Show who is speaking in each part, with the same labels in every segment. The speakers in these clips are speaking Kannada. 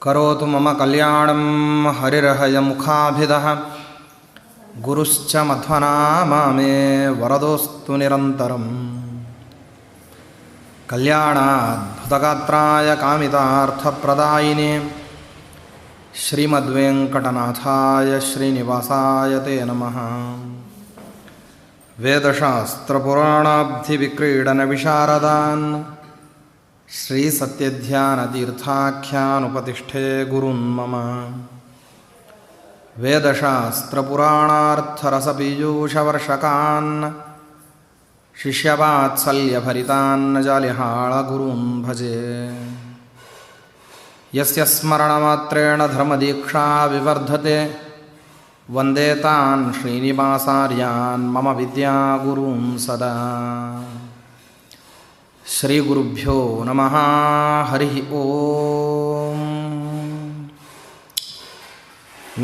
Speaker 1: ಕರೋತು ಮಮ ಕಲ್ಯಾಣಂ ಹರಿರ್ಹಯಮುಖಾಭಿದಃ ಗುರುಶ್ಚ ಮಧ್ವನಾಮೇ ವರದೋಸ್ತು ನಿರಂತರಂ. ಕಲ್ಯಾಣಾದ್ಭುತಗಾತ್ರಾಯ ಕಾಮಿತಾರ್ಥಪ್ರದಾಯಿನೇ ಶ್ರೀಮದ್ವೆಂಕಟನಾಥಾಯ ಶ್ರೀನಿವಾಸಾಯ ತೇ ನಮಃ. ವೇದಶಾಸ್ತ್ರಪುರಾಣಾಬ್ಧಿವಿಕ್ರೀಡನ ವಿಶಾರದಾನ್ ಶ್ರೀಸತ್ಯಧ್ಯಾನತೀರ್ಥಾಖ್ಯಾನುಪತಿಷ್ಠೆ ಗುರುನ್ ಮಮ. ವೇದಶಾಸ್ತ್ರಪುರಾಣಾರ್ಥರಸಪೀಯೂಷವರ್ಷಕಾನ್ ಶಿಷ್ಯವಾತ್ಸಲ್ಯಭರಿತಾನ್ ಜಾಲಿಹಾಳ ಗುರೂನ್ ಭಜೆ. ಯಸ್ಯ ಸ್ಮರಣಮಾತ್ರೇಣ ಧರ್ಮದೀಕ್ಷಾ ವಿವರ್ಧತೆ ವಂದೇ ತಾನ್ ಶ್ರೀನಿವಾಸಾರ್ಯಾನ್ ಮಮ ವಿದ್ಯಾಗುರೂನ್ ಸದಾ. ಶ್ರೀಗುರುಭ್ಯೋ ನಮಃ. ಹರಿ ಓಂ.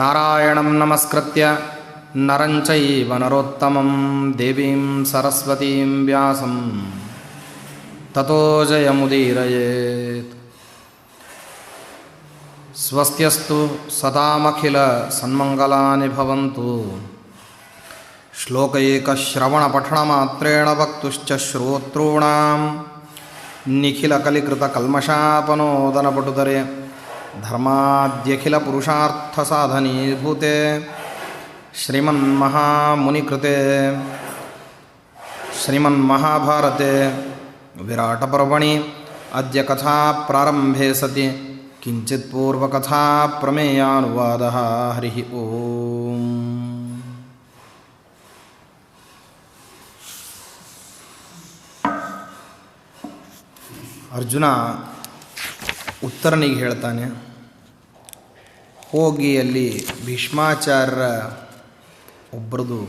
Speaker 1: ನಾರಾಯಣಂ ನಮಸ್ಕೃತ್ಯ ನರಂ ಚೈವ ನರೋತ್ತಮಂ ದೇವೀಂ ಸರಸ್ವತೀಂ ವ್ಯಾಸಂ ತತೋ ಜಯಮುದೀರಯೇತ್. ಸ್ವಸ್ತ್ಯಸ್ತು ಸತಾಮಖಿಲ ಸನ್ಮಂಗಲಾನಿ ಭವಂತು. ಶ್ಲೋಕೈಕಶ್ರವಣಪಠಣಮಾತ್ರೇಣ ವಕ್ತುಶ್ಚ ಶ್ರೋತॄಣಾಂ ನಿಖಿಲಕಲಿಕೃತಕಲ್ಮಷಾಪನೋದನಪಟುತರೆ ಧರ್ಮಾದ್ಯಖಿಲಪುರುಷಾರ್ಥಸಾಧನೀಭೂತೆ ಶ್ರೀಮನ್ಮಹಾಮುನಿಕೃತೆ ಶ್ರೀಮನ್ಮಹಾಭಾರತೆ ವಿರಾಟಪರ್ವಣಿ ಅದ್ಯ ಕಥಾ ಪ್ರಾರಂಭೆ ಸತಿ ಕಿಂಚಿತ್ ಪೂರ್ವಕಥಾ ಪ್ರಮೇಯಾನುವಾದಃ. ಹರಿ ಓಂ. ಅರ್ಜುನ ಉತ್ತರನಿಗೆ ಹೇಳ್ತಾನೆ, ಹೋಗಿ ಅಲ್ಲಿ ಭೀಷ್ಮಾಚಾರ್ಯರ ಒಬ್ಬರದು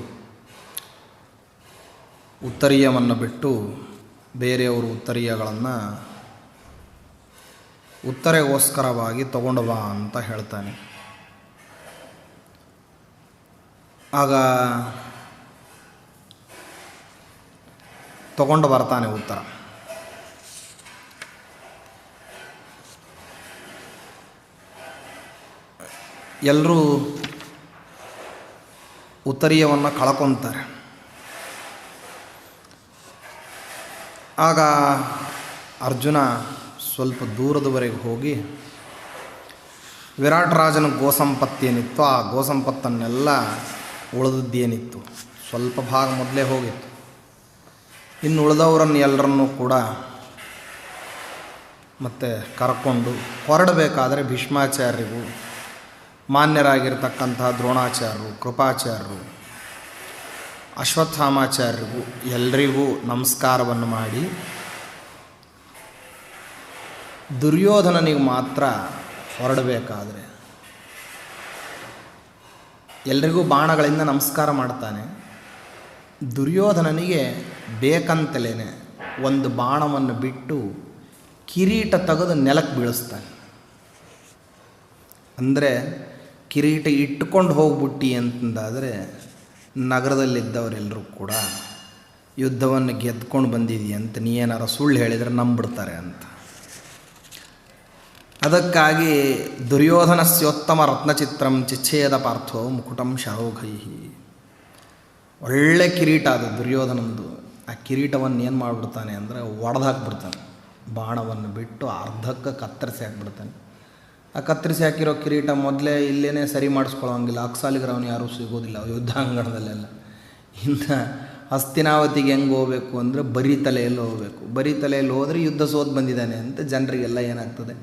Speaker 1: ಉತ್ತರೀಯವನ್ನು ಬಿಟ್ಟು ಬೇರೆಯವರು ಉತ್ತರೀಯಗಳನ್ನು ಉತ್ತರೆಗೋಸ್ಕರವಾಗಿ ತಗೊಂಡು ಬಾ ಅಂತ ಹೇಳ್ತಾನೆ. ಆಗ ತಗೊಂಡು ಬರ್ತಾನೆ ಉತ್ತರ. ಎಲ್ಲರೂ ಉತ್ತರೀಯವನ್ನು ಕಳ್ಕೊತಾರೆ. ಆಗ ಅರ್ಜುನ ಸ್ವಲ್ಪ ದೂರದವರೆಗೆ ಹೋಗಿ ವಿರಾಟರಾಜನ ಗೋಸಂಪತ್ತು ಏನಿತ್ತು ಆ ಗೋಸಂಪತ್ತನ್ನೆಲ್ಲ ಉಳಿದದ್ದೇನಿತ್ತು ಸ್ವಲ್ಪ ಭಾಗ ಮೊದಲೇ ಹೋಗಿತ್ತು. ಇನ್ನು ಉಳಿದವರನ್ನು ಎಲ್ಲರನ್ನೂ ಕೂಡ ಮತ್ತೆ ಕರ್ಕೊಂಡು ಹೊರಡಬೇಕಾದರೆ ಭೀಷ್ಮಾಚಾರ್ಯರಿಗೂ ಮಾನ್ಯರಾಗಿರ್ತಕ್ಕಂತಹ ದ್ರೋಣಾಚಾರ್ಯರು, ಕೃಪಾಚಾರ್ಯರು, ಅಶ್ವತ್ಥಾಮಾಚಾರ್ಯರಿಗೂ ಎಲ್ಲರಿಗೂ ನಮಸ್ಕಾರವನ್ನು ಮಾಡಿ ದುರ್ಯೋಧನನಿಗೆ ಮಾತ್ರ ಹೊರಡಬೇಕಾದ್ರೆ ಎಲ್ರಿಗೂ ಬಾಣಗಳಿಂದ ನಮಸ್ಕಾರ ಮಾಡ್ತಾನೆ. ದುರ್ಯೋಧನನಿಗೆ ಬೇಕಂತಲೇ ಒಂದು ಬಾಣವನ್ನು ಬಿಟ್ಟು ಕಿರೀಟ ತೆಗೆದು ನೆಲಕ್ಕೆ ಬೀಳಿಸ್ತಾನೆ. ಅಂದರೆ ಕಿರೀಟ ಇಟ್ಟುಕೊಂಡು ಹೋಗ್ಬಿಟ್ಟು ಅಂತಂದಾದರೆ ನಗರದಲ್ಲಿದ್ದವರೆಲ್ಲರೂ ಕೂಡ ಯುದ್ಧವನ್ನು ಗೆದ್ಕೊಂಡು ಬಂದಿದೆಯಂತ ನೀ ಏನಾರು ಸುಳ್ಳು ಹೇಳಿದರೆ ನಂಬಿಡ್ತಾರೆ ಅಂತ. ಅದಕ್ಕಾಗಿ ದುರ್ಯೋಧನಸ್ಯೋತ್ತಮ ರತ್ನಚಿತ್ರಂ ಚಿಚ್ಛೇದ ಪಾರ್ಥೋ ಮುಕುಟಂ ಶರೋಘೈ. ಒಳ್ಳೆ ಕಿರೀಟ ಅದು ದುರ್ಯೋಧನಂದು. ಆ ಕಿರೀಟವನ್ನು ಏನು ಮಾಡಿಬಿಡ್ತಾನೆ ಅಂದರೆ ಒಡೆದು ಹಾಕ್ಬಿಡ್ತಾನೆ. ಬಾಣವನ್ನು ಬಿಟ್ಟು ಅರ್ಧಕ್ಕೆ ಕತ್ತರಿಸಿ ಹಾಕ್ಬಿಡ್ತಾನೆ. ಆ ಕತ್ತರಿಸಿ ಹಾಕಿರೋ ಕಿರೀಟ ಮೊದಲೇ ಇಲ್ಲೇ ಸರಿ ಮಾಡಿಸ್ಕೊಳ್ಳೋಂಗಿಲ್ಲ. ಅಕ್ಸಾಲಿಗರು ಅವನು ಯಾರೂ ಸಿಗೋದಿಲ್ಲ ಯುದ್ಧಾಂಗಣದಲ್ಲೆಲ್ಲ. ಇನ್ನು ಹಸ್ತಿನಾವತಿಗೆ ಹೆಂಗೆ ಹೋಗಬೇಕು ಅಂದರೆ ಬರೀ ತಲೆಯಲ್ಲಿ ಹೋಗಬೇಕು. ಬರೀ ತಲೆಯಲ್ಲಿ ಹೋದರೆ ಯುದ್ಧ ಸೋತು ಬಂದಿದ್ದಾನೆ ಅಂತ ಜನರಿಗೆಲ್ಲ ಏನಾಗ್ತದೆ,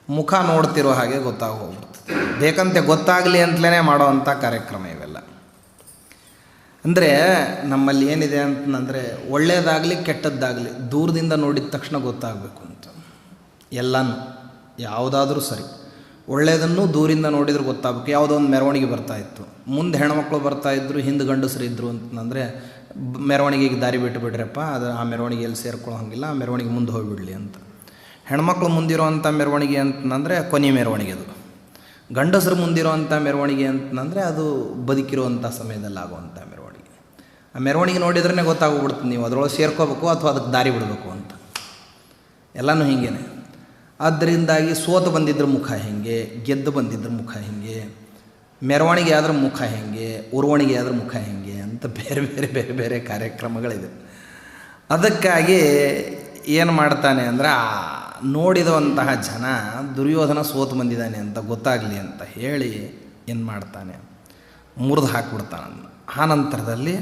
Speaker 1: ಮುಖ ನೋಡ್ತಿರೋ ಹಾಗೆ ಗೊತ್ತಾಗೋಗ್ಬಿಡ್ತದೆ. ಬೇಕಂತೆ ಗೊತ್ತಾಗಲಿ ಅಂತಲೇ ಮಾಡೋವಂಥ ಕಾರ್ಯಕ್ರಮ ಇವೆಲ್ಲ. ಅಂದರೆ ನಮ್ಮಲ್ಲಿ ಏನಿದೆ ಅಂತಂದರೆ ಒಳ್ಳೆಯದಾಗಲಿ ಕೆಟ್ಟದ್ದಾಗಲಿ ದೂರದಿಂದ ನೋಡಿದ ತಕ್ಷಣ ಗೊತ್ತಾಗಬೇಕು ಅಂತ. ಎಲ್ಲನೂ ಯಾವುದಾದ್ರೂ ಸರಿ, ಒಳ್ಳೆಯದನ್ನು ದೂರಿಂದ ನೋಡಿದ್ರೆ ಗೊತ್ತಾಗಬೇಕು. ಯಾವುದೋ ಒಂದು ಮೆರವಣಿಗೆ ಬರ್ತಾಯಿತ್ತು, ಮುಂದೆ ಹೆಣ್ಮಕ್ಳು ಬರ್ತಾಯಿದ್ರು, ಹಿಂದೆ ಗಂಡಸರು ಇದ್ದರು ಅಂತಂದರೆ ಮೆರವಣಿಗೆಗೆ ದಾರಿ ಬಿಟ್ಟು ಬಿಡ್ರಪ್ಪ, ಅದು ಆ ಮೆರವಣಿಗೆಯಲ್ಲಿ ಸೇರ್ಕೊಳ್ಳೋ ಹಾಗಿಲ್ಲ, ಆ ಮೆರವಣಿಗೆ ಮುಂದೆ ಹೋಗಿಬಿಡಲಿ ಅಂತ. ಹೆಣ್ಮಕ್ಳು ಮುಂದಿರೋವಂಥ ಮೆರವಣಿಗೆ ಅಂತಂದರೆ ಕೊನೆ ಮೆರವಣಿಗೆ. ಅದು ಗಂಡಸರು ಮುಂದಿರೋವಂಥ ಮೆರವಣಿಗೆ ಅಂತಂದರೆ ಅದು ಬದುಕಿರುವಂಥ ಸಮಯದಲ್ಲಿ ಆಗುವಂಥ ಮೆರವಣಿಗೆ. ಆ ಮೆರವಣಿಗೆ ನೋಡಿದ್ರೇ ಗೊತ್ತಾಗ್ಬಿಡ್ತದೆ ನೀವು ಅದರೊಳಗೆ ಸೇರ್ಕೋಬೇಕು ಅಥವಾ ಅದಕ್ಕೆ ದಾರಿ ಬಿಡಬೇಕು ಅಂತ. ಎಲ್ಲನೂ ಹೀಗೇನೆ. ಅದರಿಂದಾಗಿ ಸೋತು ಬಂದಿದ್ರ ಮುಖ ಹೆಂಗೆ, ಗೆದ್ದು ಬಂದಿದ್ರ ಮುಖ ಹೆಂಗೆ, ಮೆರವಣಿಗೆ ಆದ್ರೆ ಮುಖ ಹೆಂಗೆ, ಉರವಣಿಗೆ ಆದ್ರೆ ಮುಖ ಹೆಂಗೆ ಅಂತ ಬೇರೆ ಬೇರೆ ಬೇರೆ ಬೇರೆ ಕಾರ್ಯಕ್ರಮಗಳಿದೆ. ಅದಕ್ಕಾಗಿ ಏನು ಮಾಡ್ತಾನೆ ಅಂದರೆ ನೋಡಿದಂತಹ ಜನ ದುರ್ಯೋಧನ ಸೋತು ಬಂದಿದ್ದಾನೆ ಅಂತ ಗೊತ್ತಾಗಲಿ ಅಂತ ಹೇಳಿ ಏನು ಮಾಡ್ತಾನೆ, ಮುರಿದು ಹಾಕಿಬಿಡ್ತಾನೆ. ಆ ನಂತರದಲ್ಲಿ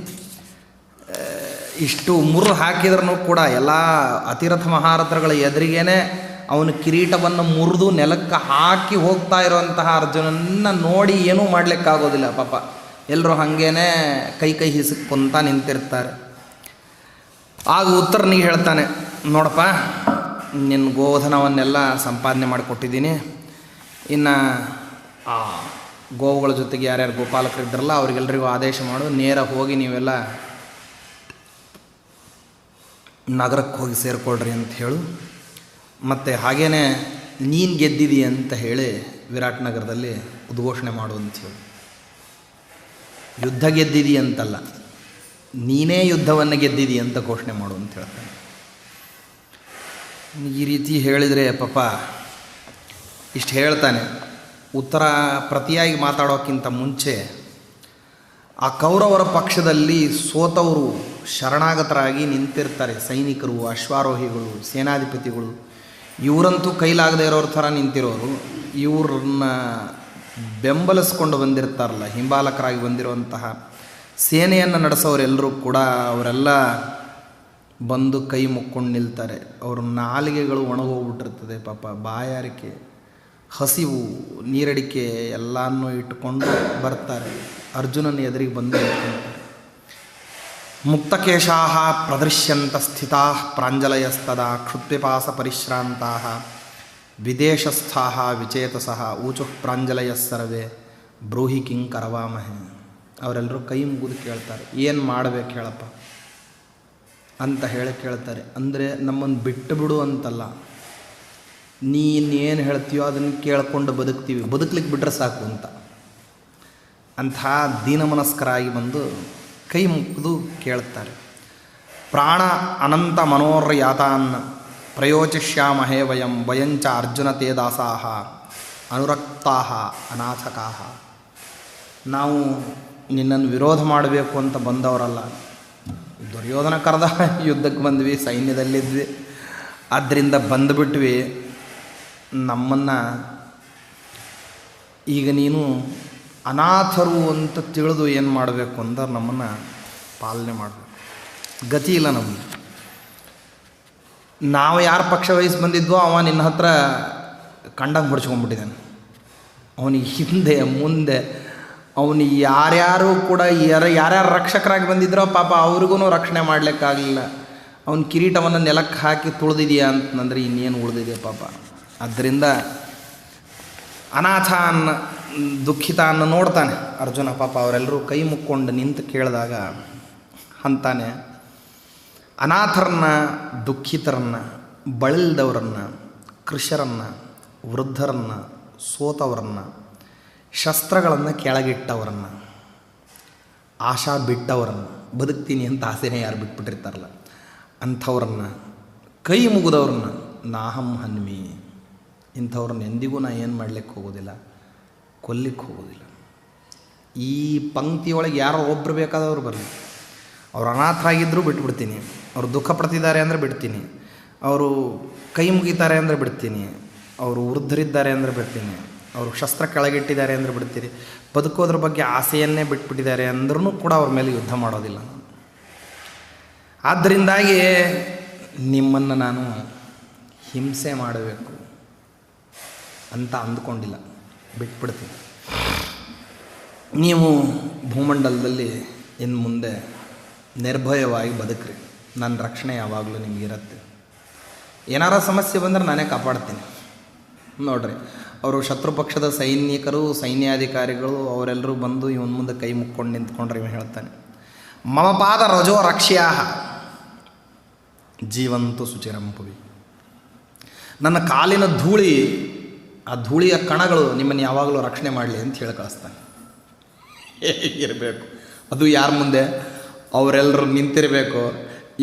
Speaker 1: ಇಷ್ಟು ಮುರಿದು ಹಾಕಿದ್ರೂ ಕೂಡ ಎಲ್ಲ ಅತಿರಥ ಮಹಾರಥಗಳ ಎದುರಿಗೇನೆ ಅವನ ಕಿರೀಟವನ್ನು ಮುರಿದು ನೆಲಕ್ಕೆ ಹಾಕಿ ಹೋಗ್ತಾ ಇರುವಂತಹ ಅರ್ಜುನನ್ನು ನೋಡಿ ಏನೂ ಮಾಡಲಿಕ್ಕಾಗೋದಿಲ್ಲ ಪಾಪ. ಎಲ್ಲರೂ ಹಾಗೇನೆ ಕೈ ಕೈ ಹಿಸುಕೊಂತ ನಿಂತಿರ್ತಾರೆ. ಆಗ ಉತ್ತರನಿಗೆ ಹೇಳ್ತಾನೆ, ನೋಡಪ್ಪ ನಿನ್ನ ಗೋಧನವನ್ನೆಲ್ಲ ಸಂಪಾದನೆ ಮಾಡಿಕೊಟ್ಟಿದ್ದೀನಿ, ಇನ್ನು ಆ ಗೋವುಗಳ ಜೊತೆಗೆ ಯಾರ್ಯಾರು ಗೋಪಾಲಕರಿದ್ದಾರಲ್ಲ ಅವ್ರಿಗೆಲ್ರಿಗೂ ಆದೇಶ ಮಾಡು, ನೇರ ಹೋಗಿ ನೀವೆಲ್ಲ ನಗರಕ್ಕೆ ಹೋಗಿ ಸೇರಿಕೊಳ್ಳ್ರಿ ಅಂತ ಹೇಳು. ಮತ್ತು ಹಾಗೇ ನೀನು ಗೆದ್ದಿದಿ ಅಂತ ಹೇಳಿ ವಿರಾಟ್ ನಗರದಲ್ಲಿ ಉದ್ಘೋಷಣೆ ಮಾಡು ಅಂತ ಹೇಳಿ. ಯುದ್ಧ ಗೆದ್ದಿದಿ ಅಂತಲ್ಲ, ನೀನೇ ಯುದ್ಧವನ್ನು ಗೆದ್ದಿದಿ ಅಂತ ಘೋಷಣೆ ಮಾಡು ಅಂತ ಹೇಳ್ತಾನೆ. ಈ ರೀತಿ ಹೇಳಿದರೆ ಪಾಪ ಇಷ್ಟು ಹೇಳ್ತಾನೆ. ಉತ್ತರ ಪ್ರತಿಯಾಗಿ ಮಾತಾಡೋಕ್ಕಿಂತ ಮುಂಚೆ ಆ ಕೌರವರ ಪಕ್ಷದಲ್ಲಿ ಸೋತವರು ಶರಣಾಗತರಾಗಿ ನಿಂತಿರ್ತಾರೆ. ಸೈನಿಕರು, ಅಶ್ವಾರೋಹಿಗಳು, ಸೇನಾಧಿಪತಿಗಳು, ಇವರಂತೂ ಕೈಲಾಗದೇ ಇರೋರ ಥರ ನಿಂತಿರೋರು. ಇವ್ರನ್ನ ಬೆಂಬಲಿಸ್ಕೊಂಡು ಬಂದಿರ್ತಾರಲ್ಲ, ಹಿಂಬಾಲಕರಾಗಿ ಬಂದಿರುವಂತಹ ಸೇನೆಯನ್ನು ನಡೆಸೋರೆಲ್ಲರೂ ಕೂಡ ಅವರೆಲ್ಲ ಬಂದು ಕೈ ಮುಕ್ಕೊಂಡು ನಿಲ್ತಾರೆ. ಅವ್ರ ನಾಲಿಗೆಗಳು ಒಣಗೋಗ್ಬಿಟ್ಟಿರ್ತದೆ ಪಾಪ. ಬಾಯಾರಿಕೆ, ಹಸಿವು, ನೀರಡಿಕೆ ಎಲ್ಲನೂ ಇಟ್ಟುಕೊಂಡು ಬರ್ತಾರೆ. ಅರ್ಜುನನ ಎದುರಿಗೆ ಬಂದು ನಿಂತ್ಕೊಂತಾರೆ. ಮುಕ್ತಕೇಶಾಃ ಪ್ರದೃಶ್ಯಂತ ಸ್ಥಿತಾಃ ಪ್ರಾಂಜಲಯಸ್ತದಾ ಕ್ಷುತ್ಪಿಪಾಸ ಪರಿಶ್ರಾಂತಾಃ ವಿದೇಶಸ್ಥಾಃ ವಿಚೇತಸಃ ಊಚುಃ ಪ್ರಾಂಜಲಯಃ ಸರ್ವೇ ಬ್ರೂಹಿ ಕಿಂ ಕರವಾಮಹೆ. ಅವರೆಲ್ಲರೂ ಕೈ ಮುಗಿದು ಕೇಳ್ತಾರೆ, ಏನು ಮಾಡಬೇಕು ಹೇಳಪ್ಪ ಅಂತ ಹೇಳಿ ಕೇಳ್ತಾರೆ. ಅಂದರೆ ನಮ್ಮನ್ನು ಬಿಟ್ಟು ಬಿಡು ಅಂತಲ್ಲ, ನೀನೇನು ಹೇಳ್ತೀಯೋ ಅದನ್ನು ಕೇಳ್ಕೊಂಡು ಬದುಕ್ತೀವಿ, ಬದುಕಲಿಕ್ಕೆ ಬಿಟ್ಟರೆ ಸಾಕು ಅಂತ. ಅಂಥ ದೀನಮನಸ್ಕರಾಗಿ ಬಂದು ಕೈ ಮುಗಿದು ಕೇಳ್ತಾರೆ. ಪ್ರಾಣ ಅನಂತ ಮನೋರ್ಯಾತಾನ್ ಪ್ರಯೋಚಿಷ್ಯಾಮಹೇ ವಯಂ ವಯಂಚ ಅರ್ಜುನ ತೇ ದಾಸಾಹ ಅನುರಕ್ತಾಹ ಅನಾಥಕಾಹ. ನಾವು ನಿನ್ನನ್ನು ವಿರೋಧ ಮಾಡಬೇಕು ಅಂತ ಬಂದವರಲ್ಲ, ದುರ್ಯೋಧನ ಕರೆದ ಯುದ್ಧಕ್ಕೆ ಬಂದ್ವಿ, ಸೈನ್ಯದಲ್ಲಿದ್ವಿ, ಆದ್ದರಿಂದ ಬಂದುಬಿಟ್ವಿ. ನಮ್ಮನ್ನು ಈಗ ನೀನು ಅನಾಥರು ಅಂತ ತಿಳಿದು ಏನು ಮಾಡಬೇಕು ಅಂದ್ರೆ ನಮ್ಮನ್ನು ಪಾಲನೆ ಮಾಡಬೇಕು. ಗತಿ ಇಲ್ಲ ನಮಗೆ. ನಾವು ಯಾರ ಪಕ್ಷ ವಹಿಸಿ ಬಂದಿದ್ವೋ ಅವ ನಿನ್ನ ಹತ್ರ ಕಂಡಂಗೆ ಹೊಡ್ಸ್ಕೊಂಡ್ಬಿಟ್ಟಿದ್ದಾನೆ. ಅವನಿಗೆ ಹಿಂದೆ ಮುಂದೆ ಅವನು ಯಾರ್ಯಾರು ಕೂಡ ಯಾರ್ಯಾರು ರಕ್ಷಕರಾಗಿ ಬಂದಿದ್ರೋ ಪಾಪ ಅವ್ರಿಗೂ ರಕ್ಷಣೆ ಮಾಡಲಿಕ್ಕಾಗಲಿಲ್ಲ. ಅವನ ಕಿರೀಟವನ್ನು ನೆಲಕ್ಕೆ ಹಾಕಿ ತುಳಿದಿದೆಯಾ ಅಂತಂದರೆ ಇನ್ನೇನು ಉಳಿದಿದೆ ಪಾಪ. ಆದ್ದರಿಂದ ಅನಾಥ ದುಃಖಿತ ನೋಡ್ತಾನೆ ಅರ್ಜುನ. ಪಾಪ ಅವರೆಲ್ಲರೂ ಕೈ ಮುಕ್ಕೊಂಡು ನಿಂತು ಕೇಳಿದಾಗ ಅಂತಾನೆ, ಅನಾಥರನ್ನ, ದುಃಖಿತರನ್ನು, ಬಳಲ್ದವರನ್ನು, ಕೃಷರನ್ನು, ವೃದ್ಧರನ್ನು, ಸೋತವರನ್ನು, ಶಸ್ತ್ರಗಳನ್ನು ಕೆಳಗಿಟ್ಟವರನ್ನು, ಆಶಾ ಬಿಟ್ಟವರನ್ನು, ಬದುಕ್ತೀನಿ ಅಂತ ಆಸೆನೇ ಯಾರು ಬಿಟ್ಬಿಟ್ಟಿರ್ತಾರಲ್ಲ ಅಂಥವ್ರನ್ನು, ಕೈ ಮುಗಿದವ್ರನ್ನ ನಾಹಂ ಹನ್ಮಿ, ಇಂಥವ್ರನ್ನ ಎಂದಿಗೂ ನಾ ಏನು ಮಾಡಲಿಕ್ಕೆ ಹೋಗೋದಿಲ್ಲ, ಕೊಲ್ಲಿಕ್ಕೆ ಹೋಗೋದಿಲ್ಲ. ಈ ಪಂಕ್ತಿಯೊಳಗೆ ಯಾರೋ ಒಬ್ಬರು ಬೇಕಾದವರು ಬರಲಿ, ಅವ್ರು ಅನಾಥರಾಗಿದ್ದರೂ ಬಿಟ್ಬಿಡ್ತೀನಿ, ಅವರು ದುಃಖ ಪಡ್ತಿದ್ದಾರೆ ಅಂದರೆ ಬಿಡ್ತೀನಿ, ಅವರು ಕೈ ಮುಗಿತಾರೆ ಅಂದರೆ ಬಿಡ್ತೀನಿ, ಅವರು ವೃದ್ಧರಿದ್ದಾರೆ ಅಂದರೆ ಬಿಡ್ತೀನಿ, ಅವರು ಶಸ್ತ್ರ ಕೆಳಗಿಟ್ಟಿದ್ದಾರೆ ಅಂದರೆ ಬಿಡ್ತೀರಿ, ಬದುಕೋದ್ರ ಬಗ್ಗೆ ಆಸೆಯನ್ನೇ ಬಿಟ್ಬಿಟ್ಟಿದ್ದಾರೆ ಅಂದ್ರೂ ಕೂಡ ಅವ್ರ ಮೇಲೆ ಯುದ್ಧ ಮಾಡೋದಿಲ್ಲ. ಆದ್ದರಿಂದಾಗಿ ನಿಮ್ಮನ್ನು ನಾನು ಹಿಂಸೆ ಮಾಡಬೇಕು ಅಂತ ಅಂದ್ಕೊಂಡಿಲ್ಲ, ಬಿಟ್ಬಿಡ್ತೀನಿ. ನೀವು ಭೂಮಂಡಲದಲ್ಲಿ ಇನ್ನು ಮುಂದೆ ನಿರ್ಭಯವಾಗಿ ಬದುಕ್ರಿ, ನನ್ನ ರಕ್ಷಣೆ ಯಾವಾಗಲೂ ನಿಮಗಿರುತ್ತೆ. ಏನಾರ ಸಮಸ್ಯೆ ಬಂದರೆ ನಾನೇ ಕಾಪಾಡ್ತೀನಿ. ನೋಡ್ರಿ, ಅವರು ಶತ್ರುಪಕ್ಷದ ಸೈನಿಕರು, ಸೈನ್ಯಾಧಿಕಾರಿಗಳು ಅವರೆಲ್ಲರೂ ಬಂದು ಇವನ ಮುಂದೆ ಕೈ ಮುಕ್ಕೊಂಡು ನಿಂತ್ಕೊಂಡ್ರೆ ಇವನು ಹೇಳ್ತಾನೆ, ಮಮ ಪಾದ ರಜೋ ರಕ್ಷ್ಯಾಹ ಜೀವಂತು ಸುಚಿರಂಪುವಿ. ನನ್ನ ಕಾಲಿನ ಧೂಳಿ, ಆ ಧೂಳಿಯ ಕಣಗಳು ನಿಮ್ಮನ್ನು ಯಾವಾಗಲೂ ರಕ್ಷಣೆ ಮಾಡಲಿ ಅಂತ ಹೇಳಿ ಕಳಿಸ್ತಾನೆ. ಹೇಗಿರಬೇಕು ಅದು? ಯಾರ ಮುಂದೆ? ಅವರೆಲ್ಲರೂ ನಿಂತಿರಬೇಕು,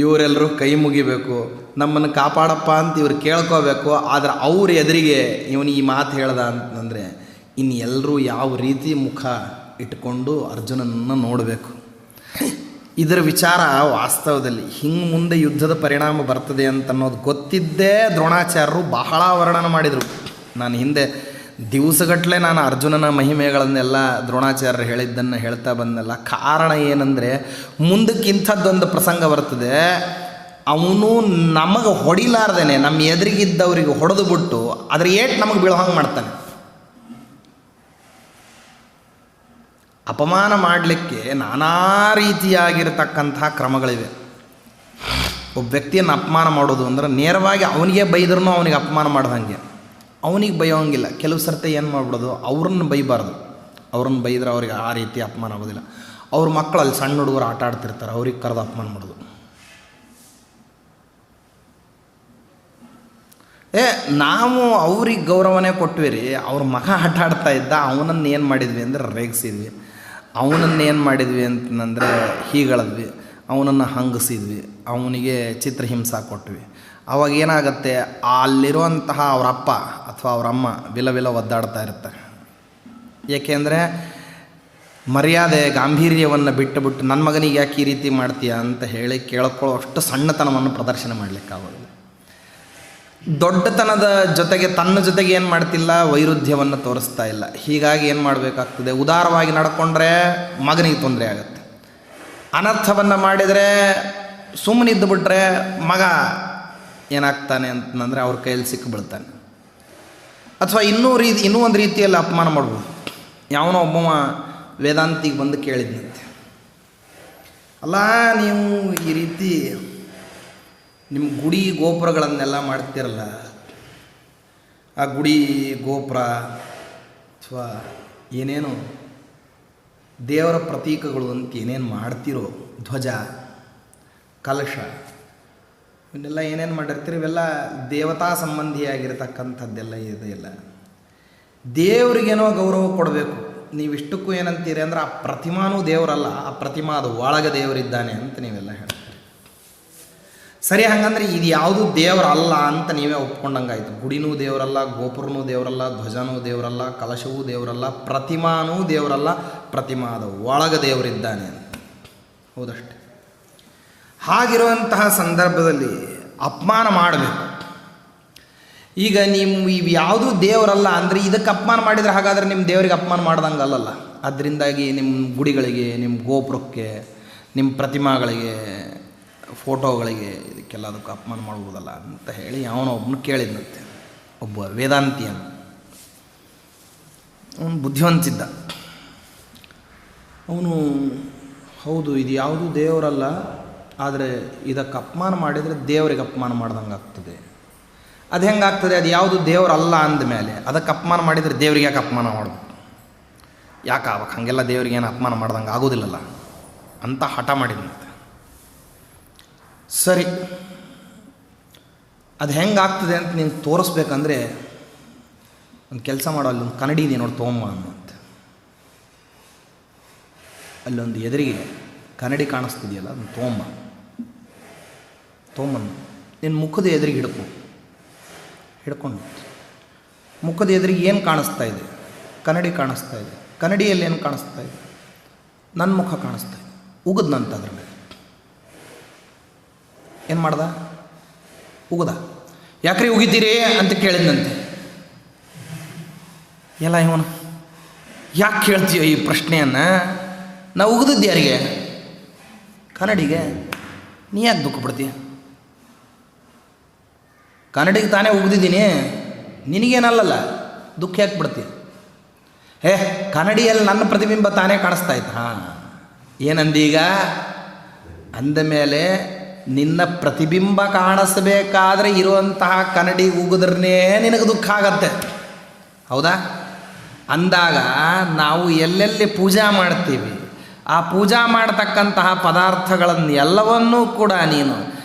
Speaker 1: ಇವರೆಲ್ಲರೂ ಕೈ ಮುಗಿಬೇಕು, ನಮ್ಮನ್ನು ಕಾಪಾಡಪ್ಪ ಅಂತ ಇವ್ರು ಕೇಳ್ಕೋಬೇಕು. ಆದರೆ ಅವ್ರ ಎದುರಿಗೆ ಇವನು ಈ ಮಾತು ಹೇಳ್ದ ಅಂತಂದರೆ ಇನ್ನು ಎಲ್ಲರೂ ಯಾವ ರೀತಿ ಮುಖ ಇಟ್ಕೊಂಡು ಅರ್ಜುನನನ್ನು ನೋಡಬೇಕು. ಇದರ ವಿಚಾರ ವಾಸ್ತವದಲ್ಲಿ ಹಿಂಗೆ ಮುಂದೆ ಯುದ್ಧದ ಪರಿಣಾಮ ಬರ್ತದೆ ಅಂತನ್ನೋದು ಗೊತ್ತಿದ್ದೇ ದ್ರೋಣಾಚಾರ್ಯರು ಬಹಳ ವರ್ಣನೆ ಮಾಡಿದರು. ನಾನು ಹಿಂದೆ ದಿವಸಗಟ್ಟಲೆ ನಾನು ಅರ್ಜುನನ ಮಹಿಮೆಗಳನ್ನೆಲ್ಲ ದ್ರೋಣಾಚಾರ್ಯರು ಹೇಳಿದ್ದನ್ನು ಹೇಳ್ತಾ ಬಂದೆಲ್ಲ. ಕಾರಣ ಏನಂದರೆ ಮುಂದಕ್ಕಿಂಥದ್ದೊಂದು ಪ್ರಸಂಗ ಬರ್ತದೆ. ಅವನು ನಮಗೆ ಹೊಡಿಲಾರ್ದೇನೆ ನಮ್ಮ ಎದುರಿಗಿದ್ದವರಿಗೆ ಹೊಡೆದು ಬಿಟ್ಟು ಅದ್ರ ಏಟು ನಮಗೆ ಬೀಳೋ ಹಂಗೆ ಮಾಡ್ತಾನೆ. ಅಪಮಾನ ಮಾಡಲಿಕ್ಕೆ ನಾನಾ ರೀತಿಯಾಗಿರ್ತಕ್ಕಂಥ ಕ್ರಮಗಳಿವೆ. ಒಬ್ಬ ವ್ಯಕ್ತಿಯನ್ನು ಅಪಮಾನ ಮಾಡೋದು ಅಂದ್ರೆ ನೇರವಾಗಿ ಅವನಿಗೆ ಬೈದ್ರೂ ಅವನಿಗೆ ಅಪಮಾನ ಮಾಡ್ದಂಗೆ, ಅವನಿಗೆ ಬೈಯೋಂಗಿಲ್ಲ. ಕೆಲವು ಸರ್ತಿ ಏನು ಮಾಡ್ಬಿಡೋದು, ಅವ್ರನ್ನ ಬೈಬಾರ್ದು. ಅವ್ರನ್ನ ಬೈದ್ರೆ ಅವ್ರಿಗೆ ಆ ರೀತಿ ಅಪಮಾನ ಆಗೋದಿಲ್ಲ. ಅವ್ರ ಮಕ್ಕಳಲ್ಲಿ ಸಣ್ಣ ಹುಡುಗರು ಆಟ ಆಡ್ತಿರ್ತಾರೆ, ಅವ್ರಿಗೆ ಕರೆದು ಅಪಮಾನ ಮಾಡೋದು. ನಾವು ಅವ್ರಿಗೆ ಗೌರವನೇ ಕೊಟ್ವಿ ರೀ. ಅವ್ರ ಮಗ ಆಟ ಆಡ್ತಾ ಇದ್ದ, ಅವನನ್ನು ಏನು ಮಾಡಿದ್ವಿ ಅಂದರೆ ರೇಗಿಸಿದ್ವಿ. ಅವನನ್ನು ಏನು ಮಾಡಿದ್ವಿ ಅಂತಂದರೆ ಹೀಗಳದ್ವಿ, ಅವನನ್ನು ಹಂಗಸಿದ್ವಿ, ಅವನಿಗೆ ಚಿತ್ರಹಿಂಸೆ ಕೊಟ್ವಿ. ಅವಾಗ ಏನಾಗುತ್ತೆ, ಅಲ್ಲಿರುವಂತಹ ಅವರಪ್ಪ ಅಥವಾ ಅವರಮ್ಮ ವಿಲ ಒದ್ದಾಡ್ತಾ ಇರ್ತಾರೆ. ಏಕೆಂದರೆ ಮರ್ಯಾದೆ ಗಾಂಭೀರ್ಯವನ್ನು ಬಿಟ್ಟು ನನ್ನ ಮಗನಿಗೆ ಯಾಕೆ ಈ ರೀತಿ ಮಾಡ್ತೀಯ ಅಂತ ಹೇಳಿ ಕೇಳ್ಕೊಳ್ಳೋ ಅಷ್ಟು ಸಣ್ಣತನವನ್ನು ಪ್ರದರ್ಶನ ಮಾಡಲಿಕ್ಕಾಗೋದಿಲ್ಲ. ದೊಡ್ಡತನದ ಜೊತೆಗೆ ತನ್ನ ಜೊತೆಗೆ ಏನು ಮಾಡ್ತಿಲ್ಲ, ವೈರುಧ್ಯವನ್ನು ತೋರಿಸ್ತಾ ಇಲ್ಲ. ಹೀಗಾಗಿ ಏನು ಮಾಡಬೇಕಾಗ್ತದೆ, ಉದಾರವಾಗಿ ನಡ್ಕೊಂಡ್ರೆ ಮಗನಿಗೆ ತೊಂದರೆ ಆಗುತ್ತೆ. ಅನರ್ಥವನ್ನು ಮಾಡಿದರೆ ಸುಮ್ಮನಿದ್ದು ಬಿಟ್ಟರೆ ಮಗ ಏನಾಗ್ತಾನೆ ಅಂತಂದರೆ ಅವ್ರ ಕೈಯಲ್ಲಿ ಸಿಕ್ಕಿಬಿಡ್ತಾನೆ. ಅಥವಾ ಇನ್ನೂ ಒಂದು ರೀತಿಯಲ್ಲಿ ಅಪಮಾನ ಮಾಡ್ಬೋದು. ಯಾವನೋ ಒಬ್ಬವ ವೇದಾಂತಿಗೆ ಬಂದು ಕೇಳಿದ್ನಂತೆ, ಅಲ್ಲ ನೀವು ಈ ರೀತಿ ನಿಮ್ಮ ಗುಡಿ ಗೋಪುರಗಳನ್ನೆಲ್ಲ ಮಾಡ್ತಿರಲ್ಲ, ಆ ಗುಡಿ ಗೋಪುರ ಅಥವಾ ಏನೇನು ದೇವರ ಪ್ರತೀಕಗಳು ಅಂತ ಏನೇನು ಮಾಡ್ತಿರೋ, ಧ್ವಜ, ಕಲಶ, ಇವನ್ನೆಲ್ಲ ಏನೇನು ಮಾಡಿರ್ತೀರಿ, ಇವೆಲ್ಲ ದೇವತಾ ಸಂಬಂಧಿಯಾಗಿರ್ತಕ್ಕಂಥದ್ದೆಲ್ಲ ಇದೆಯಲ್ಲ. ದೇವರಿಗೇನೋ ಗೌರವ ಕೊಡಬೇಕು. ನೀವಿಷ್ಟಕ್ಕೂ ಏನಂತೀರಿ ಅಂದರೆ ಆ ಪ್ರತಿಮಾನೂ ದೇವರಲ್ಲ, ಆ ಪ್ರತಿಮಾದ ಒಳಗೆ ದೇವರಿದ್ದಾನೆ ಅಂತ ನೀವೆಲ್ಲ ಹೇಳ್ತೀರಿ. ಸರಿ, ಹಾಗಂದ್ರೆ ಇದು ಯಾವುದು ದೇವರಲ್ಲ ಅಂತ ನೀವೇ ಒಪ್ಕೊಂಡಂಗಾಯ್ತು. ಗುಡಿನೂ ದೇವರಲ್ಲ, ಗೋಪುರನೂ ದೇವರಲ್ಲ, ಧ್ವಜನೂ ದೇವರಲ್ಲ, ಕಲಶವೂ ದೇವರಲ್ಲ, ಪ್ರತಿಮಾನೂ ದೇವರಲ್ಲ, ಪ್ರತಿಮಾದ ಒಳಗೆ ದೇವರಿದ್ದಾನೆ ಅಂತ. ಹೌದಷ್ಟೆ. ಹಾಗಿರುವಂತಹ ಸಂದರ್ಭದಲ್ಲಿ ಅಪಮಾನ ಮಾಡಬೇಕು. ಈಗ ನೀವು ಇವು ಯಾವುದೂ ದೇವರಲ್ಲ ಅಂದರೆ ಇದಕ್ಕೆ ಅಪಮಾನ ಮಾಡಿದರೆ ಹಾಗಾದರೆ ನಿಮ್ಮ ದೇವರಿಗೆ ಅಪಮಾನ ಮಾಡ್ದಂಗೆ ಅಲ್ಲಲ್ಲ. ಅದರಿಂದಾಗಿ ನಿಮ್ಮ ಗುಡಿಗಳಿಗೆ, ನಿಮ್ಮ ಗೋಪುರಕ್ಕೆ, ನಿಮ್ಮ ಪ್ರತಿಮಾಗಳಿಗೆ, ಫೋಟೋಗಳಿಗೆ, ಇದಕ್ಕೆಲ್ಲದಕ್ಕೂ ಅಪಮಾನ ಮಾಡ್ಬೋದಲ್ಲ ಅಂತ ಹೇಳಿ ಅವನು ಒಬ್ಬನು ಕೇಳಿದ್ನಂತೆ. ಒಬ್ಬ ವೇದಾಂತಿಯನ್ನು, ಅವನು ಬುದ್ಧಿವಂತಿದ್ದ. ಅವನು ಹೌದು ಇದು ಯಾವುದೂ ದೇವರಲ್ಲ, ಆದರೆ ಇದಕ್ಕೆ ಅಪಮಾನ ಮಾಡಿದರೆ ದೇವರಿಗೆ ಅಪಮಾನ ಮಾಡ್ದಂಗೆ ಆಗ್ತದೆ. ಅದು ಹೆಂಗಾಗ್ತದೆ, ಅದು ಯಾವುದು ದೇವರಲ್ಲ ಅಂದಮೇಲೆ ಅದಕ್ಕೆ ಅಪಮಾನ ಮಾಡಿದರೆ ದೇವರಿಗೆ ಯಾಕೆ ಅಪಮಾನ ಮಾಡ್ಬೇಕು, ಯಾಕೆ ಆಗ್ಬೇಕು, ಹಾಗೆಲ್ಲ ದೇವ್ರಿಗೆ ಏನು ಅಪಮಾನ ಮಾಡ್ದಂಗೆ ಆಗೋದಿಲ್ಲಲ್ಲ ಅಂತ ಹಠ ಮಾಡಿದಂತೆ. ಸರಿ, ಅದು ಹೆಂಗಾಗ್ತದೆ ಅಂತ ನೀನು ತೋರಿಸ್ಬೇಕಂದ್ರೆ ಒಂದು ಕೆಲಸ ಮಾಡೋ, ಅಲ್ಲೊಂದು ಕನ್ನಡಿ ಇದೆ ನೋಡಿ ತೊಗೊಂಬ ಅನ್ನಂತೆ. ಅಲ್ಲೊಂದು ಎದುರಿಗೆ ಕನ್ನಡಿ ಕಾಣಿಸ್ತಿದೆಯಲ್ಲ, ಅದನ್ನು ತೊಗೊಂಬಂದು ನಿನ್ನ ಮುಖದ ಎದುರಿಗೆ ಹಿಡ್ಕೊಂಡು ಮುಖದ ಎದುರಿಗೆ ಏನು ಕಾಣಿಸ್ತಾ ಇದೆ, ಕನ್ನಡಿ ಕಾಣಿಸ್ತಾ ಇದೆ. ಕನ್ನಡಿಯಲ್ಲಿ ಏನು ಕಾಣಿಸ್ತಾ ಇದೆ, ನನ್ನ ಮುಖ ಕಾಣಿಸ್ತಾ ಇದೆ. ಉಗಿದ್ನಂತ ಅದ್ರ ಮೇಲೆ. ಏನು ಮಾಡ್ದ, ಉಗಿದ. ಯಾಕ್ರಿ ಉಗಿತೀರಿ ಅಂತ ಕೇಳಿದ್ನಂತೆ. ಎಲ್ಲ ಇವನು ಯಾಕೆ ಕೇಳ್ತೀಯೋ ಈ ಪ್ರಶ್ನೆಯನ್ನು, ನಾವು ಉಗಿದದ್ದು ಯಾರಿಗೆ, ಕನ್ನಡಿಗೆ. ನೀ ಯಾಕೆ ದುಃಖ ಪಡ್ತೀಯ, ಕನ್ನಡಿಗೆ ತಾನೇ ಉಗಿದಿದ್ದೀನಿ, ನಿನಗೇನಲ್ಲಲ್ಲ, ದುಃಖ ಯಾಕೆ ಬಿಡ್ತೀಯ. ಕನ್ನಡಿಯಲ್ಲಿ ನನ್ನ ಪ್ರತಿಬಿಂಬ ತಾನೇ ಕಾಣಿಸ್ತಾ ಇತ್ತು. ಹಾಂ, ಏನಂದೀಗ ಅಂದ ಮೇಲೆ ನಿನ್ನ ಪ್ರತಿಬಿಂಬ ಕಾಣಿಸ್ಬೇಕಾದ್ರೆ ಇರುವಂತಹ ಕನ್ನಡಿ ಉಗಿದ್ರೇ ನಿನಗೆ ದುಃಖ ಆಗತ್ತೆ. ಹೌದಾ? ಅಂದಾಗ ನಾವು ಎಲ್ಲೆಲ್ಲಿ ಪೂಜಾ ಮಾಡ್ತೀವಿ, ಆ ಪೂಜಾ ಮಾಡತಕ್ಕಂತಹ ಪದಾರ್ಥಗಳನ್ನು ಎಲ್ಲವನ್ನೂ ಕೂಡ ನೀನು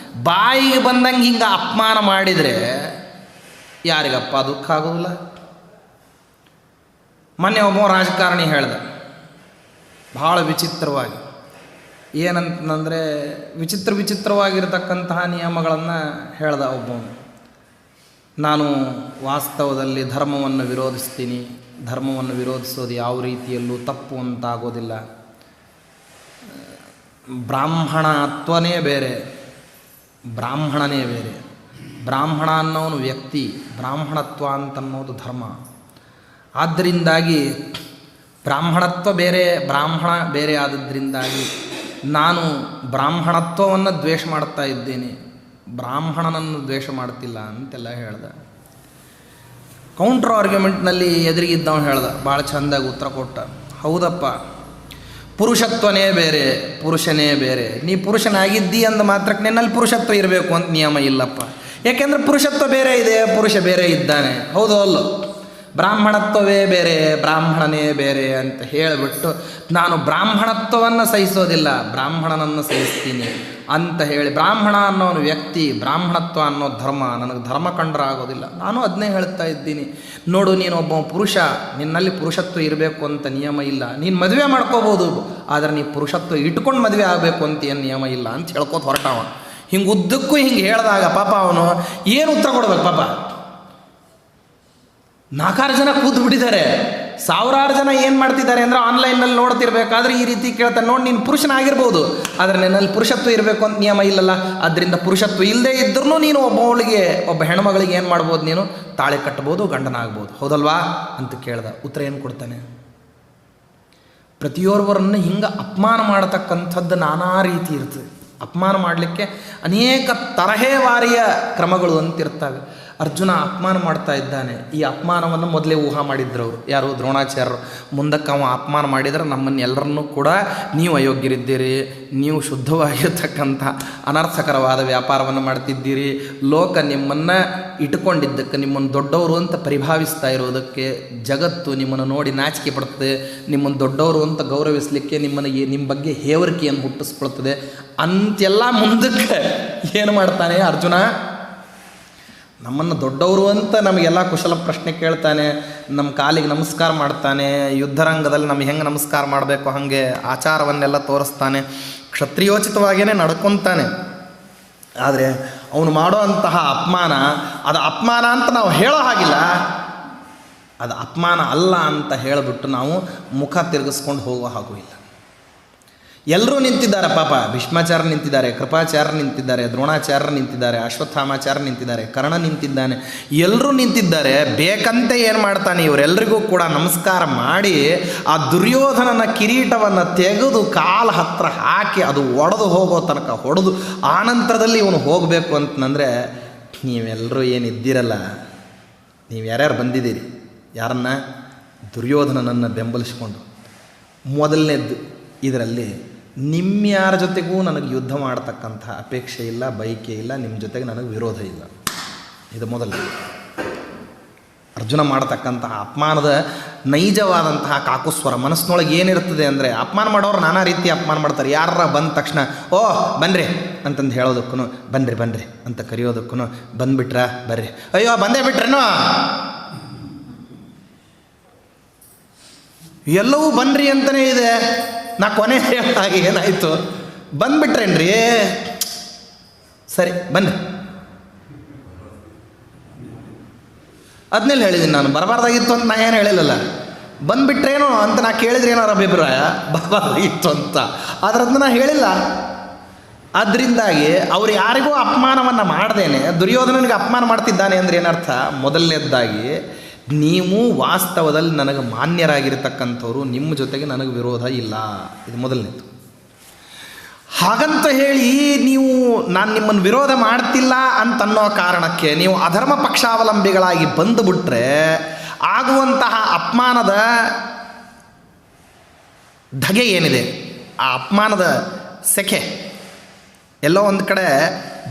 Speaker 1: ಬಾಯಿಗೆ ಬಂದಂಗೆ ಹಿಂಗೆ ಅಪಮಾನ ಮಾಡಿದರೆ ಯಾರಿಗಪ್ಪ ದುಃಖ ಆಗೋದಿಲ್ಲ. ಮೊನ್ನೆ ಒಬ್ಬ ರಾಜಕಾರಣಿ ಹೇಳ್ದ ಭಾಳ ವಿಚಿತ್ರವಾಗಿ, ಏನಂತಂದರೆ ವಿಚಿತ್ರವಾಗಿರತಕ್ಕಂತಹ ನಿಯಮಗಳನ್ನು ಹೇಳ್ದ ಒಬ್ಬನು. ನಾನು ವಾಸ್ತವದಲ್ಲಿ ಧರ್ಮವನ್ನು ವಿರೋಧಿಸ್ತೀನಿ, ಧರ್ಮವನ್ನು ವಿರೋಧಿಸೋದು ಯಾವ ರೀತಿಯಲ್ಲೂ ತಪ್ಪು ಅಂತಾಗೋದಿಲ್ಲ, ಬ್ರಾಹ್ಮಣತ್ವನೇ ಬೇರೆ, ಬ್ರಾಹ್ಮಣನೇ ಬೇರೆ, ಬ್ರಾಹ್ಮಣ ಅನ್ನೋನು ವ್ಯಕ್ತಿ, ಬ್ರಾಹ್ಮಣತ್ವ ಅಂತನ್ನೋದು ಧರ್ಮ. ಆದ್ದರಿಂದಾಗಿ ಬ್ರಾಹ್ಮಣತ್ವ ಬೇರೆ, ಬ್ರಾಹ್ಮಣ ಬೇರೆ ಆದದ್ರಿಂದಾಗಿ ನಾನು ಬ್ರಾಹ್ಮಣತ್ವವನ್ನು ದ್ವೇಷ ಮಾಡ್ತಾ ಇದ್ದೇನೆ, ಬ್ರಾಹ್ಮಣನನ್ನು ದ್ವೇಷ ಮಾಡ್ತಿಲ್ಲ ಅಂತೆಲ್ಲ ಹೇಳ್ದ. ಕೌಂಟ್ರ್ ಆರ್ಗ್ಯುಮೆಂಟ್ನಲ್ಲಿ ಎದುರಿಗಿದ್ದವನು ಹೇಳ್ದ, ಭಾಳ ಚೆಂದಾಗಿ ಉತ್ತರ ಕೊಟ್ಟ. ಹೌದಪ್ಪ, ಪುರುಷತ್ವನೇ ಬೇರೆ, ಪುರುಷನೇ ಬೇರೆ. ನೀ ಪುರುಷನಾಗಿದ್ದಿ ಅಂದ ಮಾತ್ರಕ್ಕೆ ನಿನ್ನಲ್ಲಿ ಪುರುಷತ್ವ ಇರಬೇಕು ಅಂತ ನಿಯಮ ಇಲ್ಲಪ್ಪ. ಯಾಕೆಂದರೆ ಪುರುಷತ್ವ ಬೇರೆ ಇದೆ, ಪುರುಷ ಬೇರೆ ಇದ್ದಾನೆ. ಹೌದು ಅಲ್ಲೋ? ಬ್ರಾಹ್ಮಣತ್ವವೇ ಬೇರೆ, ಬ್ರಾಹ್ಮಣನೇ ಬೇರೆ ಅಂತ ಹೇಳಿಬಿಟ್ಟು ನಾನು ಬ್ರಾಹ್ಮಣತ್ವವನ್ನು ಸಹಿಸೋದಿಲ್ಲ, ಬ್ರಾಹ್ಮಣನನ್ನು ಸಹಿಸ್ತೀನಿ ಅಂತ ಹೇಳಿ, ಬ್ರಾಹ್ಮಣ ಅನ್ನೋನು ವ್ಯಕ್ತಿ, ಬ್ರಾಹ್ಮಣತ್ವ ಅನ್ನೋ ಧರ್ಮ, ನನಗೆ ಧರ್ಮ ಕಂಡ್ರೆ ಆಗೋದಿಲ್ಲ. ನಾನು ಅದನ್ನೇ ಹೇಳ್ತಾ ಇದ್ದೀನಿ. ನೋಡು, ನೀನು ಒಬ್ಬ ಪುರುಷ, ನಿನ್ನಲ್ಲಿ ಪುರುಷತ್ವ ಇರಬೇಕು ಅಂತ ನಿಯಮ ಇಲ್ಲ. ನೀನು ಮದುವೆ ಮಾಡ್ಕೋಬೋದು, ಆದರೆ ನೀ ಪುರುಷತ್ವ ಇಟ್ಕೊಂಡು ಮದುವೆ ಆಗಬೇಕು ಅಂತ ಏನು ನಿಯಮ ಇಲ್ಲ ಅಂತ ಹೇಳ್ಕೊತ ಹೊರಟವ. ಹಿಂಗೆ ಉದ್ದಕ್ಕೂ ಹಿಂಗೆ ಹೇಳಿದಾಗ ಪಾಪ ಅವನು ಏನು ಉತ್ತರ ಕೊಡ್ಬೇಕು? ಪಾಪ 4 ಜನ ಕೂತು ಬಿಟ್ಟಿದ್ದಾರೆ, ಸಾವಿರಾರು ಜನ ಏನು ಮಾಡ್ತಿದ್ದಾರೆ ಅಂದರೆ ಆನ್ಲೈನಲ್ಲಿ ನೋಡ್ತಿರ್ಬೇಕಾದ್ರೆ ಈ ರೀತಿ ಕೇಳ್ತಾನೆ, ನೋಡಿ ನೀನು ಪುರುಷನಾಗಿರ್ಬೋದು, ಆದರೆ ನನ್ನಲ್ಲಿ ಪುರುಷತ್ವ ಇರಬೇಕು ಅಂತ ನಿಯಮ ಇಲ್ಲಲ್ಲ, ಆದ್ದರಿಂದ ಪುರುಷತ್ವ ಇಲ್ಲದೆ ಇದ್ರೂ ನೀನು ಒಬ್ಬ ಹೆಣ್ಮಗಳಿಗೆ ಏನು ಮಾಡ್ಬೋದು? ನೀನು ತಾಳಿ ಕಟ್ಬೋದು, ಗಂಡನಾಗ್ಬೋದು, ಹೌದಲ್ವಾ ಅಂತ ಕೇಳ್ದ. ಉತ್ತರ ಏನು ಕೊಡ್ತಾನೆ? ಪ್ರತಿಯೊಬ್ಬರನ್ನು ಹಿಂಗೆ ಅಪಮಾನ ಮಾಡತಕ್ಕಂಥದ್ದು ನಾನಾ ರೀತಿ ಇರ್ತದೆ. ಅಪಮಾನ ಮಾಡಲಿಕ್ಕೆ ಅನೇಕ ತರಹೇವಾರಿಯ ಕ್ರಮಗಳು ಅಂತಿರ್ತವೆ. ಅರ್ಜುನ ಅಪಮಾನ ಮಾಡ್ತಾ ಇದ್ದಾನೆ. ಈ ಅಪಮಾನವನ್ನು ಮೊದಲೇ ಊಹಾ ಮಾಡಿದ್ರು ಅವರು, ಯಾರು? ದ್ರೋಣಾಚಾರ್ಯರು. ಮುಂದಕ್ಕೆ ಅವ ಅಪಮಾನ ಮಾಡಿದರೆ ನಮ್ಮನ್ನೆಲ್ಲರನ್ನೂ ಕೂಡ ನೀವು ಅಯೋಗ್ಯರಿದ್ದೀರಿ, ನೀವು ಶುದ್ಧವಾಗಿರ್ತಕ್ಕಂಥ ಅನರ್ಥಕರವಾದ ವ್ಯಾಪಾರವನ್ನು ಮಾಡ್ತಿದ್ದೀರಿ, ಲೋಕ ನಿಮ್ಮನ್ನು ಇಟ್ಕೊಂಡಿದ್ದಕ್ಕೆ, ನಿಮ್ಮನ್ನು ದೊಡ್ಡವರು ಅಂತ ಪರಿಭಾವಿಸ್ತಾ ಇರೋದಕ್ಕೆ, ಜಗತ್ತು ನಿಮ್ಮನ್ನು ನೋಡಿ ನಾಚಿಕೆ ಪಡ್ತದೆ, ನಿಮ್ಮನ್ನು ದೊಡ್ಡವರು ಅಂತ ಗೌರವಿಸಲಿಕ್ಕೆ ನಿಮ್ಮ ಬಗ್ಗೆ ಹೇವರಿಕೆಯನ್ನು ಹುಟ್ಟಿಸ್ಕೊಳ್ತದೆ ಅಂತೆಲ್ಲ ಮುಂದಕ್ಕೆ ಏನು ಮಾಡ್ತಾನೆ ಅರ್ಜುನ? ನಮ್ಮನ್ನು ದೊಡ್ಡವರು ಅಂತ ನಮಗೆಲ್ಲ ಕುಶಲ ಪ್ರಶ್ನೆ ಕೇಳ್ತಾನೆ, ನಮ್ಮ ಕಾಲಿಗೆ ನಮಸ್ಕಾರ ಮಾಡ್ತಾನೆ, ಯುದ್ಧರಂಗದಲ್ಲಿ ನಮಗೆ ಹೆಂಗೆ ನಮಸ್ಕಾರ ಮಾಡಬೇಕು ಹಾಗೆ ಆಚಾರವನ್ನೆಲ್ಲ ತೋರಿಸ್ತಾನೆ, ಕ್ಷತ್ರಿಯೋಚಿತವಾಗಿಯೇ ನಡ್ಕೊತಾನೆ. ಆದರೆ ಅವನು ಮಾಡೋ ಅಂತಹ ಅಪಮಾನ, ಅದು ಅಪಮಾನ ಅಂತ ನಾವು ಹೇಳೋ ಹಾಗಿಲ್ಲ, ಅದು ಅಪಮಾನ ಅಲ್ಲ ಅಂತ ಹೇಳಿಬಿಟ್ಟು ನಾವು ಮುಖ ತಿರುಗಿಸ್ಕೊಂಡು ಹೋಗೋ ಹಾಗೂ ಇಲ್ಲ. ಎಲ್ಲರೂ ನಿಂತಿದ್ದಾರೆ ಪಾಪ. ಭೀಷ್ಮಾಚಾರ್ಯ ನಿಂತಿದ್ದಾರೆ, ಕೃಪಾಚಾರ್ಯ ನಿಂತಿದ್ದಾರೆ, ದ್ರೋಣಾಚಾರ್ಯ ನಿಂತಿದ್ದಾರೆ, ಅಶ್ವತ್ಥಾಮಾಚಾರ್ಯ ನಿಂತಿದ್ದಾರೆ, ಕರ್ಣ ನಿಂತಿದ್ದಾನೆ, ಎಲ್ಲರೂ ನಿಂತಿದ್ದಾರೆ. ಬೇಕಂತೆ ಏನು ಮಾಡ್ತಾನೆ? ಇವರೆಲ್ಲರಿಗೂ ಕೂಡ ನಮಸ್ಕಾರ ಮಾಡಿ ಆ ದುರ್ಯೋಧನನ ಕಿರೀಟವನ್ನು ತೆಗೆದು ಕಾಲ ಹತ್ರ ಹಾಕಿ ಅದು ಒಡೆದು ಹೋಗೋ ತನಕ ಹೊಡೆದು ಆನಂತರದಲ್ಲಿ ಇವನು ಹೋಗಬೇಕು ಅಂತಂದರೆ, ನೀವೆಲ್ಲರೂ ಏನಿದ್ದೀರಲ್ಲ, ನೀವು ಯಾರ್ಯಾರು ಬಂದಿದ್ದೀರಿ? ಯಾರನ್ನ? ದುರ್ಯೋಧನನನ್ನು ಬೆಂಬಲಿಸ್ಕೊಂಡು. ಮೊದಲನೇದ್ದು ಇದರಲ್ಲಿ ನಿಮ್ಯಾರ ಜೊತೆಗೂ ನನಗೆ ಯುದ್ಧ ಮಾಡತಕ್ಕಂಥ ಅಪೇಕ್ಷೆ ಇಲ್ಲ, ಬಯಕೆ ಇಲ್ಲ, ನಿಮ್ಮ ಜೊತೆಗೆ ನನಗೆ ವಿರೋಧ ಇಲ್ಲ. ಇದು ಮೊದಲು. ಅರ್ಜುನ ಮಾಡತಕ್ಕಂತಹ ಅಪಮಾನದ ನೈಜವಾದಂತಹ ಕಾಕುಸ್ವರ ಮನಸ್ಸಿನೊಳಗೆ ಏನಿರ್ತದೆ ಅಂದರೆ, ಅಪಮಾನ ಮಾಡೋರು ನಾನಾ ರೀತಿ ಅಪಮಾನ ಮಾಡ್ತಾರೆ. ಯಾರ ಬಂದ ತಕ್ಷಣ ಓಹ್ ಬನ್ನಿರಿ ಅಂತಂದು ಹೇಳೋದಕ್ಕೂ, ಬನ್ನಿರಿ ಅಂತ ಕರೆಯೋದಕ್ಕೂ, ಬಂದುಬಿಟ್ರಾ ಬರ್ರಿ, ಅಯ್ಯೋ ಬಂದೇ ಬಿಟ್ರೇನೋ, ಎಲ್ಲವೂ ಬನ್ನಿರಿ ಅಂತಲೇ ಇದೆ. ನಾ ಕೊನೆ ಹಾಗೆ ಏನಾಯಿತು? ಬಂದುಬಿಟ್ರೇನ್ರಿ, ಸರಿ ಬನ್ನಿ. ಅದನ್ನೆಲ್ಲ ಹೇಳಿದ್ದೀನಿ ನಾನು, ಬರಬಾರ್ದಾಗಿತ್ತು ಅಂತ ನಾ ಏನು ಹೇಳಿಲ್ಲಲ್ಲ. ಬಂದುಬಿಟ್ರೇನೋ ಅಂತ ನಾ ಕೇಳಿದ್ರೆ ಏನಾರ ಅಭಿಪ್ರಾಯ, ಬರಬಾರ್ದಾಗಿತ್ತು ಅಂತ, ಅದರದ್ದು ನಾ ಹೇಳಿಲ್ಲ. ಅದರಿಂದಾಗಿ ಅವ್ರು ಯಾರಿಗೂ ಅಪಮಾನವನ್ನು ಮಾಡ್ದೇನೆ ದುರ್ಯೋಧನನಿಗೆ ಅಪಮಾನ ಮಾಡ್ತಿದ್ದಾನೆ ಅಂದರೆ ಏನರ್ಥ? ಮೊದಲನೇದಾಗಿ ನೀವು ವಾಸ್ತವದಲ್ಲಿ ನನಗೆ ಮಾನ್ಯರಾಗಿರ್ತಕ್ಕಂಥವ್ರು, ನಿಮ್ಮ ಜೊತೆಗೆ ನನಗೆ ವಿರೋಧ ಇಲ್ಲ, ಇದು ಮೊದಲನೇದು. ಹಾಗಂತ ಹೇಳಿ ನೀವು ನಾನು ನಿಮ್ಮನ್ನು ವಿರೋಧ ಮಾಡ್ತಿಲ್ಲ ಅಂತನ್ನೋ ಕಾರಣಕ್ಕೆ ನೀವು ಅಧರ್ಮ ಪಕ್ಷಾವಲಂಬಿಗಳಾಗಿ ಬಂದುಬಿಟ್ರೆ ಆಗುವಂತಹ ಅಪಮಾನದ ಧಗೆ ಏನಿದೆ, ಆ ಅಪಮಾನದ ಸೆಕೆ, ಎಲ್ಲೋ ಒಂದು ಕಡೆ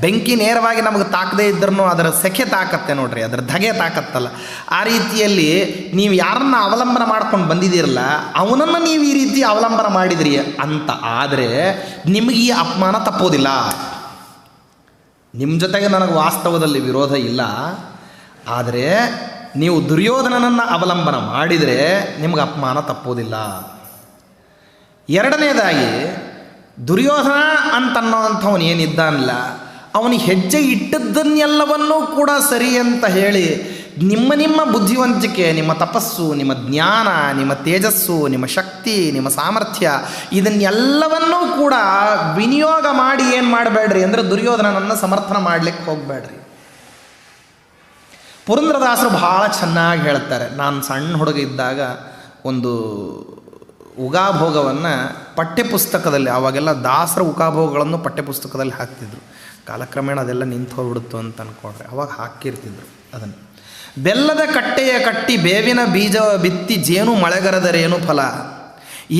Speaker 1: ಬೆಂಕಿ ನೇರವಾಗಿ ನಮಗೆ ತಾಕದೇ ಇದ್ರೂ ಅದರ ಸೆಕೆ ತಾಕತ್ತೆ ನೋಡ್ರಿ, ಅದರ ಧಗೆ ತಾಕತ್ತಲ್ಲ. ಆ ರೀತಿಯಲ್ಲಿ ನೀವು ಯಾರನ್ನು ಅವಲಂಬನ ಮಾಡ್ಕೊಂಡು ಬಂದಿದ್ದೀರಲ್ಲ, ಅವನನ್ನು ನೀವು ಈ ರೀತಿ ಅವಲಂಬನ ಮಾಡಿದಿರಿ ಅಂತ ಆದರೆ ನಿಮಗೆ ಈ ಅಪಮಾನ ತಪ್ಪೋದಿಲ್ಲ. ನಿಮ್ಮ ಜೊತೆಗೆ ನನಗೆ ವಾಸ್ತವದಲ್ಲಿ ವಿರೋಧ ಇಲ್ಲ, ಆದರೆ ನೀವು ದುರ್ಯೋಧನನನ್ನು ಅವಲಂಬನ ಮಾಡಿದರೆ ನಿಮಗೆ ಅಪಮಾನ ತಪ್ಪೋದಿಲ್ಲ. ಎರಡನೇದಾಗಿ ದುರ್ಯೋಧನ ಅಂತನ್ನೋವಂಥವನು ಏನಿದ್ದಾನಲ್ಲ, ಅವನಿಗೆ ಹೆಜ್ಜೆ ಇಟ್ಟದ್ದನ್ನೆಲ್ಲವನ್ನೂ ಕೂಡ ಸರಿ ಅಂತ ಹೇಳಿ ನಿಮ್ಮ ಬುದ್ಧಿವಂತಿಕೆ, ನಿಮ್ಮ ತಪಸ್ಸು, ನಿಮ್ಮ ಜ್ಞಾನ, ನಿಮ್ಮ ತೇಜಸ್ಸು, ನಿಮ್ಮ ಶಕ್ತಿ, ನಿಮ್ಮ ಸಾಮರ್ಥ್ಯ ಇದನ್ನೆಲ್ಲವನ್ನೂ ಕೂಡ ವಿನಿಯೋಗ ಮಾಡಿ ಏನು ಮಾಡಬೇಡ್ರಿ ಅಂದರೆ ದುರ್ಯೋಧನನನ್ನು ಸಮರ್ಥನ ಮಾಡಲಿಕ್ಕೆ ಹೋಗಬೇಡ್ರಿ. ಪುರಂದರದಾಸರು ಭಾಳ ಚೆನ್ನಾಗಿ ಹೇಳ್ತಾರೆ. ನಾನು ಸಣ್ಣ ಹುಡುಗ ಇದ್ದಾಗ ಒಂದು ಉಗಾಭೋಗವನ್ನು ಪಠ್ಯಪುಸ್ತಕದಲ್ಲಿ, ಆವಾಗೆಲ್ಲ ದಾಸರ ಉಗಾಭೋಗಗಳನ್ನು ಪಠ್ಯಪುಸ್ತಕದಲ್ಲಿ ಹಾಕ್ತಿದ್ರು. ಕಾಲಕ್ರಮೇಣ ಅದೆಲ್ಲ ನಿಂತು ಹೋಗ್ಬಿಡ್ತು ಅಂತ ಅಂದ್ಕೊಂಡ್ರೆ ಅವಾಗ ಹಾಕಿರ್ತಿದ್ರು ಅದನ್ನು. ಬೆಲ್ಲದ ಕಟ್ಟೆಯ ಕಟ್ಟಿ ಬೇವಿನ ಬೀಜ ಬಿತ್ತಿ ಜೇನು ಮಳೆಗರೆದರೇನು ಫಲ,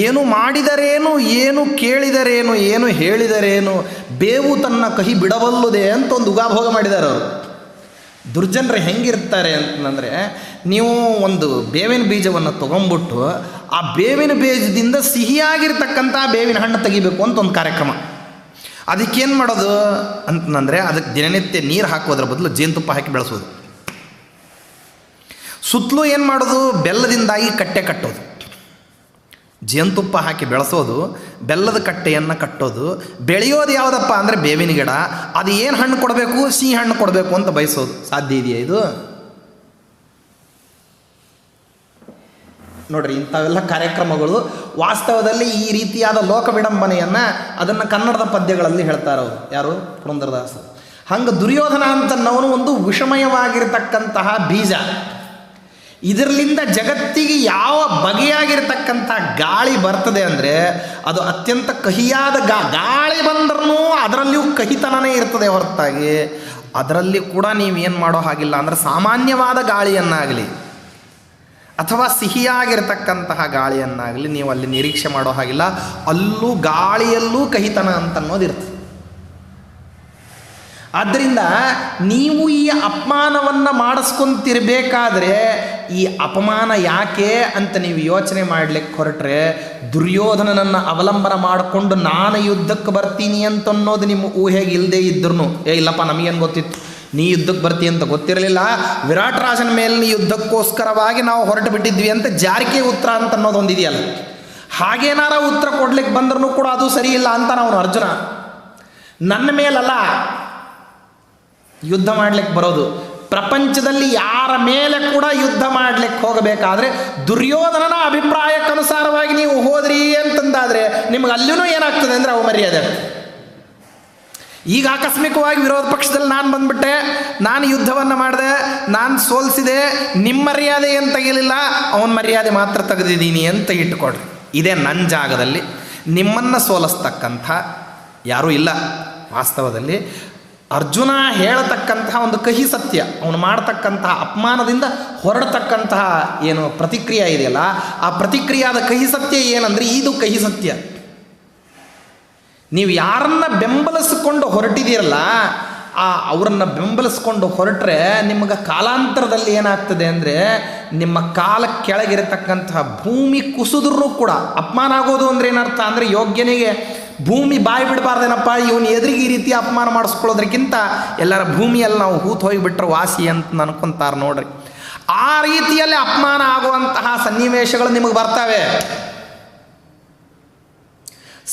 Speaker 1: ಏನು ಮಾಡಿದರೇನು, ಏನು ಕೇಳಿದರೇನು, ಏನು ಹೇಳಿದರೇನು, ಬೇವು ತನ್ನ ಕಹಿ ಬಿಡಬಲ್ಲುದೇ ಅಂತ ಒಂದು ಉಗಾಭೋಗ ಮಾಡಿದ್ದಾರೆ ಅವರು. ದುರ್ಜನರು ಹೆಂಗಿರ್ತಾರೆ ಅಂತಂದರೆ, ನೀವು ಒಂದು ಬೇವಿನ ಬೀಜವನ್ನು ತೊಗೊಂಬಿಟ್ಟು ಆ ಬೇವಿನ ಬೀಜದಿಂದ ಸಿಹಿಯಾಗಿರ್ತಕ್ಕಂಥ ಬೇವಿನ ಹಣ್ಣು ತೆಗಿಬೇಕು ಅಂತ ಒಂದು ಕಾರ್ಯಕ್ರಮ. ಅದಕ್ಕೇನು ಮಾಡೋದು ಅಂತಂದರೆ, ಅದಕ್ಕೆ ದಿನನಿತ್ಯ ನೀರು ಹಾಕೋದ್ರ ಬದಲು ಜೇನುತುಪ್ಪ ಹಾಕಿ ಬೆಳೆಸೋದು. ಸುತ್ತಲೂ ಏನು ಮಾಡೋದು, ಬೆಲ್ಲದಿಂದಾಗಿ ಕಟ್ಟೆ ಕಟ್ಟೋದು, ಜೇನುತುಪ್ಪ ಹಾಕಿ ಬೆಳೆಸೋದು, ಬೆಲ್ಲದ ಕಟ್ಟೆಯನ್ನು ಕಟ್ಟೋದು. ಬೆಳೆಯೋದು ಯಾವುದಪ್ಪ ಅಂದರೆ ಬೇವಿನ ಗಿಡ. ಅದು ಏನು ಹಣ್ಣು ಕೊಡಬೇಕು, ಸಿಹಿ ಹಣ್ಣು ಕೊಡಬೇಕು ಅಂತ ಬಯಸೋದು. ಸಾಧ್ಯ ಇದೆಯಾ ಇದು? ನೋಡ್ರಿ, ಇಂಥವೆಲ್ಲ ಕಾರ್ಯಕ್ರಮಗಳು ವಾಸ್ತವದಲ್ಲಿ ಈ ರೀತಿಯಾದ ಲೋಕ ವಿಡಂಬನೆಯನ್ನು ಅದನ್ನು ಕನ್ನಡದ ಪದ್ಯಗಳಲ್ಲಿ ಹೇಳ್ತಾರೆ ಅವರು. ಯಾರು? ಪುರಂದರದಾಸರು. ಹಂಗೆ ದುರ್ಯೋಧನ ಅಂತನ್ನವನು ಒಂದು ವಿಷಮಯವಾಗಿರ್ತಕ್ಕಂತಹ ಬೀಜ. ಇದರಿಂದ ಜಗತ್ತಿಗೆ ಯಾವ ಬಗೆಯಾಗಿರ್ತಕ್ಕಂಥ ಗಾಳಿ ಬರ್ತದೆ ಅಂದರೆ ಅದು ಅತ್ಯಂತ ಕಹಿಯಾದ ಗಾಳಿ ಬಂದ್ರೂ ಅದರಲ್ಲಿಯೂ ಕಹಿತನನೇ ಇರ್ತದೆ ಹೊರತಾಗಿ ಅದರಲ್ಲಿ ಕೂಡ ನೀವೇನು ಮಾಡೋ ಹಾಗಿಲ್ಲ. ಅಂದರೆ ಸಾಮಾನ್ಯವಾದ ಗಾಳಿಯನ್ನಾಗಲಿ ಅಥವಾ ಸಿಹಿಯಾಗಿರ್ತಕ್ಕಂತಹ ಗಾಳಿಯನ್ನಾಗಲಿ ನೀವು ಅಲ್ಲಿ ನಿರೀಕ್ಷೆ ಮಾಡೋ ಹಾಗಿಲ್ಲ. ಅಲ್ಲೂ ಗಾಳಿಯಲ್ಲೂ ಕಹಿತನ ಅಂತನ್ನೋದಿರ್ತದೆ. ಆದ್ದರಿಂದ ನೀವು ಈ ಅಪಮಾನವನ್ನು ಮಾಡಿಸ್ಕೊಂತಿರ್ಬೇಕಾದ್ರೆ ಈ ಅಪಮಾನ ಯಾಕೆ ಅಂತ ನೀವು ಯೋಚನೆ ಮಾಡಲಿಕ್ಕೆ ಹೊರಟ್ರೆ, ದುರ್ಯೋಧನನನ್ನು ಅವಲಂಬನ ಮಾಡಿಕೊಂಡು ನಾನು ಯುದ್ಧಕ್ಕೆ ಬರ್ತೀನಿ ಅಂತನ್ನೋದು ನಿಮ್ಮ ಊಹೆಗೆ ಇಲ್ಲದೆ ಇದ್ರೂ, ಇಲ್ಲಪ್ಪ ನಮಗೇನು ಗೊತ್ತಿತ್ತು ನೀ ಯುದ್ಧಕ್ಕೆ ಬರ್ತೀಯ ಅಂತ ಗೊತ್ತಿರಲಿಲ್ಲ, ವಿರಾಟ್ ರಾಜನ ಮೇಲೆ ಯುದ್ಧಕ್ಕೋಸ್ಕರವಾಗಿ ನಾವು ಹೊರಟು ಬಿಟ್ಟಿದ್ವಿ ಅಂತ ಜಾರಿಕೆ ಉತ್ತರ ಅಂತ ಅನ್ನೋದು ಒಂದಿದೆಯಲ್ಲ, ಹಾಗೇನಾರ ಉತ್ತರ ಕೊಡ್ಲಿಕ್ಕೆ ಬಂದ್ರೂ ಕೂಡ ಅದು ಸರಿ ಇಲ್ಲ ಅಂತ ನಾವು ಅರ್ಜುನ. ನನ್ನ ಮೇಲಲ್ಲ ಯುದ್ಧ ಮಾಡಲಿಕ್ಕೆ ಬರೋದು, ಪ್ರಪಂಚದಲ್ಲಿ ಯಾರ ಮೇಲೆ ಕೂಡ ಯುದ್ಧ ಮಾಡಲಿಕ್ಕೆ ಹೋಗಬೇಕಾದ್ರೆ ದುರ್ಯೋಧನನ ಅಭಿಪ್ರಾಯಕ್ಕನುಸಾರವಾಗಿ ನೀವು ಹೋದ್ರಿ ಅಂತಂದಾದರೆ ನಿಮಗೆ ಅಲ್ಲಿನೂ ಏನಾಗ್ತದೆ ಅಂದರೆ ಅವಮರ್ಯಾದೆ. ಈಗ ಆಕಸ್ಮಿಕವಾಗಿ ವಿರೋಧ ಪಕ್ಷದಲ್ಲಿ ನಾನು ಬಂದುಬಿಟ್ಟೆ, ನಾನು ಯುದ್ಧವನ್ನು ಮಾಡಿದೆ, ನಾನು ಸೋಲಿಸಿದೆ, ನಿಮ್ಮ ಮರ್ಯಾದೆ ಏನು ತೆಗಿಲಿಲ್ಲ, ಅವನ ಮರ್ಯಾದೆ ಮಾತ್ರ ತೆಗೆದಿದ್ದೀನಿ ಅಂತ ಇಟ್ಕೊಡ್ರಿ. ಇದೇ ನನ್ನ ಜಾಗದಲ್ಲಿ ನಿಮ್ಮನ್ನು ಸೋಲಿಸ್ತಕ್ಕಂಥ ಯಾರೂ ಇಲ್ಲ. ವಾಸ್ತವದಲ್ಲಿ ಅರ್ಜುನ ಹೇಳತಕ್ಕಂತಹ ಒಂದು ಕಹಿ ಸತ್ಯ, ಅವನು ಮಾಡತಕ್ಕಂತಹ ಅಪಮಾನದಿಂದ ಹೊರಡತಕ್ಕಂತಹ ಏನು ಪ್ರತಿಕ್ರಿಯೆ ಇದೆಯಲ್ಲ, ಆ ಪ್ರತಿಕ್ರಿಯಾದ ಕಹಿ ಸತ್ಯ ಏನಂದರೆ ಇದು ಕಹಿ ಸತ್ಯ. ನೀವು ಯಾರನ್ನ ಬೆಂಬಲಿಸಿಕೊಂಡು ಹೊರಟಿದ್ದೀರಲ್ಲ, ಅವರನ್ನು ಬೆಂಬಲಿಸ್ಕೊಂಡು ಹೊರಟ್ರೆ ನಿಮಗೆ ಕಾಲಾಂತರದಲ್ಲಿ ಏನಾಗ್ತದೆ ಅಂದರೆ ನಿಮ್ಮ ಕಾಲ ಕೆಳಗಿರತಕ್ಕಂತಹ ಭೂಮಿ ಕುಸಿದ್ರೂ ಕೂಡ ಅಪಮಾನ ಆಗೋದು ಅಂದರೆ ಏನರ್ಥ ಅಂದರೆ ಯೋಗ್ಯನಿಗೆ ಭೂಮಿ ಬಾಯಿ ಬಿಡಬಾರ್ದೇನಪ್ಪ, ಇವನು ಎದುರಿಗೆ ಈ ರೀತಿ ಅಪಮಾನ ಮಾಡಿಸ್ಕೊಳ್ಳೋದ್ರಕ್ಕಿಂತ ಎಲ್ಲರ ಭೂಮಿಯಲ್ಲಿ ನಾವು ಹೂತು ಹೋಗಿಬಿಟ್ರೆ ವಾಸಿ ಅಂತ ಅನ್ಕೊಂತಾರೆ ನೋಡ್ರಿ. ಆ ರೀತಿಯಲ್ಲಿ ಅಪಮಾನ ಆಗುವಂತಹ ಸನ್ನಿವೇಶಗಳು ನಿಮಗೆ ಬರ್ತವೆ.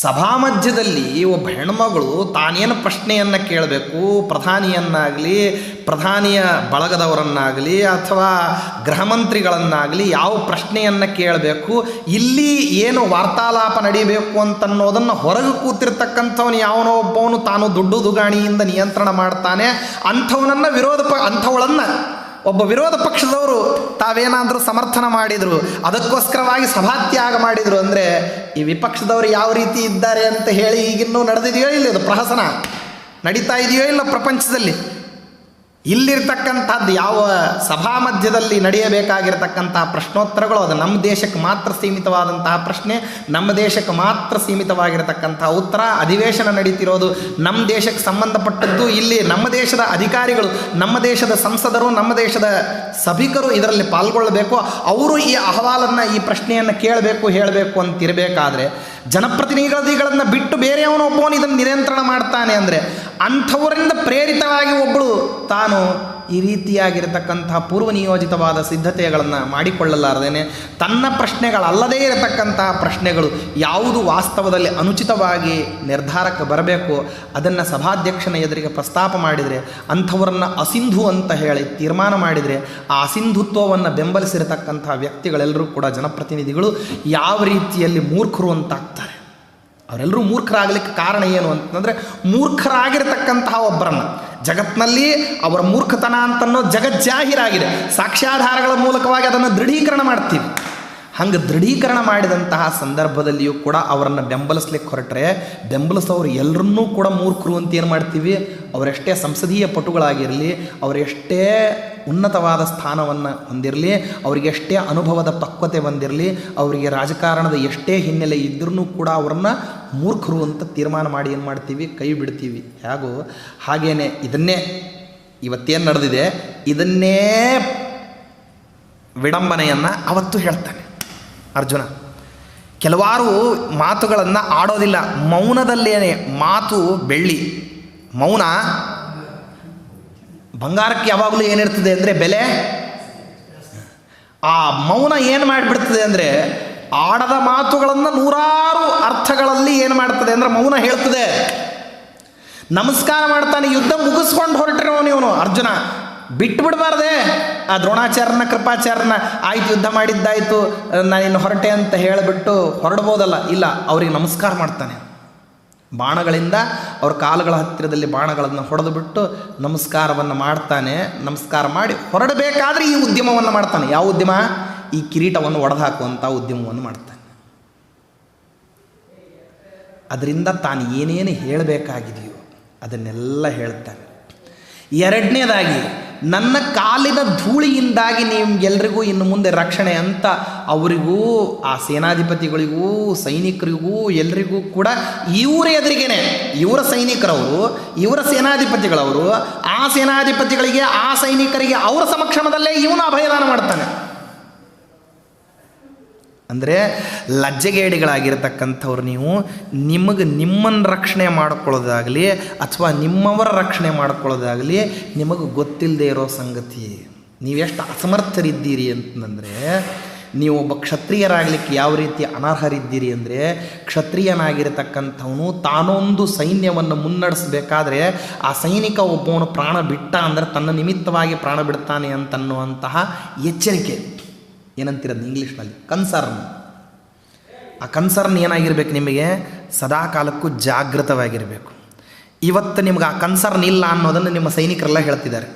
Speaker 1: ಸಭಾಮಧ್ಯದಲ್ಲಿ ಒಬ್ಬ ಹೆಣ್ಮಗಳು ತಾನೇನು ಪ್ರಶ್ನೆಯನ್ನು ಕೇಳಬೇಕು, ಪ್ರಧಾನಿಯನ್ನಾಗಲಿ ಪ್ರಧಾನಿಯ ಬಳಗದವರನ್ನಾಗಲಿ ಅಥವಾ ಗೃಹ ಮಂತ್ರಿಗಳನ್ನಾಗಲಿ ಯಾವ ಪ್ರಶ್ನೆಯನ್ನು ಕೇಳಬೇಕು, ಇಲ್ಲಿ ಏನು ವಾರ್ತಾಲಾಪ ನಡೀಬೇಕು ಅಂತನ್ನೋದನ್ನು ಹೊರಗೆ ಕೂತಿರ್ತಕ್ಕಂಥವನು ಯಾವನೋ ಒಬ್ಬವನು ತಾನು ದುಡ್ಡು ದುಗಾಣಿಯಿಂದ ನಿಯಂತ್ರಣ ಮಾಡ್ತಾನೆ, ಅಂಥವಳನ್ನು ಒಬ್ಬ ವಿರೋಧ ಪಕ್ಷದವರು ತಾವೇನಾದರೂ ಸಮರ್ಥನ ಮಾಡಿದರು, ಅದಕ್ಕೋಸ್ಕರವಾಗಿ ಸಭಾತ್ಯಾಗ ಮಾಡಿದರು ಅಂದರೆ ಈ ವಿಪಕ್ಷದವರು ಯಾವ ರೀತಿ ಇದ್ದಾರೆ ಅಂತ ಹೇಳಿ ಈಗಿನ್ನೂ ನಡೆದಿದೆಯೋ ಇಲ್ಲ, ಇದು ಪ್ರಹಸನ ನಡೀತಾ ಇದೆಯೋ ಇಲ್ಲ ಪ್ರಪಂಚದಲ್ಲಿ. ಇಲ್ಲಿರ್ತಕ್ಕಂಥದ್ದು ಯಾವ ಸಭಾ ಮಧ್ಯದಲ್ಲಿ ನಡೆಯಬೇಕಾಗಿರ್ತಕ್ಕಂತಹ ಪ್ರಶ್ನೋತ್ತರಗಳು ಅದು ನಮ್ಮ ದೇಶಕ್ಕೆ ಮಾತ್ರ ಸೀಮಿತವಾದಂತಹ ಪ್ರಶ್ನೆ, ನಮ್ಮ ದೇಶಕ್ಕೆ ಮಾತ್ರ ಸೀಮಿತವಾಗಿರತಕ್ಕಂಥ ಉತ್ತರ. ಅಧಿವೇಶನ ನಡೀತಿರೋದು ನಮ್ಮ ದೇಶಕ್ಕೆ ಸಂಬಂಧಪಟ್ಟದ್ದು. ಇಲ್ಲಿ ನಮ್ಮ ದೇಶದ ಅಧಿಕಾರಿಗಳು, ನಮ್ಮ ದೇಶದ ಸಂಸದರು, ನಮ್ಮ ದೇಶದ ಸಭಿಕರು ಇದರಲ್ಲಿ ಪಾಲ್ಗೊಳ್ಳಬೇಕು. ಅವರು ಈ ಅಹವಾಲನ್ನು, ಈ ಪ್ರಶ್ನೆಯನ್ನು ಕೇಳಬೇಕು, ಹೇಳಬೇಕು ಅಂತಿರಬೇಕಾದ್ರೆ ಜನಪ್ರತಿನಿಧಿಗಳನ್ನು ಬಿಟ್ಟು ಬೇರೆಯವನು ಒಬ್ಬವನು ಇದನ್ನು ನಿಯಂತ್ರಣ ಮಾಡ್ತಾನೆ ಅಂದರೆ ಅಂಥವರಿಂದ ಪ್ರೇರಿತವಾಗಿ ಒಬ್ಬಳು ತಾನು ಈ ರೀತಿಯಾಗಿರತಕ್ಕಂತಹ ಪೂರ್ವ ನಿಯೋಜಿತವಾದ ಸಿದ್ಧತೆಗಳನ್ನು ಮಾಡಿಕೊಳ್ಳಲಾರದೇನೆ ತನ್ನ ಪ್ರಶ್ನೆಗಳಲ್ಲದೇ ಇರತಕ್ಕಂತಹ ಪ್ರಶ್ನೆಗಳು ಯಾವುದು ವಾಸ್ತವದಲ್ಲಿ ಅನುಚಿತವಾಗಿ ನಿರ್ಧಾರಕ್ಕೆ ಬರಬೇಕು ಅದನ್ನು ಸಭಾಧ್ಯಕ್ಷನ ಎದುರಿಗೆ ಪ್ರಸ್ತಾಪ ಮಾಡಿದರೆ, ಅಂಥವರನ್ನು ಅಸಿಂಧು ಅಂತ ಹೇಳಿ ತೀರ್ಮಾನ ಮಾಡಿದರೆ, ಆ ಅಸಿಂಧುತ್ವವನ್ನು ಬೆಂಬಲಿಸಿರತಕ್ಕಂತಹ ವ್ಯಕ್ತಿಗಳೆಲ್ಲರೂ ಕೂಡ ಜನಪ್ರತಿನಿಧಿಗಳು ಯಾವ ರೀತಿಯಲ್ಲಿ ಮೂರ್ಖರು ಅಂತಾಗ್ತಾರೆ. ಅವರೆಲ್ಲರೂ ಮೂರ್ಖರಾಗಲಿಕ್ಕೆ ಕಾರಣ ಏನು ಅಂತಂದರೆ, ಮೂರ್ಖರಾಗಿರ್ತಕ್ಕಂತಹ ಒಬ್ಬರನ್ನು ಜಗತ್ತಿನಲ್ಲಿ ಅವರ ಮೂರ್ಖತನ ಅಂತನ್ನೋ ಜಗಜ್ಜಾಹೀರಾಗಿದೆ. ಸಾಕ್ಷ್ಯಾಧಾರಗಳ ಮೂಲಕವಾಗಿ ಅದನ್ನು ದೃಢೀಕರಣ ಮಾಡ್ತೀವಿ. ಹಂಗೆ ದೃಢೀಕರಣ ಮಾಡಿದಂತಹ ಸಂದರ್ಭದಲ್ಲಿಯೂ ಕೂಡ ಅವರನ್ನು ಬೆಂಬಲಿಸ್ಲಿಕ್ಕೆ ಹೊರಟ್ರೆ, ಬೆಂಬಲಿಸೋರು ಎಲ್ಲರನ್ನೂ ಕೂಡ ಮೂರ್ಖರು ಅಂತ ಏನು ಮಾಡ್ತೀವಿ. ಅವರೆಷ್ಟೇ ಸಂಸದೀಯ ಪಟುಗಳಾಗಿರಲಿ, ಅವರೆಷ್ಟೇ ಉನ್ನತವಾದ ಸ್ಥಾನವನ್ನು ಹೊಂದಿರಲಿ, ಅವರಿಗೆಷ್ಟೇ ಅನುಭವದ ಪಕ್ವತೆ ಬಂದಿರಲಿ, ಅವರಿಗೆ ರಾಜಕಾರಣದ ಎಷ್ಟೇ ಹಿನ್ನೆಲೆ ಇದ್ರೂ ಕೂಡ ಅವರನ್ನು ಮೂರ್ಖರು ಅಂತ ತೀರ್ಮಾನ ಮಾಡಿ ಏನು ಮಾಡ್ತೀವಿ, ಕೈ ಬಿಡ್ತೀವಿ. ಹೇಗೋ ಹಾಗೇನೆ ಇದನ್ನೇ ಇವತ್ತೇನು ನಡೆದಿದೆ, ಇದನ್ನೇ ವಿಡಂಬನೆಯನ್ನು ಅವತ್ತು ಹೇಳ್ತಾನೆ ಅರ್ಜುನ. ಕೆಲವಾರು ಮಾತುಗಳನ್ನು ಆಡೋದಿಲ್ಲ, ಮೌನದಲ್ಲೇನೆ ಮಾತು ಬೆಳ್ಳಿ. ಮೌನ ಬಂಗಾರಕ್ಕೆ ಯಾವಾಗಲೂ ಏನಿರ್ತದೆ ಅಂದರೆ ಬೆಲೆ. ಆ ಮೌನ ಏನು ಮಾಡಿಬಿಡ್ತದೆ ಅಂದರೆ, ಆಡದ ಮಾತುಗಳನ್ನು ನೂರಾರು ಅರ್ಥಗಳಲ್ಲಿ ಏನು ಮಾಡ್ತದೆ ಅಂದರೆ ಮೌನ ಹೇಳ್ತದೆ. ನಮಸ್ಕಾರ ಮಾಡ್ತಾನೆ, ಯುದ್ಧ ಮುಗಿಸ್ಕೊಂಡು ಹೊರಟಿರೋನು ಇವನು ಅರ್ಜುನ. ಬಿಟ್ಟು ಬಿಡಬಾರ್ದೆ ಆ ದ್ರೋಣಾಚಾರ್ಯನ ಕೃಪಾಚಾರ್ಯನ, ಆಯ್ತು ಯುದ್ಧ ಮಾಡಿದ್ದಾಯಿತು ನಾನಿನ್ನು ಹೊರಟೆ ಅಂತ ಹೇಳಿಬಿಟ್ಟು ಹೊರಡ್ಬೋದಲ್ಲ. ಇಲ್ಲ, ಅವ್ರಿಗೆ ನಮಸ್ಕಾರ ಮಾಡ್ತಾನೆ. ಬಾಣಗಳಿಂದ ಅವ್ರ ಕಾಲುಗಳ ಹತ್ತಿರದಲ್ಲಿ ಬಾಣಗಳನ್ನು ಹೊಡೆದು ಬಿಟ್ಟು ನಮಸ್ಕಾರವನ್ನು ಮಾಡ್ತಾನೆ. ನಮಸ್ಕಾರ ಮಾಡಿ ಹೊರಡಬೇಕಾದ್ರೆ ಈ ಉದ್ಯಮವನ್ನು ಮಾಡ್ತಾನೆ. ಯಾವ ಉದ್ಯಮ? ಈ ಕಿರೀಟವನ್ನು ಒಡೆದು ಹಾಕುವಂಥ ಉದ್ಯಮವನ್ನು ಮಾಡ್ತಾನೆ. ಅದರಿಂದ ತಾನು ಏನೇನು ಹೇಳಬೇಕಾಗಿದೆಯೋ ಅದನ್ನೆಲ್ಲ ಹೇಳ್ತಾನೆ. ಎರಡನೇದಾಗಿ, ನನ್ನ ಕಾಲಿನ ಧೂಳಿಯಿಂದಾಗಿ ನಿಮ್ಗೆಲ್ರಿಗೂ ಇನ್ನು ಮುಂದೆ ರಕ್ಷಣೆ ಅಂತ ಅವರಿಗೂ, ಆ ಸೇನಾಧಿಪತಿಗಳಿಗೂ ಸೈನಿಕರಿಗೂ ಎಲ್ರಿಗೂ ಕೂಡ ಇವರ ಎದುರಿಗೇನೆ, ಇವರ ಸೈನಿಕರವರು, ಇವರ ಸೇನಾಧಿಪತಿಗಳವರು, ಆ ಸೇನಾಧಿಪತಿಗಳಿಗೆ ಆ ಸೈನಿಕರಿಗೆ ಅವರ ಸಮಕ್ಷಮದಲ್ಲೇ ಇವನು ಅಭಯದಾನ ಮಾಡ್ತಾನೆ. ಅಂದರೆ ಲಜ್ಜೆಗೇಡಿಗಳಾಗಿರ್ತಕ್ಕಂಥವ್ರು ನೀವು, ನಿಮಗೆ ನಿಮ್ಮನ್ನು ರಕ್ಷಣೆ ಮಾಡ್ಕೊಳ್ಳೋದಾಗಲಿ ಅಥವಾ ನಿಮ್ಮವರ ರಕ್ಷಣೆ ಮಾಡ್ಕೊಳ್ಳೋದಾಗಲಿ ನಿಮಗೆ ಗೊತ್ತಿಲ್ಲದೆ ಇರೋ ಸಂಗತಿ. ನೀವೆಷ್ಟು ಅಸಮರ್ಥರಿದ್ದೀರಿ ಅಂತಂದರೆ, ನೀವು ಒಬ್ಬ ಕ್ಷತ್ರಿಯರಾಗಲಿಕ್ಕೆ ಯಾವ ರೀತಿ ಅನರ್ಹರಿದ್ದೀರಿ ಅಂದರೆ, ಕ್ಷತ್ರಿಯನಾಗಿರ್ತಕ್ಕಂಥವನು ತಾನೊಂದು ಸೈನ್ಯವನ್ನು ಮುನ್ನಡೆಸಬೇಕಾದ್ರೆ ಆ ಸೈನಿಕ ಒಬ್ಬವನು ಪ್ರಾಣ ಬಿಟ್ಟ ಅಂದರೆ ತನ್ನ ನಿಮಿತ್ತವಾಗಿ ಪ್ರಾಣ ಬಿಡ್ತಾನೆ ಅಂತನ್ನುವಂತಹ ಎಚ್ಚರಿಕೆ. ಏನಂತಿರೋದು ಇಂಗ್ಲೀಷ್ನಲ್ಲಿ ಕನ್ಸರ್ನ್. ಆ ಕನ್ಸರ್ನ್ ಏನಾಗಿರ್ಬೇಕು, ನಿಮಗೆ ಸದಾ ಕಾಲಕ್ಕೂ ಜಾಗೃತವಾಗಿರಬೇಕು. ಇವತ್ತು ನಿಮ್ಗೆ ಆ ಕನ್ಸರ್ನ್ ಇಲ್ಲ ಅನ್ನೋದನ್ನು ನಿಮ್ಮ ಸೈನಿಕರೆಲ್ಲ ಹೇಳ್ತಿದ್ದಾರೆ.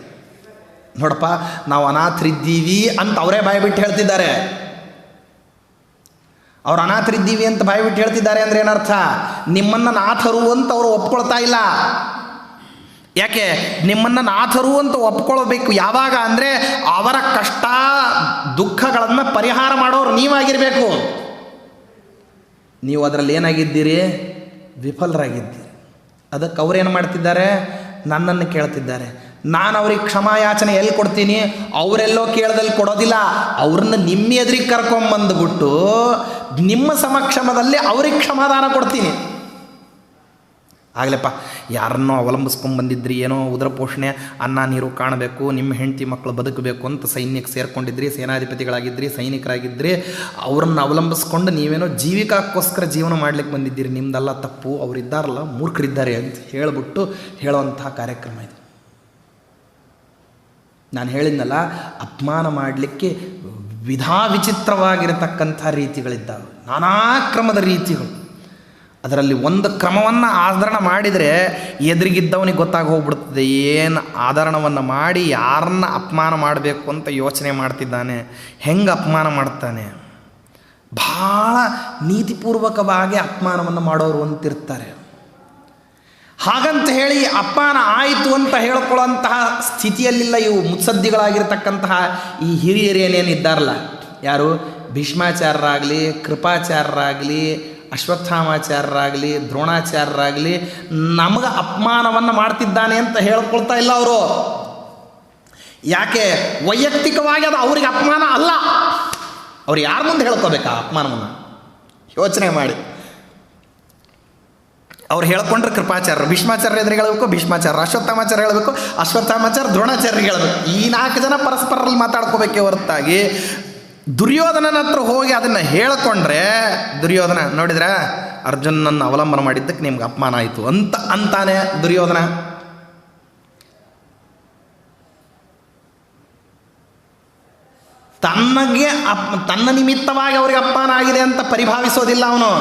Speaker 1: ನೋಡಪ್ಪ, ನಾವು ಅನಾಥರಿದ್ದೀವಿ ಅಂತ ಅವರೇ ಬಾಯ್ಬಿಟ್ಟು ಹೇಳ್ತಿದ್ದಾರೆ. ಅವ್ರು ಅನಾಥರಿದ್ದೀವಿ ಅಂತ ಬಾಯ್ಬಿಟ್ಟು ಹೇಳ್ತಿದ್ದಾರೆ ಅಂದರೆ ಏನರ್ಥ? ನಿಮ್ಮನ್ನು ನಾಥರು ಅಂತ ಅವರು ಒಪ್ಕೊಳ್ತಾ ಇಲ್ಲ. ಯಾಕೆ ನಿಮ್ಮನ್ನು ನಾಥರು ಅಂತ ಒಪ್ಕೊಳ್ಬೇಕು ಯಾವಾಗ ಅಂದರೆ, ಅವರ ಕಷ್ಟ ದುಃಖಗಳನ್ನು ಪರಿಹಾರ ಮಾಡೋರು ನೀವಾಗಿರಬೇಕು. ನೀವು ಅದರಲ್ಲಿ ಏನಾಗಿದ್ದೀರಿ? ವಿಫಲರಾಗಿದ್ದೀರಿ. ಅದಕ್ಕೆ ಅವ್ರೇನು ಮಾಡ್ತಿದ್ದಾರೆ? ನನ್ನನ್ನು ಕೇಳ್ತಿದ್ದಾರೆ. ನಾನು ಅವ್ರಿಗೆ ಕ್ಷಮಾಯಾಚನೆ ಎಲ್ಲಿ ಕೊಡ್ತೀನಿ? ಅವರೆಲ್ಲೋ ಕೇಳದಲ್ಲಿ ಕೊಡೋದಿಲ್ಲ. ಅವ್ರನ್ನ ನಿಮ್ಮ ಎದುರಿಗೆ ಕರ್ಕೊಂಬಂದುಬಿಟ್ಟು ನಿಮ್ಮ ಸಮಕ್ಷಮದಲ್ಲಿ ಅವ್ರಿಗೆ ಕ್ಷಮಾದಾನ ಕೊಡ್ತೀನಿ. ಆಗಲಪ್ಪ, ಯಾರನ್ನೋ ಅವಲಂಬಿಸ್ಕೊಂಡ್ಬಂದಿದ್ರಿ, ಏನೋ ಉದರ ಪೋಷಣೆ, ಅನ್ನ ನೀರು ಕಾಣಬೇಕು, ನಿಮ್ಮ ಹೆಂಡತಿ ಮಕ್ಕಳು ಬದುಕಬೇಕು ಅಂತ ಸೈನ್ಯಕ್ಕೆ ಸೇರ್ಕೊಂಡಿದ್ರಿ, ಸೇನಾಧಿಪತಿಗಳಾಗಿದ್ರಿ, ಸೈನಿಕರಾಗಿದ್ರಿ, ಅವ್ರನ್ನ ಅವಲಂಬಿಸ್ಕೊಂಡು ನೀವೇನೋ ಜೀವಿಕಾಕ್ಕೋಸ್ಕರ ಜೀವನ ಮಾಡಲಿಕ್ಕೆ ಬಂದಿದ್ದೀರಿ. ನಿಮ್ದೆಲ್ಲ ತಪ್ಪು, ಅವರಿದ್ದಾರಲ್ಲ ಮೂರ್ಖರಿದ್ದಾರೆ ಅಂತ ಹೇಳಿಬಿಟ್ಟು ಹೇಳುವಂತಹ ಕಾರ್ಯಕ್ರಮ ಇದು. ನಾನು ಹೇಳಿದ್ನಲ್ಲ, ಅಪಮಾನ ಮಾಡಲಿಕ್ಕೆ ವಿಚಿತ್ರವಾಗಿರತಕ್ಕಂಥ ರೀತಿಗಳಿದ್ದಾವೆ, ನಾನಾ ಕ್ರಮದ ರೀತಿಗಳು. ಅದರಲ್ಲಿ ಒಂದು ಕ್ರಮವನ್ನು ಆಧರಣ ಮಾಡಿದರೆ ಎದುರಿಗಿದ್ದವನಿಗೆ ಗೊತ್ತಾಗಿ ಹೋಗ್ಬಿಡ್ತದೆ ಏನು ಆಧರಣವನ್ನು ಮಾಡಿ ಯಾರನ್ನ ಅಪಮಾನ ಮಾಡಬೇಕು ಅಂತ ಯೋಚನೆ ಮಾಡ್ತಿದ್ದಾನೆ, ಹೆಂಗೆ ಅಪಮಾನ ಮಾಡ್ತಾನೆ. ಭಾಳ ನೀತಿಪೂರ್ವಕವಾಗಿ ಅಪಮಾನವನ್ನು ಮಾಡೋರು ಅಂತಿರ್ತಾರೆ. ಹಾಗಂತ ಹೇಳಿ ಅಪಮಾನ ಆಯಿತು ಅಂತ ಹೇಳ್ಕೊಳ್ಳೋಂತಹ ಸ್ಥಿತಿಯಲ್ಲಿಲ್ಲ ಇವು ಮುತ್ಸದ್ದಿಗಳಾಗಿರ್ತಕ್ಕಂತಹ ಈ ಹಿರಿಯರೇನೇನಿದ್ದಾರಲ್ಲ, ಯಾರು ಭೀಷ್ಮಾಚಾರ್ಯರಾಗಲಿ, ಕೃಪಾಚಾರ್ಯರಾಗಲಿ, ಅಶ್ವತ್ಥಾಮಾಚಾರ್ಯರಾಗಲಿ, ದ್ರೋಣಾಚಾರ್ಯರಾಗಲಿ ನಮಗೆ ಅಪಮಾನವನ್ನು ಮಾಡ್ತಿದ್ದಾನೆ ಅಂತ ಹೇಳ್ಕೊಳ್ತಾ ಇಲ್ಲ ಅವರು. ಯಾಕೆ? ವೈಯಕ್ತಿಕವಾಗಿ ಅದು ಅವ್ರಿಗೆ ಅಪಮಾನ ಅಲ್ಲ. ಅವ್ರು ಯಾರ ಮುಂದೆ ಹೇಳ್ಕೋಬೇಕಾ ಅಪಮಾನವನ್ನು? ಯೋಚನೆ ಮಾಡಿ. ಅವ್ರು ಹೇಳ್ಕೊಂಡ್ರೆ ಕೃಪಾಚಾರ್ಯರು, ಭೀಷ್ಮಾಚಾರ್ಯ ಎದುರಿಗೆ ಹೇಳಬೇಕು ಭೀಷ್ಮಾಚಾರ್ಯ, ಅಶ್ವತ್ಥಾಮಾಚಾರ್ಯ ಹೇಳಬೇಕು ಅಶ್ವತ್ಥಾಮಾಚಾರ್ಯ, ದ್ರೋಣಾಚಾರ್ಯ ಹೇಳಬೇಕು. ಈ 4 ಜನ ಪರಸ್ಪರಲ್ಲಿ ಮಾತಾಡ್ಕೋಬೇಕೇ ಹೊರತಾಗಿ ದುರ್ಯೋಧನನ ಹತ್ರ ಹೋಗಿ ಅದನ್ನು ಹೇಳಿಕೊಂಡ್ರೆ ದುರ್ಯೋಧನ ನೋಡಿದ್ರೆ ಅರ್ಜುನನ್ನು ಅವಲಂಬನ ಮಾಡಿದ್ದಕ್ಕೆ ನಿಮ್ಗೆ ಅಪಮಾನ ಆಯಿತು ಅಂತಾನೆ ದುರ್ಯೋಧನ. ತನ್ನ ನಿಮಿತ್ತವಾಗಿ ಅವ್ರಿಗೆ ಅಪಮಾನ ಆಗಿದೆ ಅಂತ ಪರಿಭಾವಿಸೋದಿಲ್ಲ ಅವನು.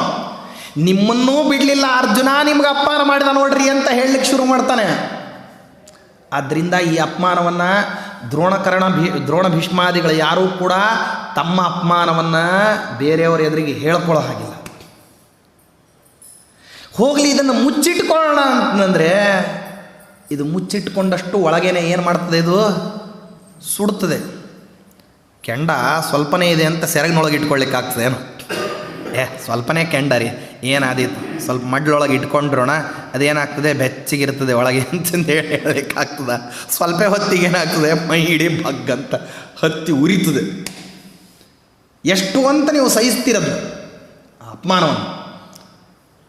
Speaker 1: ನಿಮ್ಮನ್ನೂ ಬಿಡಲಿಲ್ಲ ಅರ್ಜುನ, ನಿಮ್ಗೆ ಅಪಮಾನ ಮಾಡಿದ ನೋಡ್ರಿ ಅಂತ ಹೇಳಲಿಕ್ಕೆ ಶುರು ಮಾಡ್ತಾನೆ. ಆದ್ದರಿಂದ ಈ ಅಪಮಾನವನ್ನು ದ್ರೋಣ ಭೀಷ್ಮಾದಿಗಳು ಯಾರೂ ಕೂಡ ತಮ್ಮ ಅಪಮಾನವನ್ನು ಬೇರೆಯವರ ಎದುರಿಗೆ ಹೇಳ್ಕೊಳ್ಳೋ ಹಾಗಿಲ್ಲ. ಹೋಗಲಿ ಇದನ್ನು ಮುಚ್ಚಿಟ್ಕೊಳ್ಳೋಣ ಅಂತಂದರೆ ಇದು ಮುಚ್ಚಿಟ್ಕೊಂಡಷ್ಟು ಒಳಗೇನೆ ಏನು ಮಾಡ್ತದೆ, ಇದು ಸುಡ್ತದೆ. ಕೆಂಡ ಸ್ವಲ್ಪನೇ ಇದೆ ಅಂತ ಸೆರಗಿನೊಳಗೆ ಇಟ್ಕೊಳ್ಳಿಕ್ಕಾಗ್ತದೆ ಏನು? ಸ್ವಲ್ಪನೇ ಕೆಂಡ ರೀ, ಏನಾದೀತು ಸ್ವಲ್ಪ ಮಡ್ಲೊಳಗೆ ಇಟ್ಕೊಂಡ್ರೋಣ ಅದೇನಾಗ್ತದೆ, ಬೆಚ್ಚಗಿರ್ತದೆ ಒಳಗೆ ಅಂತಂದು ಹೇಳಲಿಕ್ಕಾಗ್ತದೆ. ಸ್ವಲ್ಪ ಹೊತ್ತಿಗೆ ಏನಾಗ್ತದೆ, ಮೈ ಇಡೀ ಬಗ್ಗಂತ ಹತ್ತಿ ಉರಿತದೆ. ಎಷ್ಟು ಅಂತ ನೀವು ಸಹಿಸ್ತಿರದು ಅಪಮಾನವನ್ನು.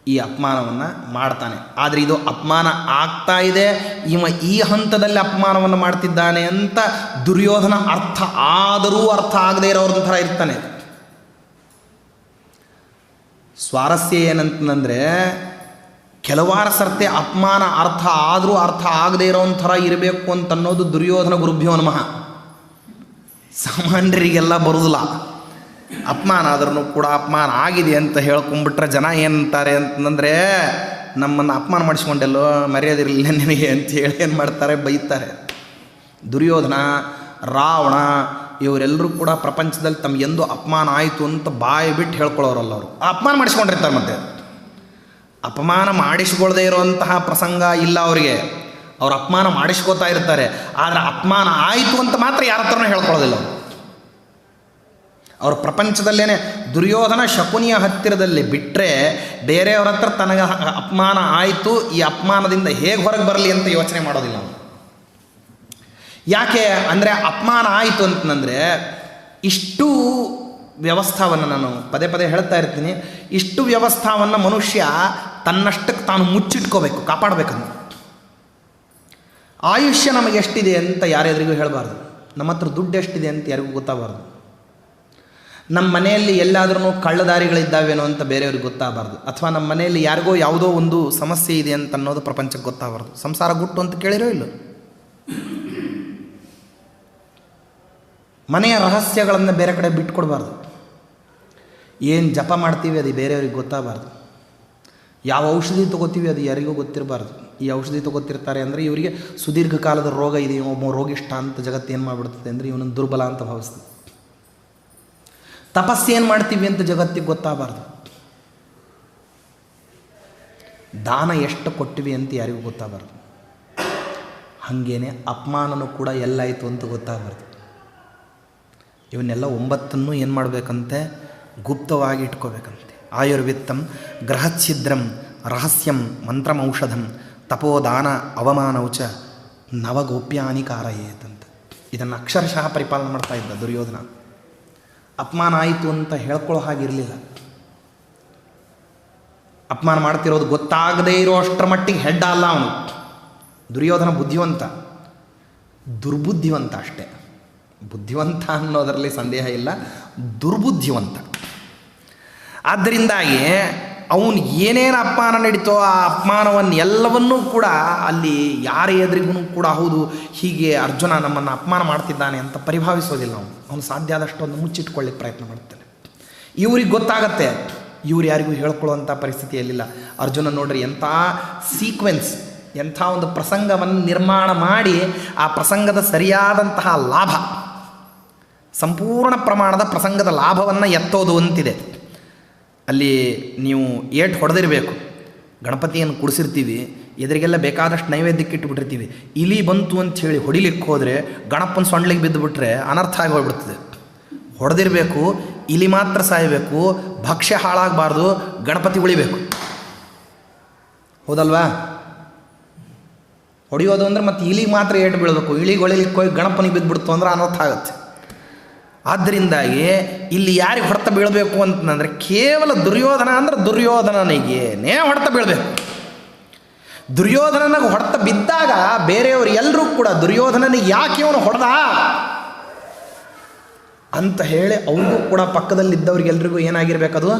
Speaker 1: ಈ ಅಪಮಾನವನ್ನು ಮಾಡ್ತಾನೆ. ಆದರೆ ಇದು ಅಪಮಾನ ಆಗ್ತಾ ಇದೆ, ಈ ಹಂತದಲ್ಲಿ ಅಪಮಾನವನ್ನು ಮಾಡ್ತಿದ್ದಾನೆ ಅಂತ ದುರ್ಯೋಧನ ಅರ್ಥ ಆದರೂ ಅರ್ಥ ಆಗದೇ ಇರೋರ ಥರ ಇರ್ತಾನೆ. ಸ್ವಾರಸ್ಯ ಏನಂತಂದರೆ ಕೆಲವಾರು ಸರ್ತಿ ಅಪಮಾನ ಅರ್ಥ ಆದರೂ ಅರ್ಥ ಆಗದೇ ಇರೋ ಥರ ಇರಬೇಕು ಅಂತನ್ನೋದು ದುರ್ಯೋಧನ ಗುರುಭ್ಯೋ ನಮಃ. ಸಾಮಾನ್ಯರಿಗೆಲ್ಲ ಬರೋದಿಲ್ಲ. ಅಪಮಾನ ಆದ್ರೂ ಕೂಡ ಅಪಮಾನ ಆಗಿದೆ ಅಂತ ಹೇಳ್ಕೊಂಬಿಟ್ರೆ ಜನ ಏನಂತಾರೆ ಅಂತಂದರೆ ನಮ್ಮನ್ನು ಅಪಮಾನ ಮಾಡಿಸ್ಕೊಂಡೆಲ್ಲೋ, ಮರ್ಯಾದಿರಲಿಲ್ಲ ನಿನಗೆ ಅಂತೇಳಿ ಏನು ಮಾಡ್ತಾರೆ, ಬೈತಾರೆ. ದುರ್ಯೋಧನ, ರಾವಣ ಇವರೆಲ್ಲರೂ ಕೂಡ ಪ್ರಪಂಚದಲ್ಲಿ ತಮಗೆಂದು ಅಪಮಾನ ಆಯಿತು ಅಂತ ಬಾಯಿ ಬಿಟ್ಟು ಹೇಳ್ಕೊಳ್ಳೋರಲ್ಲ. ಅವರು ಅಪಮಾನ ಮಾಡಿಸ್ಕೊಂಡಿರ್ತಾರೆ. ಮತ್ತೆ ಅಪಮಾನ ಮಾಡಿಸ್ಕೊಳ್ದೇ ಇರುವಂತಹ ಪ್ರಸಂಗ ಇಲ್ಲ ಅವರಿಗೆ. ಅವ್ರು ಅಪಮಾನ ಮಾಡಿಸ್ಕೋತಾ ಇರ್ತಾರೆ. ಆದರೆ ಅಪಮಾನ ಆಯಿತು ಅಂತ ಮಾತ್ರ ಯಾರ ಹತ್ರನೂ ಹೇಳ್ಕೊಳ್ಳೋದಿಲ್ಲ. ಅವ್ರ ಪ್ರಪಂಚದಲ್ಲೇ ದುರ್ಯೋಧನ ಶಕುನಿಯ ಹತ್ತಿರದಲ್ಲಿ ಬಿಟ್ಟರೆ ಬೇರೆಯವ್ರ ಹತ್ರ ತನಗೆ ಅಪಮಾನ ಆಯಿತು, ಈ ಅಪಮಾನದಿಂದ ಹೇಗೆ ಹೊರಗೆ ಬರಲಿ ಅಂತ ಯೋಚನೆ ಮಾಡೋದಿಲ್ಲ. ಯಾಕೆ ಅಂದರೆ ಅಪಮಾನ ಆಯಿತು ಅಂತಂದರೆ ಇಷ್ಟು ವ್ಯವಸ್ಥಾವನ್ನು, ನಾನು ಪದೇ ಪದೇ ಹೇಳ್ತಾ ಇರ್ತೀನಿ, ಇಷ್ಟು ವ್ಯವಸ್ಥಾವನ್ನು ಮನುಷ್ಯ ತನ್ನಷ್ಟಕ್ಕೆ ತಾನು ಮುಚ್ಚಿಟ್ಕೋಬೇಕು, ಕಾಪಾಡಬೇಕಂತ. ಆಯುಷ್ಯ ನಮಗೆ ಎಷ್ಟಿದೆ ಅಂತ ಯಾರೆದುರಿಗೂ ಹೇಳಬಾರ್ದು. ನಮ್ಮ ಹತ್ರ ದುಡ್ಡು ಎಷ್ಟಿದೆ ಅಂತ ಯಾರಿಗೂ ಗೊತ್ತಾಗಬಾರ್ದು. ನಮ್ಮ ಮನೆಯಲ್ಲಿ ಎಲ್ಲಾದ್ರೂ ಕಳ್ಳದಾರಿಗಳಿದ್ದಾವೇನೋ ಅಂತ ಬೇರೆಯವ್ರಿಗೆ ಗೊತ್ತಾಗಬಾರ್ದು. ಅಥವಾ ನಮ್ಮ ಮನೆಯಲ್ಲಿ ಯಾರಿಗೋ ಯಾವುದೋ ಒಂದು ಸಮಸ್ಯೆ ಇದೆ ಅಂತ ಅನ್ನೋದು ಪ್ರಪಂಚಕ್ಕೆ ಗೊತ್ತಾಗಬಾರ್ದು. ಸಂಸಾರ ಗುಟ್ಟು ಅಂತ ಕೇಳಿರೋ ಇಲ್ಲ. ಮನೆಯ ರಹಸ್ಯಗಳನ್ನು ಬೇರೆ ಕಡೆ ಬಿಟ್ಕೊಡ್ಬಾರ್ದು. ಏನು ಜಪ ಮಾಡ್ತೀವಿ ಅದು ಬೇರೆಯವ್ರಿಗೆ ಗೊತ್ತಾಗಬಾರ್ದು. ಯಾವ ಔಷಧಿ ತೊಗೋತೀವಿ ಅದು ಯಾರಿಗೂ ಗೊತ್ತಿರಬಾರ್ದು. ಈ ಔಷಧಿ ತೊಗೋತಿರ್ತಾರೆ ಅಂದರೆ ಇವರಿಗೆ ಸುದೀರ್ಘ ಕಾಲದ ರೋಗ ಇದೆ, ಒಬ್ಬ ರೋಗಿಷ್ಠ ಅಂತ ಜಗತ್ತು ಏನು ಮಾಡಿಬಿಡ್ತದೆ ಅಂದರೆ ಇವನನ್ನು ದುರ್ಬಲ ಅಂತ ಭಾವಿಸ್ತದೆ. ತಪಸ್ಸೇನು ಮಾಡ್ತೀವಿ ಅಂತ ಜಗತ್ತಿಗೆ ಗೊತ್ತಾಗಬಾರ್ದು. ದಾನ ಎಷ್ಟು ಕೊಟ್ಟಿವಿ ಅಂತ ಯಾರಿಗೂ ಗೊತ್ತಾಗಬಾರ್ದು. ಹಾಗೇನೆ ಅಪಮಾನನೂ ಕೂಡ ಎಲ್ಲಾಯಿತು ಅಂತ ಗೊತ್ತಾಗಬಾರ್ದು. ಇವನ್ನೆಲ್ಲ 9 ಏನು ಮಾಡಬೇಕಂತೆ, ಗುಪ್ತವಾಗಿ ಇಟ್ಕೋಬೇಕಂತೆ. ಆಯುರ್ವಿತ್ತಂ ಗ್ರಹಚ್ಛಿದ್ರಂ ರಹಸ್ಯಂ ಮಂತ್ರಮೌಷಧಂ ತಪೋದಾನ ಅವಮಾನೌಚ ನವಗೋಪ್ಯಾನಿ ಕಾರಯೇತಂತ. ಇದನ್ನು ಅಕ್ಷರಶಃ ಪರಿಪಾಲನೆ ಮಾಡ್ತಾ ಇದ್ದ ದುರ್ಯೋಧನ. ಅಪಮಾನ ಆಯಿತು ಅಂತ ಹೇಳ್ಕೊಳ್ಳೋ ಹಾಗಿರಲಿಲ್ಲ. ಅಪಮಾನ ಮಾಡ್ತಿರೋದು ಗೊತ್ತಾಗದೇ ಇರೋ ಅಷ್ಟರ ಮಟ್ಟಿಗೆ ಹೆಡ್ಡ ಅಲ್ಲ ಅವನು. ದುರ್ಯೋಧನ ಬುದ್ಧಿವಂತ, ದುರ್ಬುದ್ಧಿವಂತ ಅಷ್ಟೇ. ಬುದ್ಧಿವಂತ ಅನ್ನೋದರಲ್ಲಿ ಸಂದೇಹ ಇಲ್ಲ, ದುರ್ಬುದ್ಧಿವಂತ. ಆದ್ದರಿಂದಾಗಿ ಅವನು ಏನೇನು ಅಪಮಾನ ನಡೀತೋ ಆ ಅಪಮಾನವನ್ನು ಎಲ್ಲವನ್ನೂ ಕೂಡ ಅಲ್ಲಿ ಯಾರ ಎದುರಿಗೂ ಕೂಡ ಹೌದು ಹೀಗೆ ಅರ್ಜುನ ನಮ್ಮನ್ನು ಅಪಮಾನ ಮಾಡ್ತಿದ್ದಾನೆ ಅಂತ ಪರಿಭಾವಿಸೋದಿಲ್ಲ. ಅವನು ಸಾಧ್ಯ ಆದಷ್ಟು ಒಂದು ಮುಚ್ಚಿಟ್ಕೊಳ್ಳಿಕ್ಕೆ ಪ್ರಯತ್ನ ಮಾಡ್ತಾನೆ. ಇವ್ರಿಗೆ ಗೊತ್ತಾಗತ್ತೆ, ಇವ್ರು ಯಾರಿಗೂ ಹೇಳ್ಕೊಳ್ಳುವಂಥ ಪರಿಸ್ಥಿತಿಯಲ್ಲಿಲ್ಲ. ಅರ್ಜುನ ನೋಡ್ರಿ ಎಂಥ ಸೀಕ್ವೆನ್ಸ್, ಎಂಥ ಒಂದು ಪ್ರಸಂಗವನ್ನು ನಿರ್ಮಾಣ ಮಾಡಿ ಆ ಪ್ರಸಂಗದ ಸರಿಯಾದಂತಹ ಲಾಭ, ಸಂಪೂರ್ಣ ಪ್ರಮಾಣದ ಪ್ರಸಂಗದ ಲಾಭವನ್ನು ಎತ್ತೋದು ಅಂತಿದೆ. ಅಲ್ಲಿ ನೀವು ಏಟು ಹೊಡೆದಿರಬೇಕು. ಗಣಪತಿಯನ್ನು ಕುಡಿಸಿರ್ತೀವಿ, ಎದುರಿಗೆಲ್ಲ ಬೇಕಾದಷ್ಟು ನೈವೇದ್ಯಕ್ಕೆ ಇಟ್ಟುಬಿಟ್ಟಿರ್ತೀವಿ. ಇಲಿ ಬಂತು ಅಂಥೇಳಿ ಹೊಡಿಲಿಕ್ಕೆ ಹೋದರೆ ಗಣಪನ ಸೊಂಡ್ಲಿಗೆ ಬಿದ್ದುಬಿಟ್ರೆ ಅನರ್ಥ ಆಗಿ ಹೋಗ್ಬಿಡ್ತದೆ. ಹೊಡೆದಿರಬೇಕು, ಇಲಿ ಮಾತ್ರ ಸಾಯಬೇಕು, ಭಕ್ಷ್ಯ ಹಾಳಾಗಬಾರ್ದು, ಗಣಪತಿ ಉಳಿಬೇಕು. ಹೌದಲ್ವಾ? ಹೊಡೆಯೋದು ಅಂದರೆ ಮತ್ತು ಇಲಿಗೆ ಮಾತ್ರ ಏಟು ಬೀಳಬೇಕು. ಇಲಿಗೆ ಹೊಳಿಲಿಕ್ಕೆ ಹೋಗಿ ಗಣಪನಿಗೆ ಬಿದ್ದುಬಿಡ್ತು ಅಂದ್ರೆ ಅನರ್ಥ ಆಗುತ್ತೆ. ಆದ್ದರಿಂದಾಗಿ ಇಲ್ಲಿ ಯಾರಿಗೆ ಹೊಡೆತ ಬೀಳಬೇಕು ಅಂತಂದರೆ ಕೇವಲ ದುರ್ಯೋಧನ ಅಂದರೆ ದುರ್ಯೋಧನನಿಗೇನೇ ಹೊಡೆತ ಬೀಳಬೇಕು. ದುರ್ಯೋಧನನಿಗೆ ಹೊಡೆತ ಬಿದ್ದಾಗ ಬೇರೆಯವರು ಎಲ್ಲರೂ ಕೂಡ ದುರ್ಯೋಧನನಿಗೆ ಯಾಕೆ ಇವನು ಹೊಡೆದ ಅಂತ ಹೇಳಿ ಅವ್ರಿಗೂ ಕೂಡ ಪಕ್ಕದಲ್ಲಿದ್ದವ್ರಿಗೆಲ್ರಿಗೂ ಏನಾಗಿರಬೇಕದು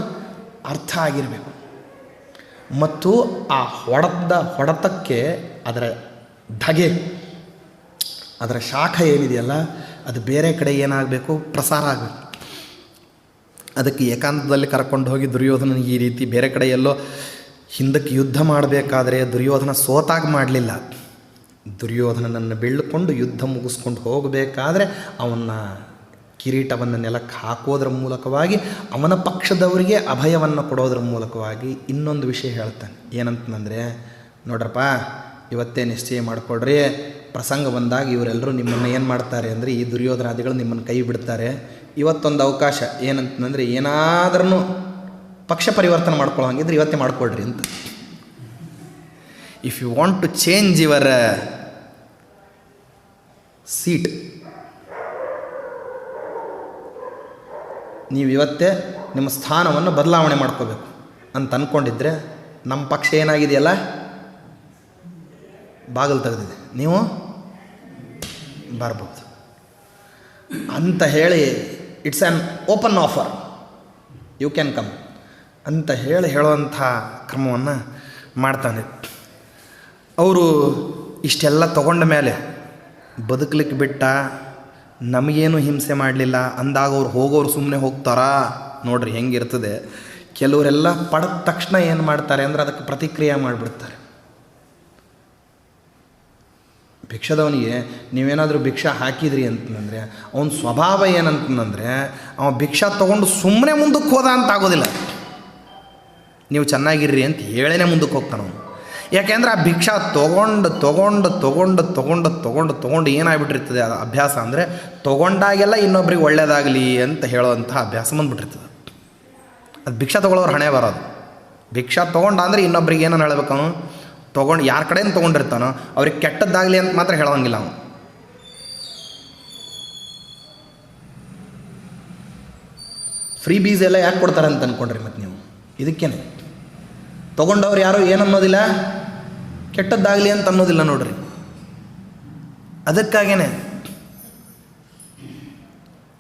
Speaker 1: ಅರ್ಥ ಆಗಿರಬೇಕು. ಮತ್ತು ಆ ಹೊಡೆತಕ್ಕೆ ಅದರ ಧಗೆ, ಅದರ ಶಾಖ ಏನಿದೆಯಲ್ಲ ಅದು ಬೇರೆ ಕಡೆ ಏನಾಗಬೇಕು, ಪ್ರಸಾರ ಆಗಬೇಕು. ಅದಕ್ಕೆ ಏಕಾಂತದಲ್ಲಿ ಕರ್ಕೊಂಡು ಹೋಗಿ ದುರ್ಯೋಧನನಿಗೆ ಈ ರೀತಿ ಬೇರೆ ಕಡೆ ಎಲ್ಲೋ ಹಿಂದಕ್ಕೆ ಯುದ್ಧ ಮಾಡಬೇಕಾದ್ರೆ ದುರ್ಯೋಧನ ಸೋತಾಗಿ ಮಾಡಲಿಲ್ಲ. ದುರ್ಯೋಧನನನ್ನು ಬೆಳ್ಕೊಂಡು ಯುದ್ಧ ಮುಗಿಸ್ಕೊಂಡು ಹೋಗಬೇಕಾದ್ರೆ ಅವನ ಕಿರೀಟವನ್ನು ನೆಲಕ್ಕೆ ಹಾಕೋದ್ರ ಮೂಲಕವಾಗಿ ಅವನ ಪಕ್ಷದವರಿಗೆ ಅಭಯವನ್ನು ಕೊಡೋದ್ರ ಮೂಲಕವಾಗಿ ಇನ್ನೊಂದು ವಿಷಯ ಹೇಳ್ತಾನೆ. ಏನಂತಂದರೆ, ನೋಡ್ರಪ್ಪ, ಇವತ್ತೇ ನಿಶ್ಚಯ ಮಾಡಿಕೊಡ್ರಿ, ಪ್ರಸಂಗ ಬಂದಾಗ ಇವರೆಲ್ಲರೂ ನಿಮ್ಮನ್ನು ಏನು ಮಾಡ್ತಾರೆ ಅಂದರೆ, ಈ ದುರ್ಯೋಧನಾದಿಗಳು ನಿಮ್ಮನ್ನು ಕೈ ಬಿಡ್ತಾರೆ. ಇವತ್ತೊಂದು ಅವಕಾಶ ಏನಂತಂದರೆ, ಏನಾದ್ರೂ ಪಕ್ಷ ಪರಿವರ್ತನೆ ಮಾಡ್ಕೊಳ್ಳೋ ಹಂಗಿದ್ರೆ ಇವತ್ತೇ ಮಾಡಿಕೊಡ್ರಿ ಅಂತ. If you want to change your seat, ನೀವು ಇವತ್ತೇ ನಿಮ್ಮ ಸ್ಥಾನವನ್ನು ಬದಲಾವಣೆ ಮಾಡ್ಕೋಬೇಕು ಅಂತ ಅಂದ್ಕೊಂಡಿದ್ರೆ, ನಮ್ಮ ಪಕ್ಷ ಏನಾಗಿದೆಯಲ್ಲ ಬಾಗಿಲು ತೆಗೆದಿದೆ, ನೀವು ಬರ್ಬೋದು ಅಂತ ಹೇಳಿ, it's an open offer, you can come ಅಂತ ಹೇಳುವಂಥ ಕ್ರಮವನ್ನು ಮಾಡ್ತಾನೆ. ಅವರು ಇಷ್ಟೆಲ್ಲ ತಗೊಂಡ ಮೇಲೆ ಬದುಕಲಿಕ್ಕೆ ಬಿಟ್ಟ, ನಮಗೇನು ಹಿಂಸೆ ಮಾಡಲಿಲ್ಲ ಅಂದಾಗ ಅವ್ರು ಹೋಗೋರು ಸುಮ್ಮನೆ ಹೋಗ್ತಾರಾ? ನೋಡ್ರಿ ಹೆಂಗಿರ್ತದೆ. ಕೆಲವರೆಲ್ಲ ಪಡೆದ ತಕ್ಷಣ ಏನು ಮಾಡ್ತಾರೆ ಅಂದರೆ ಅದಕ್ಕೆ ಪ್ರತಿಕ್ರಿಯೆ ಮಾಡಿಬಿಡ್ತಾರೆ. ಭಿಕ್ಷದವನಿಗೆ ನೀವೇನಾದರೂ ಭಿಕ್ಷಾ ಹಾಕಿದ್ರಿ ಅಂತಂದರೆ ಅವನ ಸ್ವಭಾವ ಏನಂತಂದರೆ, ಅವ ಭಿಕ್ಷಾ ತೊಗೊಂಡು ಸುಮ್ಮನೆ ಮುಂದಕ್ಕೆ ಹೋದ ಅಂತ ಆಗೋದಿಲ್ಲ. ನೀವು ಚೆನ್ನಾಗಿರ್ರಿ ಅಂತ ಹೇಳೇ ಮುಂದಕ್ಕೆ ಹೋಗ್ತಾನೆ ಅವನು. ಯಾಕೆಂದರೆ ಆ ಭಿಕ್ಷಾ ತೊಗೊಂಡು ಏನಾಗ್ಬಿಟ್ಟಿರ್ತದೆ ಅದು ಅಭ್ಯಾಸ ಅಂದರೆ, ತೊಗೊಂಡಾಗೆಲ್ಲ ಇನ್ನೊಬ್ರಿಗೆ ಒಳ್ಳೇದಾಗಲಿ ಅಂತ ಹೇಳೋವಂಥ ಅಭ್ಯಾಸ ಬಂದುಬಿಟ್ಟಿರ್ತದೆ. ಅದು ಭಿಕ್ಷಾ ತೊಗೊಳ್ಳೋರು ಹಣೆ ಬರೋದು. ಭಿಕ್ಷಾ ತೊಗೊಂಡ ಅಂದರೆ ಇನ್ನೊಬ್ರಿಗೆ ಏನನ್ನು ಹೇಳ್ಬೇಕು, ಅವನು ತೊಗೊಂಡು ಯಾರ ಕಡೆಯಿಂದ ತೊಗೊಂಡಿರ್ತಾನೋ ಅವ್ರಿಗೆ ಕೆಟ್ಟದ್ದಾಗಲಿ ಅಂತ ಮಾತ್ರ ಹೇಳೋಂಗಿಲ್ಲ ಅವನು. ಫ್ರೀ ಬೀಸ್ ಎಲ್ಲ ಯಾಕೆ ಕೊಡ್ತಾರೆ ಅಂತ ಅಂದ್ಕೊಂಡ್ರಿ ಮತ್ತು ನೀವು? ಇದಕ್ಕೇನೆ ತೊಗೊಂಡವ್ರು ಯಾರು ಏನನ್ನೋದಿಲ್ಲ, ಕೆಟ್ಟದ್ದಾಗಲಿ ಅಂತ ಅನ್ನೋದಿಲ್ಲ ನೋಡ್ರಿ.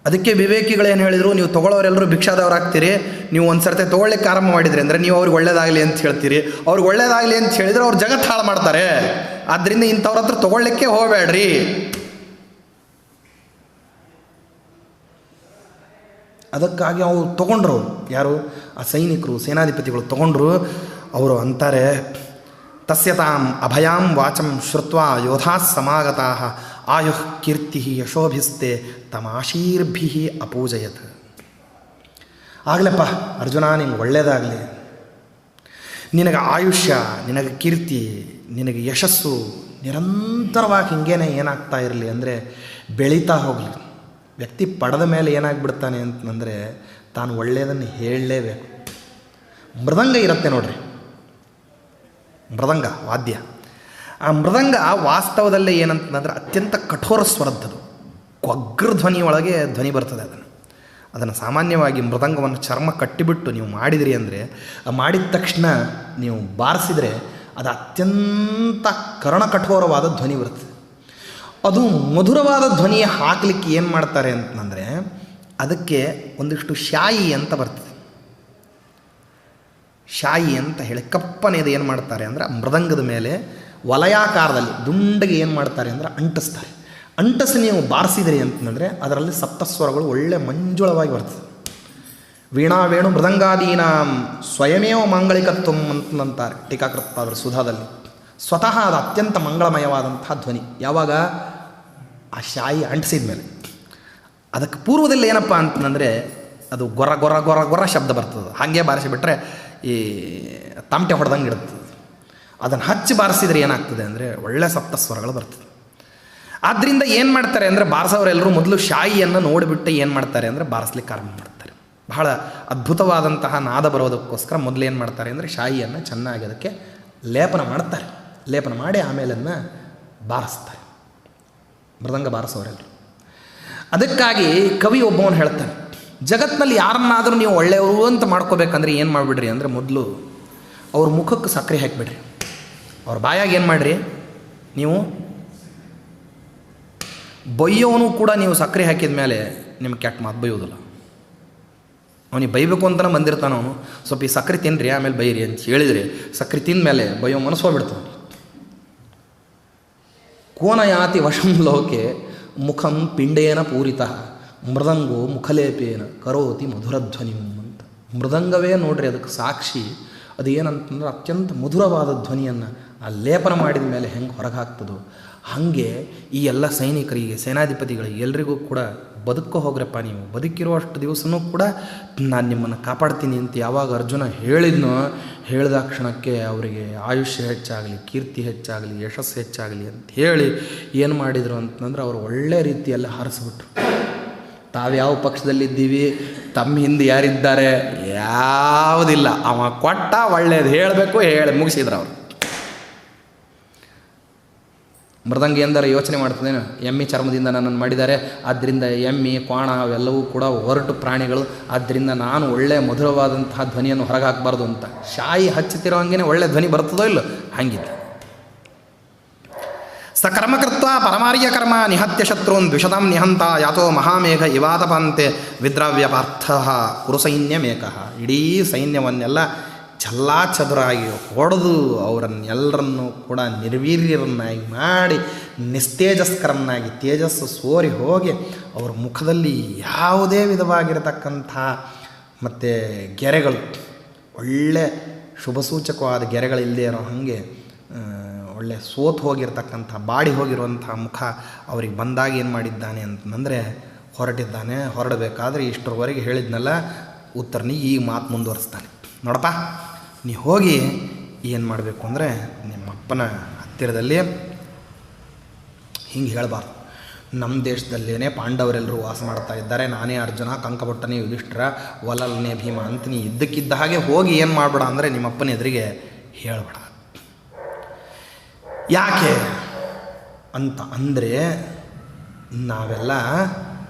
Speaker 1: ಅದಕ್ಕೆ ವಿವೇಕಿಗಳೇನು ಹೇಳಿದರು, ನೀವು ತೊಗೊಳ್ಳೋರೆಲ್ಲರೂ ಭಿಕ್ಷಾದವ್ರಾಗ್ತೀರಿ, ನೀವು ಒಂದು ಸರ್ತಿ ತೊಗೊಳ್ಳಿಕ್ಕೆ ಆರಂಭ ಮಾಡಿದ್ರಿ ಅಂದರೆ ನೀವು ಅವ್ರಿಗೆ ಒಳ್ಳೇದಾಗಲಿ ಅಂತ ಹೇಳ್ತೀರಿ. ಅವ್ರಿಗೆ ಒಳ್ಳೇದಾಗಲಿ ಅಂತ ಹೇಳಿದರೆ ಅವ್ರು ಜಗತ್ತು ಹಾಳು ಮಾಡ್ತಾರೆ. ಆದ್ದರಿಂದ ಇಂಥವ್ರ ಹತ್ರ ತೊಗೊಳ್ಳಿಕ್ಕೆ ಹೋಗಬೇಡ್ರಿ. ಅದಕ್ಕಾಗಿ ಅವ್ರು ತೊಗೊಂಡ್ರು, ಯಾರು ಆ ಸೈನಿಕರು, ಸೇನಾಧಿಪತಿಗಳು ತೊಗೊಂಡ್ರು. ಅವರು ಅಂತಾರೆ, ತಸ್ಯತಾಂ ಅಭಯಾಂ ವಾಚಂ ಶ್ರುತ್ವಾ ಯೋಧಾ ಸಮಾಗತಾ ಆಯುಃ ಕೀರ್ತಿ ಯಶೋಭಿಸ್ತೆ ತಮಾಶೀರ್ಭಿ ಅಪೂಜಯತ್. ಆಗಲಪ್ಪ ಅರ್ಜುನ, ನಿನಗೆ ಒಳ್ಳೆಯದಾಗಲಿ, ನಿನಗೆ ಆಯುಷ್ಯ, ನಿನಗೆ ಕೀರ್ತಿ, ನಿನಗೆ ಯಶಸ್ಸು ನಿರಂತರವಾಗಿ ಹಿಂಗೇನೆ ಏನಾಗ್ತಾ ಇರಲಿ ಅಂದರೆ ಬೆಳೀತಾ ಹೋಗಲಿ. ವ್ಯಕ್ತಿ ಪಡೆದ ಮೇಲೆ ಏನಾಗ್ಬಿಡ್ತಾನೆ ಅಂತಂದರೆ ತಾನು ಒಳ್ಳೆಯದನ್ನು ಹೇಳಲೇಬೇಕು. ಮೃದಂಗ ಇರುತ್ತೆ ನೋಡ್ರಿ, ಮೃದಂಗ ವಾದ್ಯ. ಆ ಮೃದಂಗ ವಾಸ್ತವದಲ್ಲೇ ಏನಂತಂದರೆ ಅತ್ಯಂತ ಕಠೋರ ಸ್ವರದ್ದು, ಕೊಗ್ರ ಧ್ವನಿ ಒಳಗೆ ಧ್ವನಿ ಬರ್ತದೆ. ಅದನ್ನು ಸಾಮಾನ್ಯವಾಗಿ ಮೃದಂಗವನ್ನು ಚರ್ಮ ಕಟ್ಟಿಬಿಟ್ಟು ನೀವು ಮಾಡಿದಿರಿ ಅಂದರೆ, ಮಾಡಿದ ತಕ್ಷಣ ನೀವು ಬಾರಿಸಿದರೆ ಅದು ಅತ್ಯಂತ ಕರ್ಣಕಠೋರವಾದ ಧ್ವನಿ ಬರ್ತದೆ. ಅದು ಮಧುರವಾದ ಧ್ವನಿ ಹಾಕಲಿಕ್ಕೆ ಏನು ಮಾಡ್ತಾರೆ ಅಂತಂದರೆ, ಅದಕ್ಕೆ ಒಂದಿಷ್ಟು ಶಾಯಿ ಅಂತ ಬರ್ತದೆ. ಶಾಯಿ ಅಂತ ಹೇಳಿ ಕಪ್ಪನೇದು ಏನು ಮಾಡ್ತಾರೆ ಅಂದರೆ, ಮೃದಂಗದ ಮೇಲೆ ವಲಯಾಕಾರದಲ್ಲಿ ದುಂಡಗೆ ಏನು ಮಾಡ್ತಾರೆ ಅಂದರೆ ಅಂಟಿಸ್ತಾರೆ. ಅಂಟಿಸಿ ನೀವು ಬಾರಿಸಿದ್ರಿ ಅಂತಂದರೆ ಅದರಲ್ಲಿ ಸಪ್ತಸ್ವರಗಳು ಒಳ್ಳೆ ಮಂಜುಳವಾಗಿ ಬರ್ತದೆ. ವೀಣಾ ವೇಣು ಮೃದಂಗಾದೀನಾಂ ಸ್ವಯಮೇವ ಮಾಂಗಳಿಕತ್ವಂ ಅಂತಂತಾರೆ ಟೀಕಾಕೃತ್ಪಾದರು ಸುಧಾದಲ್ಲಿ. ಸ್ವತಃ ಅದು ಅತ್ಯಂತ ಮಂಗಳಮಯವಾದಂಥ ಧ್ವನಿ ಯಾವಾಗ ಆ ಶಾಯಿ ಅಂಟಿಸಿದ ಮೇಲೆ. ಅದಕ್ಕೆ ಪೂರ್ವದಲ್ಲಿ ಏನಪ್ಪ ಅಂತಂದರೆ ಅದು ಗೊರ ಗೊರ ಗೊರ ಗೊರ ಶಬ್ದ ಬರ್ತದೆ. ಹಾಗೆ ಬಾರಿಸಿಬಿಟ್ರೆ ಈ ತಮಟೆ ಹೊಡೆದಂಗೆ ಇರ್ತದೆ. ಅದನ್ನು ಹಚ್ಚಿ ಬಾರಿಸಿದ್ರೆ ಏನಾಗ್ತದೆ ಅಂದರೆ ಒಳ್ಳೆ ಸಪ್ತಸ್ವರಗಳು ಬರ್ತದೆ. ಆದ್ದರಿಂದ ಏನು ಮಾಡ್ತಾರೆ ಅಂದರೆ, ಬಾರಿಸೋರೆಲ್ಲರೂ ಮೊದಲು ಶಾಯಿಯನ್ನು ನೋಡಿಬಿಟ್ಟು ಏನು ಮಾಡ್ತಾರೆ ಅಂದರೆ ಬಾರಿಸ್ಲಿಕ್ಕೆ ಆರಂಭ ಮಾಡ್ತಾರೆ. ಬಹಳ ಅದ್ಭುತವಾದಂತಹ ನಾದ ಬರೋದಕ್ಕೋಸ್ಕರ ಮೊದಲು ಏನು ಮಾಡ್ತಾರೆ ಅಂದರೆ ಶಾಯಿಯನ್ನು ಚೆನ್ನಾಗಿ ಅದಕ್ಕೆ ಲೇಪನ ಮಾಡ್ತಾರೆ. ಲೇಪನ ಮಾಡಿ ಆಮೇಲನ್ನು ಬಾರಿಸ್ತಾರೆ ಮೃದಂಗ ಬಾರಿಸೋರೆಲ್ಲರೂ. ಅದಕ್ಕಾಗಿ ಕವಿ ಒಬ್ಬವನು ಹೇಳ್ತಾನೆ, ಜಗತ್ತಿನಲ್ಲಿ ಯಾರನ್ನಾದರೂ ನೀವು ಒಳ್ಳೆಯವರು ಅಂತ ಮಾಡ್ಕೋಬೇಕಂದ್ರೆ ಏನು ಮಾಡಿಬಿಡ್ರಿ ಅಂದರೆ, ಮೊದಲು ಅವ್ರ ಮುಖಕ್ಕೆ ಸಕ್ಕರೆ ಹಾಕಿಬಿಡ್ರಿ. ಅವ್ರ ಬಾಯಾಗ ಏನು ಮಾಡಿರಿ ನೀವು, ಬೈಯೋನು ಕೂಡ ನೀವು ಸಕ್ಕರೆ ಹಾಕಿದ ಮೇಲೆ ನಿಮ್ಗೆ ಕೆಟ್ಟ ಮಾತು ಬೈಯೋದಿಲ್ಲ. ಅವನಿಗೆ ಬೈಬೇಕು ಅಂತಲೇ ಬಂದಿರ್ತಾನೆ ಅವನು. ಸ್ವಲ್ಪ ಈ ಸಕ್ಕರೆ ತಿನ್ನಿರಿ ಆಮೇಲೆ ಬೈರಿ ಅಂತ ಹೇಳಿದರೆ ಸಕ್ಕರೆ ತಿಂದ ಮೇಲೆ ಬೈಯೋ ಮನಸ್ಸು ಹೋಗ್ಬಿಡ್ತಾನೆ. ಕೋನ ಯಾತಿ ವಶಂ ಲೋಕೆ ಮುಖಂ ಪಿಂಡೇನ ಪೂರಿತ ಮೃದಂಗೋ ಮುಖಲೇಪೇನ ಕರೋತಿ ಮಧುರಧ್ವನಿಂ ಅಂತ. ಮೃದಂಗವೇ ನೋಡ್ರಿ ಅದಕ್ಕೆ ಸಾಕ್ಷಿ. ಅದು ಏನಂತಂದ್ರೆ ಅತ್ಯಂತ ಮಧುರವಾದ ಧ್ವನಿಯನ್ನು ಆ ಲೇಪನ ಮಾಡಿದ ಮೇಲೆ ಹೆಂಗೆ ಹೊರಗೆ ಹಾಕ್ತದೋ ಹಾಗೆ ಈ ಎಲ್ಲ ಸೈನಿಕರಿಗೆ, ಸೇನಾಧಿಪತಿಗಳಿಗೆ ಎಲ್ರಿಗೂ ಕೂಡ ಬದುಕೋ ಹೋಗ್ರಪ್ಪ, ನೀವು ಬದುಕಿರುವಷ್ಟು ದಿವಸನೂ ಕೂಡ ನಾನು ನಿಮ್ಮನ್ನು ಕಾಪಾಡ್ತೀನಿ ಅಂತ ಯಾವಾಗ ಅರ್ಜುನ ಹೇಳಿದ್ನೋ, ಹೇಳಿದ ಕ್ಷಣಕ್ಕೆ ಅವರಿಗೆ ಆಯುಷ್ಯ ಹೆಚ್ಚಾಗಲಿ, ಕೀರ್ತಿ ಹೆಚ್ಚಾಗಲಿ, ಯಶಸ್ಸು ಹೆಚ್ಚಾಗಲಿ ಅಂತ ಹೇಳಿ ಏನು ಮಾಡಿದರು ಅಂತಂದ್ರೆ ಅವರು ಒಳ್ಳೆ ರೀತಿಯಲ್ಲಿ ಹಾರಿಸ್ಬಿಟ್ರು. ತಾವ್ಯಾವ ಪಕ್ಷದಲ್ಲಿದ್ದೀವಿ, ತಮ್ಮ ಹಿಂದೆ ಯಾರಿದ್ದಾರೆ ಯಾವುದಿಲ್ಲ, ಅವ ಕೊಟ್ಟ ಒಳ್ಳೇದು ಹೇಳಬೇಕು, ಹೇಳಿ ಮುಗಿಸಿದ್ರು ಅವರು. ಮೃದಂಗ ಎಂದರೆ ಯೋಚನೆ ಮಾಡ್ತದೇನು, ಎಮ್ಮೆ ಚರ್ಮದಿಂದ ನನ್ನನ್ನು ಮಾಡಿದ್ದಾರೆ, ಆದ್ದರಿಂದ ಎಮ್ಮೆ ಕೋಣ ಅವೆಲ್ಲವೂ ಕೂಡ ಹೊರಟು ಪ್ರಾಣಿಗಳು, ಆದ್ದರಿಂದ ನಾನು ಒಳ್ಳೆಯ ಮಧುರವಾದಂತಹ ಧ್ವನಿಯನ್ನು ಹೊರಗೆ ಹಾಕಬಾರ್ದು ಅಂತ ಶಾಯಿ ಹಚ್ಚುತ್ತಿರೋ ಹಂಗೆ ಒಳ್ಳೆ ಧ್ವನಿ ಬರ್ತದೋ ಇಲ್ಲೋ ಹಂಗಿದ್ದ. ಸಕರ್ಮಕೃತ್ವ ಪರಮಾರ್ಯ ಕರ್ಮ ನಿಹತ್ಯ ಶತ್ರುನ್ ದ್ವಿಷತಾಂ ನಿಹಂತ ಯಾತೋ ಮಹಾಮೇಘ ಇವಾತಪಂತೆ ವಿದ್ರಾವ್ಯ ಪಾರ್ಥ ಕುರುಸೈನ್ಯಮೇಕಃ. ಇಡೀ ಸೈನ್ಯವನ್ನೆಲ್ಲ ಚಲ್ಲಾಚದುರಾಗಿ ಹೊಡೆದು ಅವರನ್ನೆಲ್ಲರನ್ನೂ ಕೂಡ ನಿರ್ವೀರ್ಯರನ್ನಾಗಿ ಮಾಡಿ ನಿಸ್ತೇಜಸ್ಕರನ್ನಾಗಿ, ತೇಜಸ್ಸು ಸೋರಿ ಹೋಗಿ ಅವರ ಮುಖದಲ್ಲಿ ಯಾವುದೇ ವಿಧವಾಗಿರತಕ್ಕಂಥ ಮತ್ತು ಗೆರೆಗಳು, ಒಳ್ಳೆ ಶುಭಸೂಚಕವಾದ ಗೆರೆಗಳಿಲ್ಲದೆ ಇರೋ ಹಾಗೆ ಒಳ್ಳೆ ಸೋತು ಹೋಗಿರ್ತಕ್ಕಂಥ, ಬಾಡಿ ಹೋಗಿರುವಂಥ ಮುಖ ಅವ್ರಿಗೆ ಬಂದಾಗ ಏನು ಮಾಡಿದ್ದಾನೆ ಅಂತಂದರೆ ಹೊರಟಿದ್ದಾನೆ. ಹೊರಡಬೇಕಾದ್ರೆ ಇಷ್ಟರವರೆಗೆ ಹೇಳಿದ್ನಲ್ಲ ಉತ್ತರನಿ ಈ ಮಾತು ಮುಂದುವರಿಸ್ತಾನೆ. ನೋಡಪ್ಪ, ನೀ ಹೋಗಿ ಏನು ಮಾಡಬೇಕು ಅಂದರೆ ನಿಮ್ಮಪ್ಪನ ಹತ್ತಿರದಲ್ಲಿ ಹಿಂಗೆ ಹೇಳಬಾರ್ದು, ನಮ್ಮ ದೇಶದಲ್ಲೇ ಪಾಂಡವರೆಲ್ಲರೂ ವಾಸ ಮಾಡ್ತಾ ಇದ್ದಾರೆ, ನಾನೇ ಅರ್ಜುನ, ಕಂಕಪಟ್ಟನೇ ಯುಧಿಷ್ಠಿರ, ವಲಲ್ನೇ ಭೀಮ ಅಂತ ನೀ ಇದ್ದಕ್ಕಿದ್ದ ಹಾಗೆ ಹೋಗಿ ಏನು ಮಾಡಬೇಡ ಅಂದರೆ ನಿಮ್ಮಪ್ಪನ ಎದುರಿಗೆ ಹೇಳಬೇಡ. ಯಾಕೆ ಅಂತ ಅಂದರೆ ನಾವೆಲ್ಲ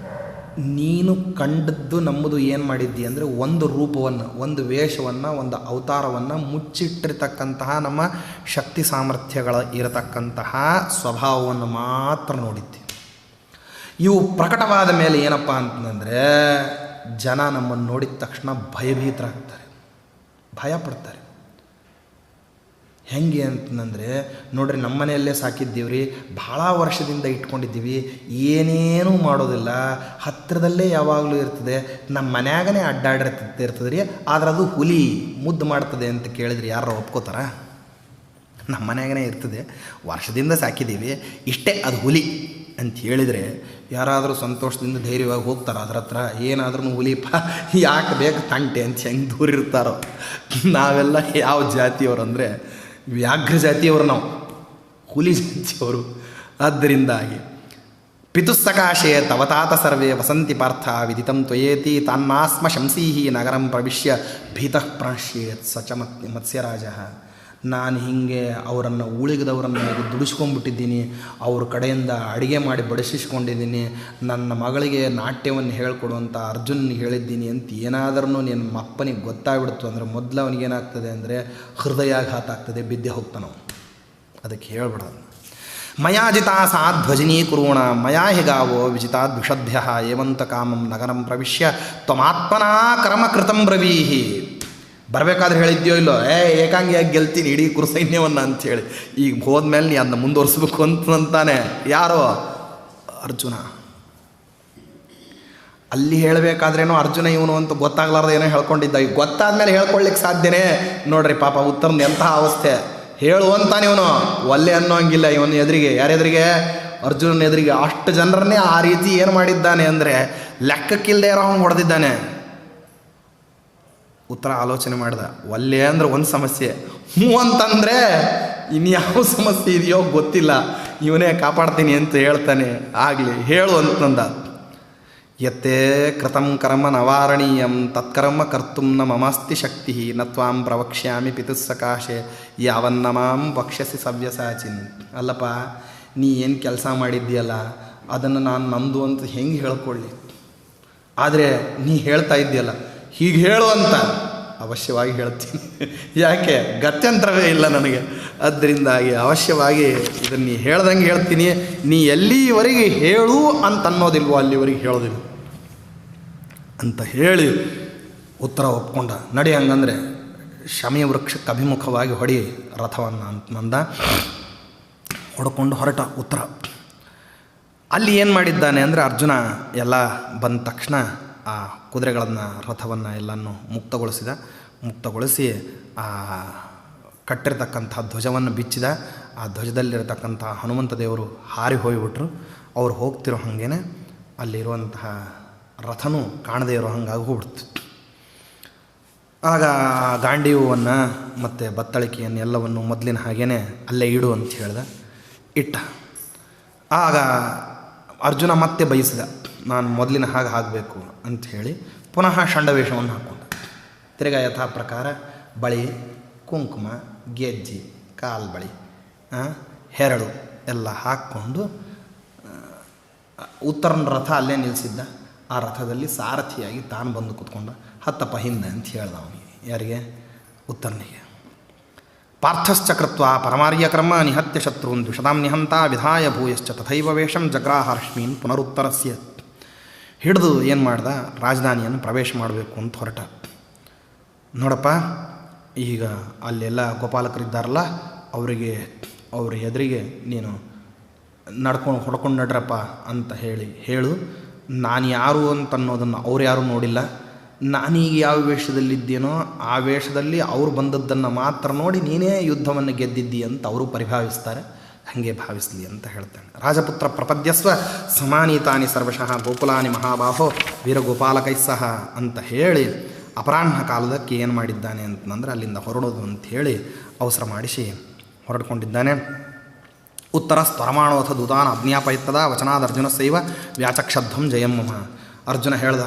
Speaker 1: ನೀನು ಕಂಡದ್ದು ನಮ್ಮದು ಏನು ಮಾಡಿದ್ದಿ ಅಂದರೆ ಒಂದು ರೂಪವನ್ನು, ಒಂದು ವೇಷವನ್ನು, ಒಂದು ಅವತಾರವನ್ನು ಮುಚ್ಚಿಟ್ಟಿರ್ತಕ್ಕಂತಹ ನಮ್ಮ ಶಕ್ತಿ ಸಾಮರ್ಥ್ಯಗಳ ಇರತಕ್ಕಂತಹ ಸ್ವಭಾವವನ್ನು ಮಾತ್ರ ನೋಡಿದ್ದಿ. ಇವು ಪ್ರಕಟವಾದ ಮೇಲೆ ಏನಪ್ಪ ಅಂತಂದರೆ ಜನ ನಮ್ಮನ್ನು ನೋಡಿದ ತಕ್ಷಣ ಭಯಭೀತರಾಗ್ತಾರೆ, ಭಯ ಪಡ್ತಾರೆ. ಹೆಂಗೆ ಅಂತಂದರೆ ನೋಡ್ರಿ, ನಮ್ಮ ಮನೆಯಲ್ಲೇ ಸಾಕಿದ್ದೀವ್ರಿ, ಭಾಳ ವರ್ಷದಿಂದ ಇಟ್ಕೊಂಡಿದ್ದೀವಿ, ಏನೇನೂ ಮಾಡೋದಿಲ್ಲ, ಹತ್ತಿರದಲ್ಲೇ ಯಾವಾಗಲೂ ಇರ್ತದೆ, ನಮ್ಮ ಮನ್ಯಾಗನೇ ಅಡ್ಡಾಡಿರ್ತಿರ್ತದೆ ರೀ, ಆದ್ರೆ ಅದು ಹುಲಿ ಮುದ್ದು ಮಾಡ್ತದೆ ಅಂತ ಕೇಳಿದ್ರಿ ಯಾರು ಒಪ್ಕೋತಾರ? ನಮ್ಮ ಮನ್ಯಾಗನೇ ಇರ್ತದೆ, ವರ್ಷದಿಂದ ಸಾಕಿದ್ದೀವಿ, ಇಷ್ಟೇ ಅದು ಹುಲಿ ಅಂತ ಹೇಳಿದರೆ ಯಾರಾದರೂ ಸಂತೋಷದಿಂದ ಧೈರ್ಯವಾಗಿ ಹೋಗ್ತಾರೆ ಅದ್ರ ಹತ್ರ. ಏನಾದ್ರೂ ಹುಲಿಪ ಯಾಕೆ ಬೇಕು ತಂಟೆ ಅಂತ ಹೆಂಗೆ ದೂರ ಇರ್ತಾರೋ. ನಾವೆಲ್ಲ ಯಾವ ಜಾತಿಯವರು ಅಂದರೆ ವ್ಯಾಘ್ರ ಜಾತಿಯವರು, ನಾವು ಹುಲಿ ಜಾತಿಯವರು. ಆದ್ದರಿಂದಾಗಿ ಪಿತುಸ್ಸಕಾಶೆ ತವತಾತ ಸರ್ವೇ ವಸಂತಿ ಪಾರ್ಥ ವಿದಿತಂ ತ್ವಯೇತಿ ತಾನ್ಮಾಸ್ಮ ಶಂಸೀಹಿ ನಗರಂ ಪ್ರವಿಶ್ಯ ಭೀತಃ ಪ್ರಾಶ್ಯೇತ್ ಸಚ ಮತ್ಸ್ಯರಾಜ. ನಾನು ಹೀಗೆ ಅವರನ್ನು ಉಳಿಗದವರನ್ನು ದುಡಿಸ್ಕೊಂಡ್ಬಿಟ್ಟಿದ್ದೀನಿ, ಅವ್ರ ಕಡೆಯಿಂದ ಅಡುಗೆ ಮಾಡಿ ಬಡಿಸಿಸ್ಕೊಂಡಿದ್ದೀನಿ, ನನ್ನ ಮಗಳಿಗೆ ನಾಟ್ಯವನ್ನು ಹೇಳ್ಕೊಡುವಂಥ ಅರ್ಜುನಿಗೆ ಹೇಳಿದ್ದೀನಿ ಅಂತ ಏನಾದ್ರೂ ನಿನ್ನ ಅಪ್ಪನಿಗೆ ಗೊತ್ತಾಗ್ಬಿಡ್ತು ಅಂದರೆ ಮೊದಲು ಅವನಿಗೇನಾಗ್ತದೆ ಅಂದರೆ ಹೃದಯಾಘಾತ ಆಗ್ತದೆ, ಬಿದ್ದೆ ಹೋಗ್ತಾನೋ. ಅದಕ್ಕೆ ಹೇಳ್ಬಿಡೋದು. ಮಯಾ ಜಿತಾ ಸಾಧ್ವಜಿನೀ ಕುರುಣ ಮಯಾ ಹಿಗಾವೋ ವಿಜಿತಾದ್ ವಿಷದ್ಭ್ಯ ಏವಂತ ಕಾಮಂ ನಗರಂ ಪ್ರವಿಶ್ಯ ತ್ವಮಾತ್ಮನಾ ಕರ್ಮ ಕೃತಂ ಬ್ರವೀಹಿ. ಬರಬೇಕಾದ್ರೆ ಹೇಳಿದ್ಯೋ ಇಲ್ಲೋ, ಏಕಾಂಗಿಯಾಗಿ ಗೆಲ್ತೀನಿ ಇಡೀ ಕುರುಸೈನ್ಯವನ್ನು ಅಂಥೇಳಿ. ಈಗ ಹೋದ್ಮೇಲೆ ನೀ ಅದನ್ನ ಮುಂದುವರಿಸ್ಬೇಕು ಅಂತಾನೆ ಯಾರೋ ಅರ್ಜುನ. ಅಲ್ಲಿ ಹೇಳಬೇಕಾದ್ರೇನೋ ಅರ್ಜುನ ಇವನು ಅಂತ ಗೊತ್ತಾಗ್ಲಾರ್ದು ಏನೋ ಹೇಳ್ಕೊಂಡಿದ್ದ. ಈಗ ಗೊತ್ತಾದ್ಮೇಲೆ ಹೇಳ್ಕೊಳ್ಲಿಕ್ಕೆ ಸಾಧ್ಯನೇ? ನೋಡ್ರಿ ಪಾಪ ಉತ್ತರನ ಎಂತಹ ಅವಸ್ಥೆ. ಹೇಳುವಂತಾನೆ ಇವನು ಒಲ್ಲೆ ಅನ್ನೋ ಹಂಗಿಲ್ಲ ಇವನು ಎದುರಿಗೆ. ಯಾರೆದುರಿಗೆ? ಅರ್ಜುನನ ಎದುರಿಗೆ. ಅಷ್ಟು ಜನರನ್ನೇ ಆ ರೀತಿ ಏನು ಮಾಡಿದ್ದಾನೆ ಅಂದರೆ ಲೆಕ್ಕಕ್ಕಿಲ್ಲದೆ ಇರೋ ಅವನು ಹೊಡೆದಿದ್ದಾನೆ. ಉತ್ತರ ಆಲೋಚನೆ ಮಾಡ್ದ. ಒಲ್ಲೆ ಅಂದ್ರೆ ಒಂದು ಸಮಸ್ಯೆ, ಹ್ಞೂ ಅಂತಂದರೆ ಇನ್ಯಾವ ಸಮಸ್ಯೆ ಇದೆಯೋ ಗೊತ್ತಿಲ್ಲ, ಇವನೇ ಕಾಪಾಡ್ತೀನಿ ಅಂತ ಹೇಳ್ತಾನೆ. ಆಗಲಿ ಹೇಳು ಅಂತಂದ. ಯತ್ತೇ ಕೃತಂ ಕರ್ಮ ನವಾರಣೀಯಂ ತತ್ಕರ್ಮ ಕರ್ತುಂ ನ ಮಮಾಸ್ತಿ ಶಕ್ತಿ ನ ತ್ವಾಂ ಪ್ರವಕ್ಷ್ಯಾಮಿ ಪಿತುಸ್ಸಕಾಶೆ ಯಾವನ್ನ ಮಾಂ ವಕ್ಷ್ಯಸಿ ಸವ್ಯಸಾಚಿನ್. ಅಲ್ಲಪ್ಪ, ನೀ ಏನು ಕೆಲಸ ಮಾಡಿದ್ದೀಯಲ್ಲ ಅದನ್ನು ನಾನು ನಂದು ಅಂತ ಹೆಂಗೆ ಹೇಳ್ಕೊಳ್ಳಿ? ಆದರೆ ನೀ ಹೇಳ್ತಾ ಇದ್ದೀಯಲ್ಲ ಹೀಗೆ ಹೇಳು ಅಂತ ಅವಶ್ಯವಾಗಿ ಹೇಳ್ತೀನಿ. ಯಾಕೆ? ಗತ್ಯಂತರವೇ ಇಲ್ಲ ನನಗೆ. ಅದರಿಂದಾಗಿ ಅವಶ್ಯವಾಗಿ ಇದನ್ನು ಹೇಳ್ದಂಗೆ ಹೇಳ್ತೀನಿ. ನೀ ಎಲ್ಲಿವರೆಗೆ ಹೇಳು ಅಂತ ಅನ್ನೋದಿಲ್ವೋ ಅಲ್ಲಿವರೆಗೆ ಹೇಳೋದಿಲ್ಲ ಅಂತ ಹೇಳಿ ಉತ್ತರ ಒಪ್ಕೊಂಡ. ನಡಿ ಹಂಗಂದರೆ ಶಮಿ ವೃಕ್ಷಕ್ಕೆ ಅಭಿಮುಖವಾಗಿ ಹೊಡಿ ರಥವನ್ನು ಅಂತಂದ. ಹೊಡ್ಕೊಂಡು ಹೊರಟ ಉತ್ತರ. ಅಲ್ಲಿ ಏನು ಮಾಡಿದ್ದಾನೆ ಅಂದರೆ ಅರ್ಜುನ ಎಲ್ಲ ಬಂದ ತಕ್ಷಣ ಆ ಕುದುರೆಗಳನ್ನು ರಥವನ್ನು ಎಲ್ಲನೂ ಮುಕ್ತಗೊಳಿಸಿ ಆ ಕಟ್ಟಿರ್ತಕ್ಕಂಥ ಧ್ವಜವನ್ನು ಬಿಚ್ಚಿದ. ಆ ಧ್ವಜದಲ್ಲಿರತಕ್ಕಂಥ ಹನುಮಂತ ದೇವರು ಹಾರಿ ಹೋಗಿಬಿಟ್ರು. ಅವ್ರು ಹೋಗ್ತಿರೋ ಹಾಗೇನೆ ಅಲ್ಲಿರುವಂತಹ ರಥನೂ ಕಾಣದೇ ಇರೋ ಹಂಗಾಗಿ ಹೋಗ್ಬಿಡ್ತು. ಆಗ ಗಾಂಡೀವವನ್ನು ಮತ್ತು ಬತ್ತಳಿಕೆಯನ್ನು ಎಲ್ಲವನ್ನು ಮೊದಲಿನ ಹಾಗೇ ಅಲ್ಲೇ ಇಡು ಅಂತ ಹೇಳ್ದ. ಇಟ್ಟ. ಆಗ ಅರ್ಜುನ ಮತ್ತೆ ಬಯಸಿದ, ನಾನು ಮೊದಲಿನ ಹಾಗೆ ಆಗಬೇಕು ಅಂಥೇಳಿ ಪುನಃ ಷಂಡವೇಷವನ್ನು ಹಾಕ್ಕೊಂಡ. ತಿರ್ಗಾ ಯಥಾ ಪ್ರಕಾರ ಬಳಿ, ಕುಂಕುಮ, ಗೆಜ್ಜಿ, ಕಾಲು ಬಳಿ, ಹೆರಳು ಎಲ್ಲ ಹಾಕ್ಕೊಂಡು ಉತ್ತರನ ರಥ ಅಲ್ಲೇ ನಿಲ್ಲಿಸಿದ್ದ. ಆ ರಥದಲ್ಲಿ ಸಾರಥಿಯಾಗಿ ತಾನು ಬಂದು ಕೂತ್ಕೊಂಡ. ಹತ್ತಪ್ಪ ಹಿಂದೆ ಅಂತ ಹೇಳ್ದ ಅವನಿಗೆ. ಯಾರಿಗೆ? ಉತ್ತರನಿಗೆ. ಪಾರ್ಥಶ್ಚಕೃತ್ವ ಪರಮಾರ್ಯಕ್ರಮ ನಿಹತ್ಯ ಶತ್ರುನ್ ದ್ವಿಷತಾಂ ನಿಹಂತ ವಿಧಾಯ ಭೂಯಶ್ಚ ತಥೈವ ವೇಷಂ ಜಗ್ರಾಹರ್ಷ್ಮೀನ್ ಪುನರುತ್ತರಸ್ಯ. ಹಿಡಿದು ಏನು ಮಾಡ್ದ, ರಾಜಧಾನಿಯನ್ನು ಪ್ರವೇಶ ಮಾಡಬೇಕು ಅಂತ ಹೊರಟ. ನೋಡಪ್ಪ, ಈಗ ಅಲ್ಲೆಲ್ಲ ಗೋಪಾಲಕರಿದ್ದಾರಲ್ಲ, ಅವ್ರ ಎದುರಿಗೆ ನೀನು ಹೊಡ್ಕೊಂಡು ನಡ್ರಪ್ಪ ಅಂತ ಹೇಳು. ನಾನು ಯಾರು ಅಂತ ಅನ್ನೋದನ್ನು ಅವ್ರು ಯಾರೂ ನೋಡಿಲ್ಲ. ನಾನೀಗ ಯಾವ ವೇಷದಲ್ಲಿದ್ದೇನೋ ಆ ವೇಷದಲ್ಲಿ ಅವ್ರು ಬಂದದ್ದನ್ನು ಮಾತ್ರ ನೋಡಿ ನೀನೇ ಯುದ್ಧವನ್ನು ಗೆದ್ದಿದ್ದಿ ಅಂತ ಅವರು ಪರಿಭಾವಿಸ್ತಾರೆ. ಹಾಗೆ ಭಾವಿಸಲಿ ಅಂತ ಹೇಳ್ತಾನೆ. ರಾಜಪುತ್ರ ಪ್ರಪದ್ಯಸ್ವ ಸಮಾನೀತಾನಿ ಸರ್ವಶಃ ಗೋಕುಲಾನಿ ಮಹಾಬಾಹೋ ವೀರಗೋಪಾಲಕೈಸ್ಸಹ ಅಂತ ಹೇಳಿ ಅಪರಾಹ್ನ ಕಾಲದಕ್ಕೆ ಏನು ಮಾಡಿದ್ದಾನೆ ಅಂತಂದರೆ ಅಲ್ಲಿಂದ ಹೊರಡೋದು ಅಂಥೇಳಿ ಅವಸರ ಮಾಡಿಸಿ ಹೊರಡ್ಕೊಂಡಿದ್ದಾನೆ. ಉತ್ತರ ಸ್ತರಮಾಣೋಥ ದೂತಾನ್ ಅಜ್ಞಾಪಯಿತ್ತದ ವಚನಾದ ಅರ್ಜುನ ಸೈವ ವ್ಯಾಚಕ್ಷಧ್ವಂ ಜಯಂ ಮಮ. ಅರ್ಜುನ ಹೇಳ್ದ,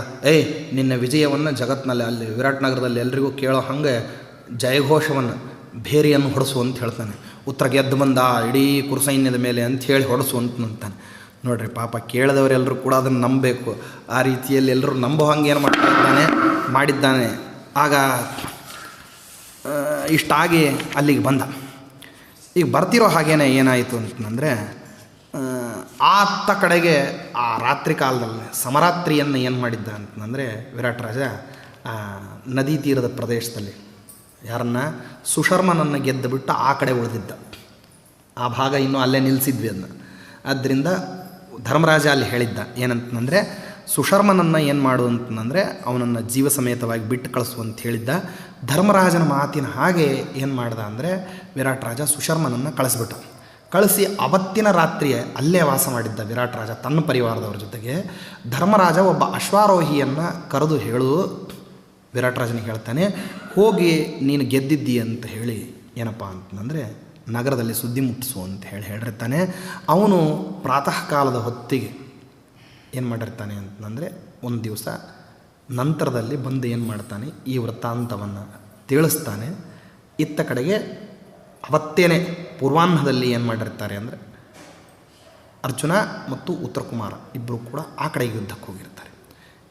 Speaker 1: ನಿನ್ನ ವಿಜಯವನ್ನು ಜಗತ್ತಿನಲ್ಲಿ ಅಲ್ಲಿ ವಿರಾಟ್ ನಗರದಲ್ಲಿ ಎಲ್ರಿಗೂ ಕೇಳೋ ಹಾಗೆ ಜಯಘೋಷವನ್ನು ಭೇರಿಯನ್ನು ಹೊಡೆಸು ಅಂತ ಹೇಳ್ತಾನೆ. ಉತ್ತರ ಗೆದ್ದು ಬಂದ ಇಡೀ ಕುರುಸೈನ್ಯದ ಮೇಲೆ ಅಂಥೇಳಿ ಹೊಡೆಸು ಅಂತಾನೆ. ನೋಡ್ರಿ ಪಾಪ, ಕೇಳಿದವರೆಲ್ಲರೂ ಕೂಡ ಅದನ್ನು ನಂಬಬೇಕು. ಆ ರೀತಿಯಲ್ಲಿ ಎಲ್ಲರೂ ನಂಬೋ ಹಂಗೆ ಏನು ಮಾಡಿದ್ದಾನೆ. ಆಗ ಇಷ್ಟಾಗಿ ಅಲ್ಲಿಗೆ ಬಂದ. ಈಗ ಬರ್ತಿರೋ ಹಾಗೇನೆ ಏನಾಯಿತು ಅಂತಂದರೆ, ಆತ ಕಡೆಗೆ ಆ ರಾತ್ರಿ ಕಾಲದಲ್ಲಿ ಸಮರಾತ್ರಿಯನ್ನು ಏನು ಮಾಡಿದ್ದ ಅಂತಂದರೆ ವಿರಾಟ್ ರಾಜ ನದಿ ತೀರದ ಪ್ರದೇಶದಲ್ಲಿ ಯಾರನ್ನ ಸುಶರ್ಮನನ್ನು ಗೆದ್ದು ಬಿಟ್ಟು ಆ ಕಡೆ ಉಳಿದಿದ್ದ. ಆ ಭಾಗ ಇನ್ನೂ ಅಲ್ಲೇ ನಿಲ್ಲಿಸಿದ್ವಿ ಅದನ್ನ. ಆದ್ದರಿಂದ ಧರ್ಮರಾಜ ಅಲ್ಲಿ ಹೇಳಿದ್ದ ಏನಂತಂದರೆ, ಸುಶರ್ಮನನ್ನು ಏನು ಮಾಡು ಅಂತಂದರೆ ಅವನನ್ನು ಜೀವ ಸಮೇತವಾಗಿ ಬಿಟ್ಟು ಕಳಿಸು ಅಂತ ಹೇಳಿದ್ದ. ಧರ್ಮರಾಜನ ಮಾತಿನ ಹಾಗೆ ಏನು ಮಾಡ್ದ ಅಂದರೆ ವಿರಾಟ್ ರಾಜ ಸುಶರ್ಮನನ್ನು ಕಳಿಸಿ ಅವತ್ತಿನ ರಾತ್ರಿಯೇ ಅಲ್ಲೇ ವಾಸ ಮಾಡಿದ್ದ ವಿರಾಟ್ ರಾಜ ತನ್ನ ಪರಿವಾರದವ್ರ ಜೊತೆಗೆ. ಧರ್ಮರಾಜ ಒಬ್ಬ ಅಶ್ವಾರೋಹಿಯನ್ನು ಕರೆದು ವಿರಾಟ್ ರಾಜನಿಗೆ ಹೇಳ್ತಾನೆ, ಹೋಗಿ ನೀನು ಗೆದ್ದಿದ್ದಿ ಅಂತ ಹೇಳಿ ಏನಪ್ಪ ಅಂತಂದರೆ ನಗರದಲ್ಲಿ ಸುದ್ದಿ ಮುಟ್ಟಿಸು ಅಂತ ಹೇಳಿರ್ತಾನೆ. ಅವನು ಪ್ರಾತಃ ಕಾಲದ ಹೊತ್ತಿಗೆ ಏನು ಮಾಡಿರ್ತಾನೆ ಅಂತಂದರೆ ಒಂದು ದಿವಸ ನಂತರದಲ್ಲಿ ಬಂದು ಏನು ಮಾಡ್ತಾನೆ, ಈ ವೃತ್ತಾಂತವನ್ನು ತಿಳಿಸ್ತಾನೆ. ಇತ್ತ ಕಡೆಗೆ ಅವತ್ತೇನೆ ಪೂರ್ವಾಹ್ನದಲ್ಲಿ ಏನು ಮಾಡಿರ್ತಾರೆ ಅಂದರೆ ಅರ್ಜುನ ಮತ್ತು ಉತ್ತರಕುಮಾರ ಇಬ್ಬರು ಕೂಡ ಆ ಕಡೆಗೆ ಯುದ್ಧಕ್ಕೆ ಹೋಗಿರ್ತಾರೆ.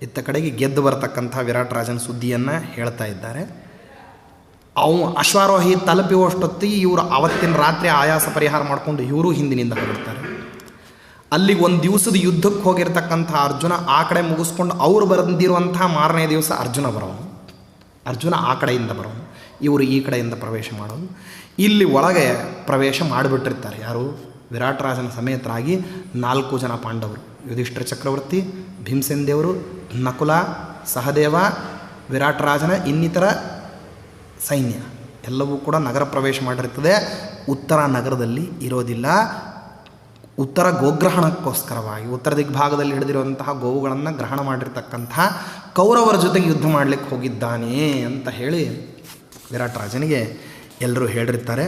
Speaker 1: ಇತ್ತ ಕಡೆಗೆ ಗೆದ್ದು ಬರತಕ್ಕಂಥ ವಿರಾಟ್ ರಾಜನ ಸುದ್ದಿಯನ್ನು ಹೇಳ್ತಾ ಇದ್ದಾರೆ. ಅಶ್ವಾರೋಹಿ ತಲುಪುವಷ್ಟೊತ್ತಿಗೆ ಇವರು ಅವತ್ತಿನ ರಾತ್ರಿ ಆಯಾಸ ಪರಿಹಾರ ಮಾಡಿಕೊಂಡು ಇವರು ಹಿಂದಿನಿಂದ ಹೊರಡ್ತಾರೆ. ಅಲ್ಲಿಗೆ ಒಂದು ದಿವಸದ ಯುದ್ಧಕ್ಕೆ ಹೋಗಿರ್ತಕ್ಕಂಥ ಅರ್ಜುನ ಆ ಕಡೆ ಮುಗಿಸ್ಕೊಂಡು ಅವರು ಬಂದಿರುವಂಥ ಮಾರನೇ ದಿವಸ ಅರ್ಜುನ ಆ ಕಡೆಯಿಂದ ಬರೋನು, ಇವರು ಈ ಕಡೆಯಿಂದ ಪ್ರವೇಶ ಮಾಡೋದು. ಇಲ್ಲಿ ಒಳಗೆ ಪ್ರವೇಶ ಮಾಡಿಬಿಟ್ಟಿರ್ತಾರೆ ಯಾರು, ವಿರಾಟ್ ರಾಜನ ಸಮೇತರಾಗಿ 4 ಜನ ಪಾಂಡವರು, ಯುಧಿಷ್ಠಿರ ಚಕ್ರವರ್ತಿ, ಭೀಮಸೇನ ದೇವರು, ನಕುಲ, ಸಹದೇವ, ವಿರಾಟ್ ರಾಜನ ಇನ್ನಿತರ ಸೈನ್ಯ ಎಲ್ಲವೂ ಕೂಡ ನಗರ ಪ್ರವೇಶ ಮಾಡಿರ್ತದೆ. ಉತ್ತರ ನಗರದಲ್ಲಿ ಇರೋದಿಲ್ಲ. ಉತ್ತರ ಗೋಗ್ರಹಣಕ್ಕೋಸ್ಕರವಾಗಿ ಉತ್ತರ ದಿಗ್ಭಾಗದಲ್ಲಿ ಹಿಡಿದಿರುವಂತಹ ಗೋವುಗಳನ್ನು ಗ್ರಹಣ ಮಾಡಿರ್ತಕ್ಕಂತಹ ಕೌರವರ ಜೊತೆಗೆ ಯುದ್ಧ ಮಾಡಲಿಕ್ಕೆ ಹೋಗಿದ್ದಾನೆ ಅಂತ ಹೇಳಿ ವಿರಾಟ್ ರಾಜನಿಗೆ ಎಲ್ಲರೂ ಹೇಳಿರ್ತಾರೆ.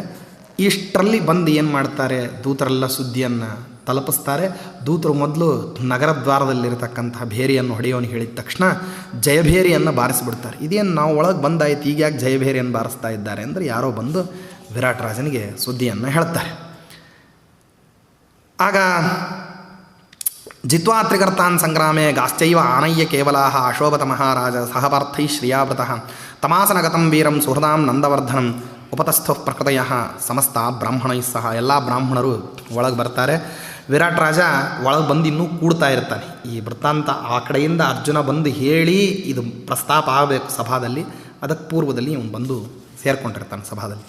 Speaker 1: ಇಷ್ಟರಲ್ಲಿ ಬಂದು ಏನು ಮಾಡ್ತಾರೆ, ದೂತರೆಲ್ಲ ಸುದ್ದಿಯನ್ನು ತಲುಪಿಸ್ತಾರೆ. ದೂತರು ಮೊದಲು ನಗರ ದ್ವಾರದಲ್ಲಿರತಕ್ಕಂತಹ ಭೇರಿಯನ್ನು ಹೊಡೆಯೋನಿಗೆ ಹೇಳಿದ ತಕ್ಷಣ ಜಯಭೇರಿಯನ್ನು ಬಾರಿಸಿಬಿಡ್ತಾರೆ. ಇದೇನು ನಾವು ಒಳಗೆ ಬಂದಾಯ್ತು, ಈಗ ಯಾಕೆ ಜಯಭೇರಿಯನ್ನು ಬಾರಿಸ್ತಾ ಇದ್ದಾರೆ ಅಂದರೆ ಯಾರೋ ಬಂದು ವಿರಾಟ್ ರಾಜನಿಗೆ ಸುದ್ದಿಯನ್ನು ಹೇಳ್ತಾರೆ. ಆಗ ಜಿತ್ವಾ ತ್ರಿಕರ್ತಾನ್ ಸಂಗ್ರಾಮೆ ಗಾಶ್ಚೈವ ಆನಯ್ಯ ಕೇವಲಾಹ ಅಶೋಭತ ಮಹಾರಾಜ ಸಹಪಾರ್ಥೈ ಶ್ರಿಯಾವೃತಃ ತಮಾಸನಗತಂ ವೀರಂ ಸುಹೃದಾಂ ನಂದವರ್ಧನಂ
Speaker 2: ಉಪತಸ್ಥೋ ಪ್ರಕೃತಯ ಸಮಸ್ತ ಬ್ರಾಹ್ಮಣೈ ಸಹ ಎಲ್ಲ ಬ್ರಾಹ್ಮಣರು ಒಳಗೆ ಬರ್ತಾರೆ. ವಿರಾಟ್ ರಾಜ ಒಳಗೆ ಬಂದು ಇನ್ನೂ ಕೂಡ್ತಾ ಇರ್ತಾನೆ. ಈ ವೃತ್ತಾಂತ ಆ ಕಡೆಯಿಂದ ಅರ್ಜುನ ಬಂದು ಹೇಳಿ ಇದು ಪ್ರಸ್ತಾಪ ಆಗಬೇಕು ಸಭಾದಲ್ಲಿ, ಅದಕ್ಕೆ ಪೂರ್ವದಲ್ಲಿ ಇವನು ಬಂದು ಸೇರ್ಕೊಂಡಿರ್ತಾನೆ ಸಭಾದಲ್ಲಿ.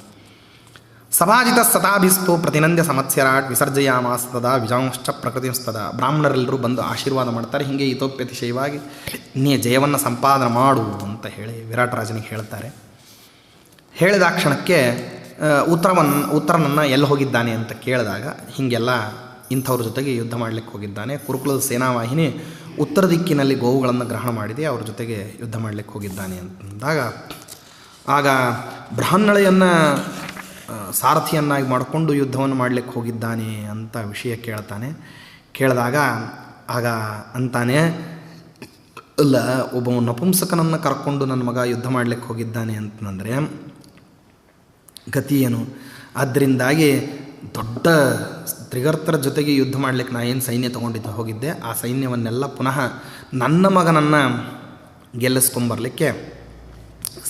Speaker 2: ಸಭಾಜಿತ ಸತಾಭಿಸ್ತು ಪ್ರತಿನಂದ್ಯ ಸಂವತ್ಸರಾಟ್ ವಿಸರ್ಜಯಾಮಾಸ್ತದ ವಿಜಾಂಶ್ಚ ಪ್ರಕೃತಿಸ್ತದ. ಬ್ರಾಹ್ಮಣರೆಲ್ಲರೂ ಬಂದು ಆಶೀರ್ವಾದ ಮಾಡ್ತಾರೆ. ಹೀಗೆ ಹಿತೋಪ್ಯತಿಶಯವಾಗಿ ನೀ ಜಯವನ್ನು ಸಂಪಾದನೆ ಮಾಡು ಅಂತ ಹೇಳಿ ವಿರಾಟ್ ರಾಜನಿಗೆ ಹೇಳ್ತಾರೆ. ಹೇಳಿದ ಕ್ಷಣಕ್ಕೆ ಉತ್ತರನನ್ನು ಎಲ್ಲಿ ಹೋಗಿದ್ದಾನೆ ಅಂತ ಕೇಳಿದಾಗ ಹೀಗೆಲ್ಲ ಇಂಥವ್ರ ಜೊತೆಗೆ ಯುದ್ಧ ಮಾಡಲಿಕ್ಕೆ ಹೋಗಿದ್ದಾನೆ. ಕುರುಕುಲದ ಸೇನಾವಾಹಿನಿ ಉತ್ತರ ದಿಕ್ಕಿನಲ್ಲಿ ಗೋವುಗಳನ್ನು ಗ್ರಹಣ ಮಾಡಿದೆ, ಅವ್ರ ಜೊತೆಗೆ ಯುದ್ಧ ಮಾಡಲಿಕ್ಕೆ ಹೋಗಿದ್ದಾನೆ ಅಂತಂದಾಗ ಆಗ ಬೃಹನ್ನಳೆಯನ್ನು ಸಾರಥಿಯನ್ನಾಗಿ ಮಾಡಿಕೊಂಡು ಯುದ್ಧವನ್ನು ಮಾಡಲಿಕ್ಕೆ ಹೋಗಿದ್ದಾನೆ ಅಂತ ವಿಷಯ ಕೇಳಿದಾಗ ಆಗ ಅಂತಾನೆ, ಅಲ್ಲ, ಒಬ್ಬ ನಪುಂಸಕನನ್ನು ಕರ್ಕೊಂಡು ನನ್ನ ಮಗ ಯುದ್ಧ ಮಾಡಲಿಕ್ಕೆ ಹೋಗಿದ್ದಾನೆ ಅಂತಂದರೆ ಗತಿ ಏನು? ಅದರಿಂದಾಗಿ ದೊಡ್ಡ ತ್ರಿಗರ್ತರ ಜೊತೆಗೆ ಯುದ್ಧ ಮಾಡಲಿಕ್ಕೆ ನಾ ಏನು ಸೈನ್ಯ ಹೋಗಿದ್ದೆ, ಆ ಸೈನ್ಯವನ್ನೆಲ್ಲ ಪುನಃ ನನ್ನ ಮಗನನ್ನು ಗೆಲ್ಲಿಸ್ಕೊಂಬರಲಿಕ್ಕೆ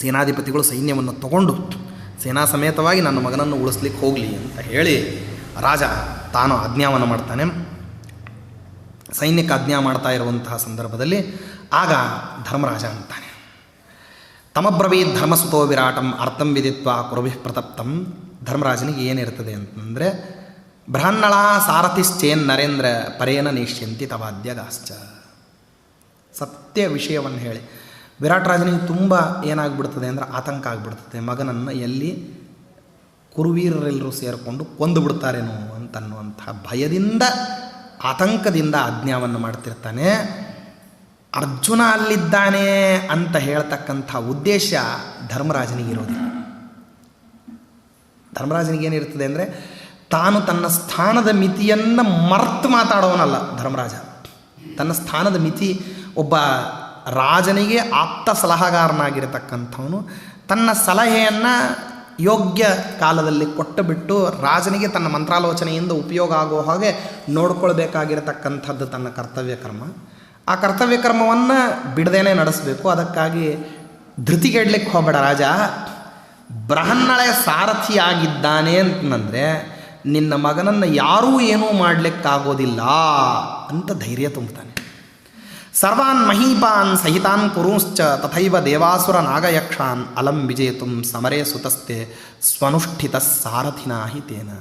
Speaker 2: ಸೇನಾಧಿಪತಿಗಳು ಸೈನ್ಯವನ್ನು ತಗೊಂಡು ಸೇನಾ ಸಮೇತವಾಗಿ ನನ್ನ ಮಗನನ್ನು ಉಳಿಸ್ಲಿಕ್ಕೆ ಹೋಗಲಿ ಅಂತ ಹೇಳಿ ರಾಜ ತಾನು ಆಜ್ಞಾವನ್ನು ಮಾಡ್ತಾನೆ. ಸೈನ್ಯಕ್ಕೆ ಆಜ್ಞಾ ಮಾಡ್ತಾ ಇರುವಂತಹ ಸಂದರ್ಭದಲ್ಲಿ ಆಗ ಧರ್ಮರಾಜ ಅಂತಾನೆ, ತಮಬ್ರವೀತ್ ಧರ್ಮಸುತೋ ವಿರಾಟಂ ಅರ್ಥಂ ವಿದಿತ್ವ ಕುರುಭಿ ಪ್ರತಪ್ತಂ. ಧರ್ಮರಾಜನಿಗೆ ಏನಿರ್ತದೆ ಅಂತಂದರೆ, ಬೃಹನ್ನಳ ಸಾರಥಿಶ್ಚೇನ್ ನರೇಂದ್ರ ಪರೇನ ನೇಷ್ಯಂತಿ ತವಾದ್ಯಗಾಶ್ಚ. ಸತ್ಯ ವಿಷಯವನ್ನು ಹೇಳಿ ವಿರಾಟ್ ರಾಜನಿಗೆ ತುಂಬ ಏನಾಗ್ಬಿಡ್ತದೆ ಅಂದರೆ ಆತಂಕ ಆಗಿಬಿಡ್ತದೆ. ಮಗನನ್ನು ಎಲ್ಲಿ ಕುರುವೀರರೆಲ್ಲರೂ ಸೇರಿಕೊಂಡು ಕೊಂದು ಬಿಡ್ತಾರೇನೋ ಅಂತನ್ನುವಂಥ ಭಯದಿಂದ ಆತಂಕದಿಂದ ಆಜ್ಞಾವನ್ನು ಮಾಡ್ತಿರ್ತಾನೆ. ಅರ್ಜುನ ಅಲ್ಲಿದ್ದಾನೆ ಅಂತ ಹೇಳ್ತಕ್ಕಂಥ ಉದ್ದೇಶ ಧರ್ಮರಾಜನಿಗಿರೋದಿಲ್ಲ. ಧರ್ಮರಾಜನಿಗೇನಿರ್ತದೆ ಅಂದರೆ, ತಾನು ತನ್ನ ಸ್ಥಾನದ ಮಿತಿಯನ್ನು ಮರ್ತು ಮಾತಾಡೋನಲ್ಲ ಧರ್ಮರಾಜ. ತನ್ನ ಸ್ಥಾನದ ಮಿತಿ, ಒಬ್ಬ ರಾಜನಿಗೆ ಆಪ್ತ ಸಲಹಾಗಾರನಾಗಿರತಕ್ಕಂಥವನು ತನ್ನ ಸಲಹೆಯನ್ನು ಯೋಗ್ಯ ಕಾಲದಲ್ಲಿ ಕೊಟ್ಟು ಬಿಟ್ಟು ರಾಜನಿಗೆ ತನ್ನ ಮಂತ್ರಾಲೋಚನೆಯಿಂದ ಉಪಯೋಗ ಆಗೋ ಹಾಗೆ ನೋಡ್ಕೊಳ್ಬೇಕಾಗಿರತಕ್ಕಂಥದ್ದು ತನ್ನ ಕರ್ತವ್ಯ ಕರ್ಮ. ಆ ಕರ್ತವ್ಯ ಕರ್ಮವನ್ನು ಬಿಡದೇನೆ ನಡೆಸಬೇಕು. ಅದಕ್ಕಾಗಿ ಧೃತಿಗೆಡ್ಲಿಕ್ಕೆ ಹೋಗಬೇಡ ರಾಜ. ಬೃಹನ್ನಳೆ ಸಾರಥಿಯಾಗಿದ್ದಾನೆ ಅಂತಂದರೆ ನಿನ್ನ ಮಗನನ್ನು ಯಾರೂ ಏನೂ ಮಾಡಲಿಕ್ಕಾಗೋದಿಲ್ಲ ಅಂತ ಧೈರ್ಯ ತುಂಬುತ್ತಾನೆ. ಸರ್ವಾನ್ ಮಹೀಪಾನ್ ಸಹಿತಾನ್ ಕುರುಂಶ್ಚ ತಥೈವ ದೇವಾಸುರ ನಾಗಯಕ್ಷಾನ್ ಅಲಂ ವಿಜೇತುಂ ಸಮರೇ ಸುತಸ್ತೆ ಸ್ವನುಷ್ಠಿತ ಸಾರಥಿನಾ ಹಿತೇನ.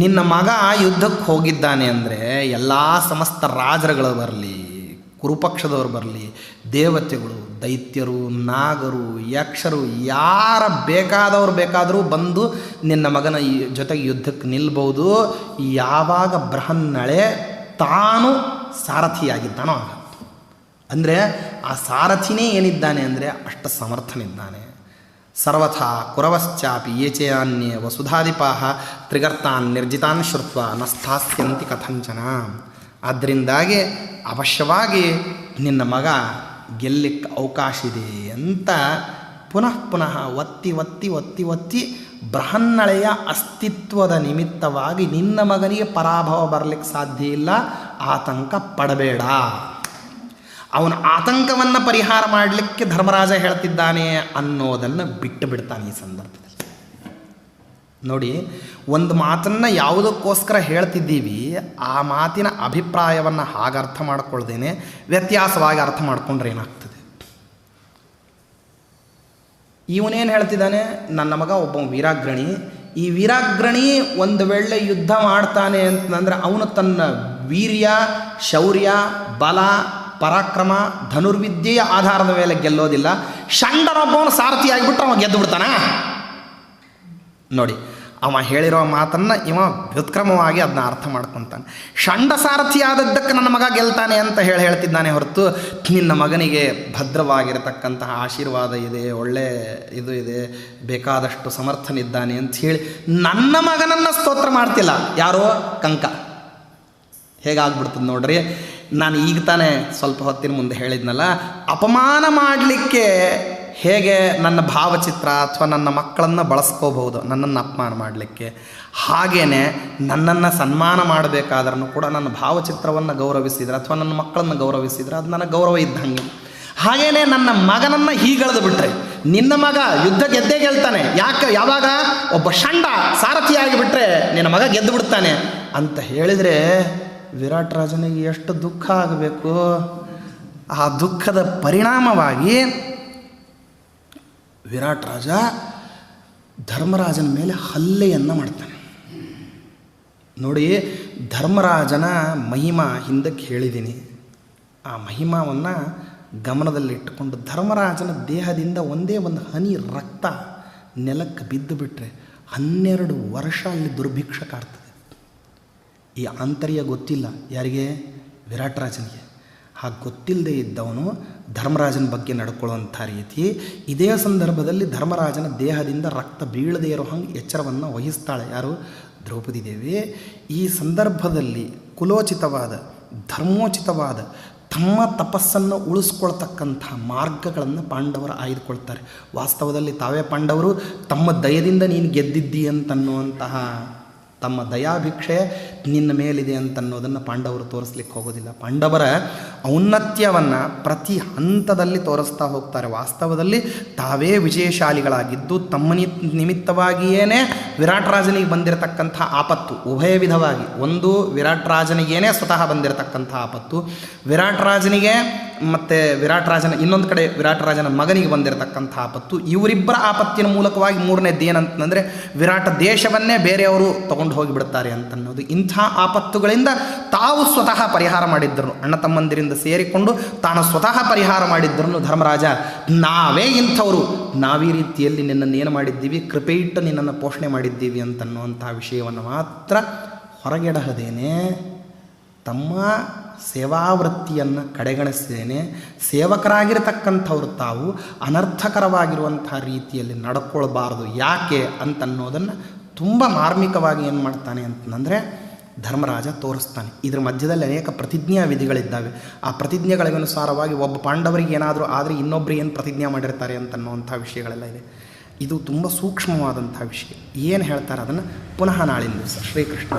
Speaker 2: ನಿನ್ನ ಮಗ ಯುದ್ಧಕ್ಕೆ ಹೋಗಿದ್ದಾನೆ ಅಂದರೆ ಎಲ್ಲ ಸಮಸ್ತ ರಾಜರುಗಳು ಬರಲಿ, ಕುರುಪಕ್ಷದವರು ಬರಲಿ, ದೇವತೆಗಳು, ದೈತ್ಯರು, ನಾಗರು, ಯಕ್ಷರು, ಯಾರ ಬೇಕಾದರೂ ಬಂದು ನಿನ್ನ ಮಗನ ಜೊತೆಗೆ ಯುದ್ಧಕ್ಕೆ ನಿಲ್ಬೋದು. ಯಾವಾಗ ಬೃಹನ್ನಳೆ ತಾನು ಸಾರಥಿಯಾಗಿದ್ದಾನೋ ಆಗ. ಅಂದರೆ ಆ ಸಾರಥಿನೇ ಏನಿದ್ದಾನೆ ಅಂದರೆ ಅಷ್ಟು ಸಮರ್ಥನಿದ್ದಾನೆ. ಸರ್ವಥಾ ಕುರವಶ್ಚಾಪಿ ಯೇಚಯಾನ್ಯೇ ವಸುಧಾಧಿಪಾಹ ತ್ರಿಗರ್ತಾನ್ ನಿರ್ಜಿತಾನ್ ಶ್ರುತ್ವ ನ ಸ್ಥಾಸ್ಯಂತಿ ಕಥಂಚನ. ಆದ್ದರಿಂದಾಗಿ ಅವಶ್ಯವಾಗಿ ನಿನ್ನ ಮಗ ಗೆಲ್ಲಕ್ಕೆ ಅವಕಾಶ ಇದೆ ಅಂತ ಪುನಃ ಒತ್ತಿ ಬೃಹನ್ನಳೆಯ ಅಸ್ತಿತ್ವದ ನಿಮಿತ್ತವಾಗಿ ನಿನ್ನ ಮಗನಿಗೆ ಪರಾಭವ ಬರಲಿಕ್ಕೆ ಸಾಧ್ಯ ಇಲ್ಲ, ಆತಂಕ ಪಡಬೇಡ. ಅವನ ಆತಂಕವನ್ನು ಪರಿಹಾರ ಮಾಡಲಿಕ್ಕೆ ಧರ್ಮರಾಜ ಹೇಳ್ತಿದ್ದಾನೆ ಅನ್ನೋದನ್ನು ಬಿಟ್ಟು ಬಿಡ್ತಾನೆ ಈ ಸಂದರ್ಭದಲ್ಲಿ. ನೋಡಿ, ಒಂದು ಮಾತನ್ನು ಯಾವುದಕ್ಕೋಸ್ಕರ ಹೇಳ್ತಿದ್ದೀವಿ, ಆ ಮಾತಿನ ಅಭಿಪ್ರಾಯವನ್ನು ಹಾಗೆ ಅರ್ಥ ಮಾಡ್ಕೊಳ್ದೇನೆ ವ್ಯತ್ಯಾಸವಾಗಿ ಅರ್ಥ ಮಾಡ್ಕೊಂಡ್ರೆ ಏನಾಗ್ತದೆ. ಇವನೇನು ಹೇಳ್ತಿದ್ದಾನೆ, ನನ್ನ ಮಗ ಒಬ್ಬ ವೀರಾಗ್ರಣಿ. ಈ ವೀರಾಗ್ರಣಿ ಒಂದು ವೇಳೆ ಯುದ್ಧ ಮಾಡ್ತಾನೆ ಅಂತಂದರೆ ಅವನು ತನ್ನ ವೀರ್ಯ, ಶೌರ್ಯ, ಬಲ, ಪರಾಕ್ರಮ, ಧನುರ್ವಿದ್ಯೆಯ ಆಧಾರದ ಮೇಲೆ ಗೆಲ್ಲೋದಿಲ್ಲ. ಷಂಡನೊಬ್ಬವನು ಸಾರಥಿಯಾಗಿಬಿಟ್ಟು ಅವ ಗೆದ್ದು ಬಿಡ್ತಾನ. ನೋಡಿ, ಅವ ಹೇಳಿರೋ ಮಾತನ್ನು ಇವ ವ್ಯುತ್ಕ್ರಮವಾಗಿ ಅದನ್ನ ಅರ್ಥ ಮಾಡ್ಕೊತಾನೆ. ಷಂಡ ಸಾರಥಿ ಆದದ್ದಕ್ಕೆ ನನ್ನ ಮಗ ಗೆಲ್ತಾನೆ ಅಂತ ಹೇಳ್ತಿದ್ದಾನೆ ಹೊರತು ನಿನ್ನ ಮಗನಿಗೆ ಭದ್ರವಾಗಿರತಕ್ಕಂತಹ ಆಶೀರ್ವಾದ ಇದೆ, ಒಳ್ಳೆ ಇದು ಇದೆ, ಬೇಕಾದಷ್ಟು ಸಮರ್ಥನಿದ್ದಾನೆ ಅಂತ ಹೇಳಿ ನನ್ನ ಮಗನನ್ನು ಸ್ತೋತ್ರ ಮಾಡ್ತಿಲ್ಲ. ಯಾರೋ ಕಂಕ. ಹೇಗಾಗ್ಬಿಡ್ತದೆ ನೋಡ್ರಿ. ನಾನು ಈಗ ತಾನೇ ಸ್ವಲ್ಪ ಹೊತ್ತಿನ ಮುಂದೆ ಹೇಳಿದ್ನಲ್ಲ, ಅಪಮಾನ ಮಾಡಲಿಕ್ಕೆ ಹೇಗೆ ನನ್ನ ಭಾವಚಿತ್ರ ಅಥವಾ ನನ್ನ ಮಕ್ಕಳನ್ನು ಬಳಸ್ಕೋಬಹುದು ನನ್ನನ್ನು ಅಪಮಾನ ಮಾಡಲಿಕ್ಕೆ, ಹಾಗೇ ನನ್ನನ್ನು ಸನ್ಮಾನ ಮಾಡಬೇಕಾದ್ರೂ ಕೂಡ ನನ್ನ ಭಾವಚಿತ್ರವನ್ನು ಗೌರವಿಸಿದ್ರೆ ಅಥವಾ ನನ್ನ ಮಕ್ಕಳನ್ನು ಗೌರವಿಸಿದ್ರೆ ಅದು ನನಗೆ ಗೌರವ ಇದ್ದಂಗೆ. ಹಾಗೇನೆ ನನ್ನ ಮಗನನ್ನು ಹೀಗೆಳೆದು ಬಿಟ್ರೆ ನಿನ್ನ ಮಗ ಯುದ್ಧ ಗೆದ್ದೇ ಗೆಲ್ತಾನೆ. ಯಾವಾಗ ಒಬ್ಬ ಷಂಡ ಸಾರಥಿಯಾಗಿ ಬಿಟ್ಟರೆ ನಿನ್ನ ಮಗ ಗೆದ್ದು ಬಿಡ್ತಾನೆ ಅಂತ ಹೇಳಿದರೆ ವಿರಾಟ್ ರಾಜನಿಗೆ ಎಷ್ಟು ದುಃಖ ಆಗಬೇಕು. ಆ ದುಃಖದ ಪರಿಣಾಮವಾಗಿ ವಿರಾಟ್ ರಾಜ ಧರ್ಮರಾಜನ ಮೇಲೆ ಹಲ್ಲೆಯನ್ನು ಮಾಡ್ತಾನೆ. ನೋಡಿ, ಧರ್ಮರಾಜನ ಮಹಿಮಾ ಹಿಂದಕ್ಕೆ ಹೇಳಿದ್ದೀನಿ. ಆ ಮಹಿಮಾವನ್ನು ಗಮನದಲ್ಲಿಟ್ಟುಕೊಂಡು ಧರ್ಮರಾಜನ ದೇಹದಿಂದ ಒಂದೇ ಒಂದು ಹನಿ ರಕ್ತ ನೆಲಕ್ಕೆ ಬಿದ್ದು ಬಿಟ್ಟರೆ 12 ವರ್ಷ ಅಲ್ಲಿ ದುರ್ಭಿಕ್ಷ ಕಾಡ್ತದೆ. ಈ ಆಂತರ್ಯ ಗೊತ್ತಿಲ್ಲ ಯಾರಿಗೆ? ವಿರಾಟ್ ರಾಜನಿಗೆ. ಹಾಗೆ ಗೊತ್ತಿಲ್ಲದೆ ಇದ್ದವನು ಧರ್ಮರಾಜನ ಬಗ್ಗೆ ನಡ್ಕೊಳ್ಳುವಂಥ ರೀತಿ. ಇದೇ ಸಂದರ್ಭದಲ್ಲಿ ಧರ್ಮರಾಜನ ದೇಹದಿಂದ ರಕ್ತ ಬೀಳದೇ ಇರೋ ಹಂಗೆ ಎಚ್ಚರವನ್ನು ವಹಿಸ್ತಾಳೆ ಯಾರು? ದ್ರೌಪದಿ ದೇವಿ. ಈ ಸಂದರ್ಭದಲ್ಲಿ ಕುಲೋಚಿತವಾದ ಧರ್ಮೋಚಿತವಾದ ತಮ್ಮ ತಪಸ್ಸನ್ನು ಉಳಿಸ್ಕೊಳ್ತಕ್ಕಂಥ ಮಾರ್ಗಗಳನ್ನು ಪಾಂಡವರು ಆಯ್ದುಕೊಳ್ತಾರೆ. ವಾಸ್ತವದಲ್ಲಿ ತಾವೇ ಪಾಂಡವರು ತಮ್ಮ ದಯದಿಂದ ನೀನು ಗೆದ್ದಿದ್ದಿ ಅಂತನ್ನುವಂತಹ ತಮ್ಮ ದಯಾಭಿಕ್ಷೆ ನಿನ್ನ ಮೇಲಿದೆ ಅಂತನ್ನೋದನ್ನು ಪಾಂಡವರು ತೋರಿಸ್ಲಿಕ್ಕೆ ಹೋಗೋದಿಲ್ಲ. ಪಾಂಡವರ ಔನ್ನತ್ಯವನ್ನು ಪ್ರತಿ ಹಂತದಲ್ಲಿ ತೋರಿಸ್ತಾ ಹೋಗ್ತಾರೆ. ವಾಸ್ತವದಲ್ಲಿ ತಾವೇ ವಿಜಯಶಾಲಿಗಳಾಗಿದ್ದು ತಮ್ಮ ನಿಮಿತ್ತವಾಗಿಯೇ ವಿರಾಟ್ ರಾಜನಿಗೆ ಬಂದಿರತಕ್ಕಂಥ ಆಪತ್ತು ಉಭಯ ವಿಧವಾಗಿ. ಒಂದು ವಿರಾಟ್ ರಾಜನಿಗೇನೆ ಸ್ವತಃ ಬಂದಿರತಕ್ಕಂಥ ಆಪತ್ತು, ವಿರಾಟ್ ರಾಜನಿಗೆ ಮತ್ತು ವಿರಾಟ್ ರಾಜನ ಇನ್ನೊಂದು ಕಡೆ ವಿರಾಟ್ ರಾಜನ ಮಗನಿಗೆ ಬಂದಿರತಕ್ಕಂಥ ಆಪತ್ತು. ಇವರಿಬ್ಬರ ಆಪತ್ತಿನ ಮೂಲಕವಾಗಿ ಮೂರನೇದ್ದು ಏನಂತಂದರೆ ವಿರಾಟ ದೇಶವನ್ನೇ ಬೇರೆಯವರು ತಗೊಂಡು ಹೋಗಿಬಿಡ್ತಾರೆ ಅಂತನ್ನೋದು. ಇಂಥ ಆಪತ್ತುಗಳಿಂದ ತಾವು ಸ್ವತಃ ಪರಿಹಾರ ಮಾಡಿದ್ದರು, ಅಣ್ಣ ತಮ್ಮಂದಿರಿಂದ ಸೇರಿಕೊಂಡು ತಾನು ಸ್ವತಃ ಪರಿಹಾರ ಮಾಡಿದ್ದರು ಧರ್ಮರಾಜ. ನಾವೇ ಇಂಥವರು, ನಾವೀ ರೀತಿಯಲ್ಲಿ ನಿನ್ನನ್ನೇನು ಮಾಡಿದ್ದೀವಿ, ಕೃಪೆ ಇಟ್ಟು ನಿನ್ನನ್ನು ಪೋಷಣೆ ಮಾಡಿದ್ದೀವಿ ಅಂತನ್ನುವಂಥ ವಿಷಯವನ್ನು ಮಾತ್ರ ಹೊರಗೆಡಹದೇನೆ ತಮ್ಮ ಸೇವಾವೃತ್ತಿಯನ್ನು ಕಡೆಗಣಿಸಿದ್ದೇನೆ ಸೇವಕರಾಗಿರ್ತಕ್ಕಂಥವ್ರು ತಾವು ಅನರ್ಥಕರವಾಗಿರುವಂಥ ರೀತಿಯಲ್ಲಿ ನಡ್ಕೊಳ್ಬಾರ್ದು. ಯಾಕೆ ಅಂತನ್ನೋದನ್ನು ತುಂಬ ಮಾರ್ಮಿಕವಾಗಿ ಏನು ಮಾಡ್ತಾನೆ ಅಂತಂದರೆ ಧರ್ಮರಾಜ ತೋರಿಸ್ತಾನೆ. ಇದ್ರ ಮಧ್ಯದಲ್ಲಿ ಅನೇಕ ಪ್ರತಿಜ್ಞಾ ವಿಧಿಗಳಿದ್ದಾವೆ. ಆ ಪ್ರತಿಜ್ಞೆಗಳಿಗನುಸಾರವಾಗಿ ಒಬ್ಬ ಪಾಂಡವರಿಗೆ ಏನಾದರೂ ಆದರೆ ಇನ್ನೊಬ್ಬರು ಏನು ಪ್ರತಿಜ್ಞೆ ಮಾಡಿರ್ತಾರೆ ಅಂತನ್ನುವಂಥ ವಿಷಯಗಳೆಲ್ಲ ಇದೆ. ಇದು ತುಂಬ ಸೂಕ್ಷ್ಮವಾದಂಥ ವಿಷಯ. ಏನು ಹೇಳ್ತಾರೆ ಅದನ್ನು ಪುನಃ ನಾಳಿನ ದಿವಸ ಶ್ರೀಕೃಷ್ಣ.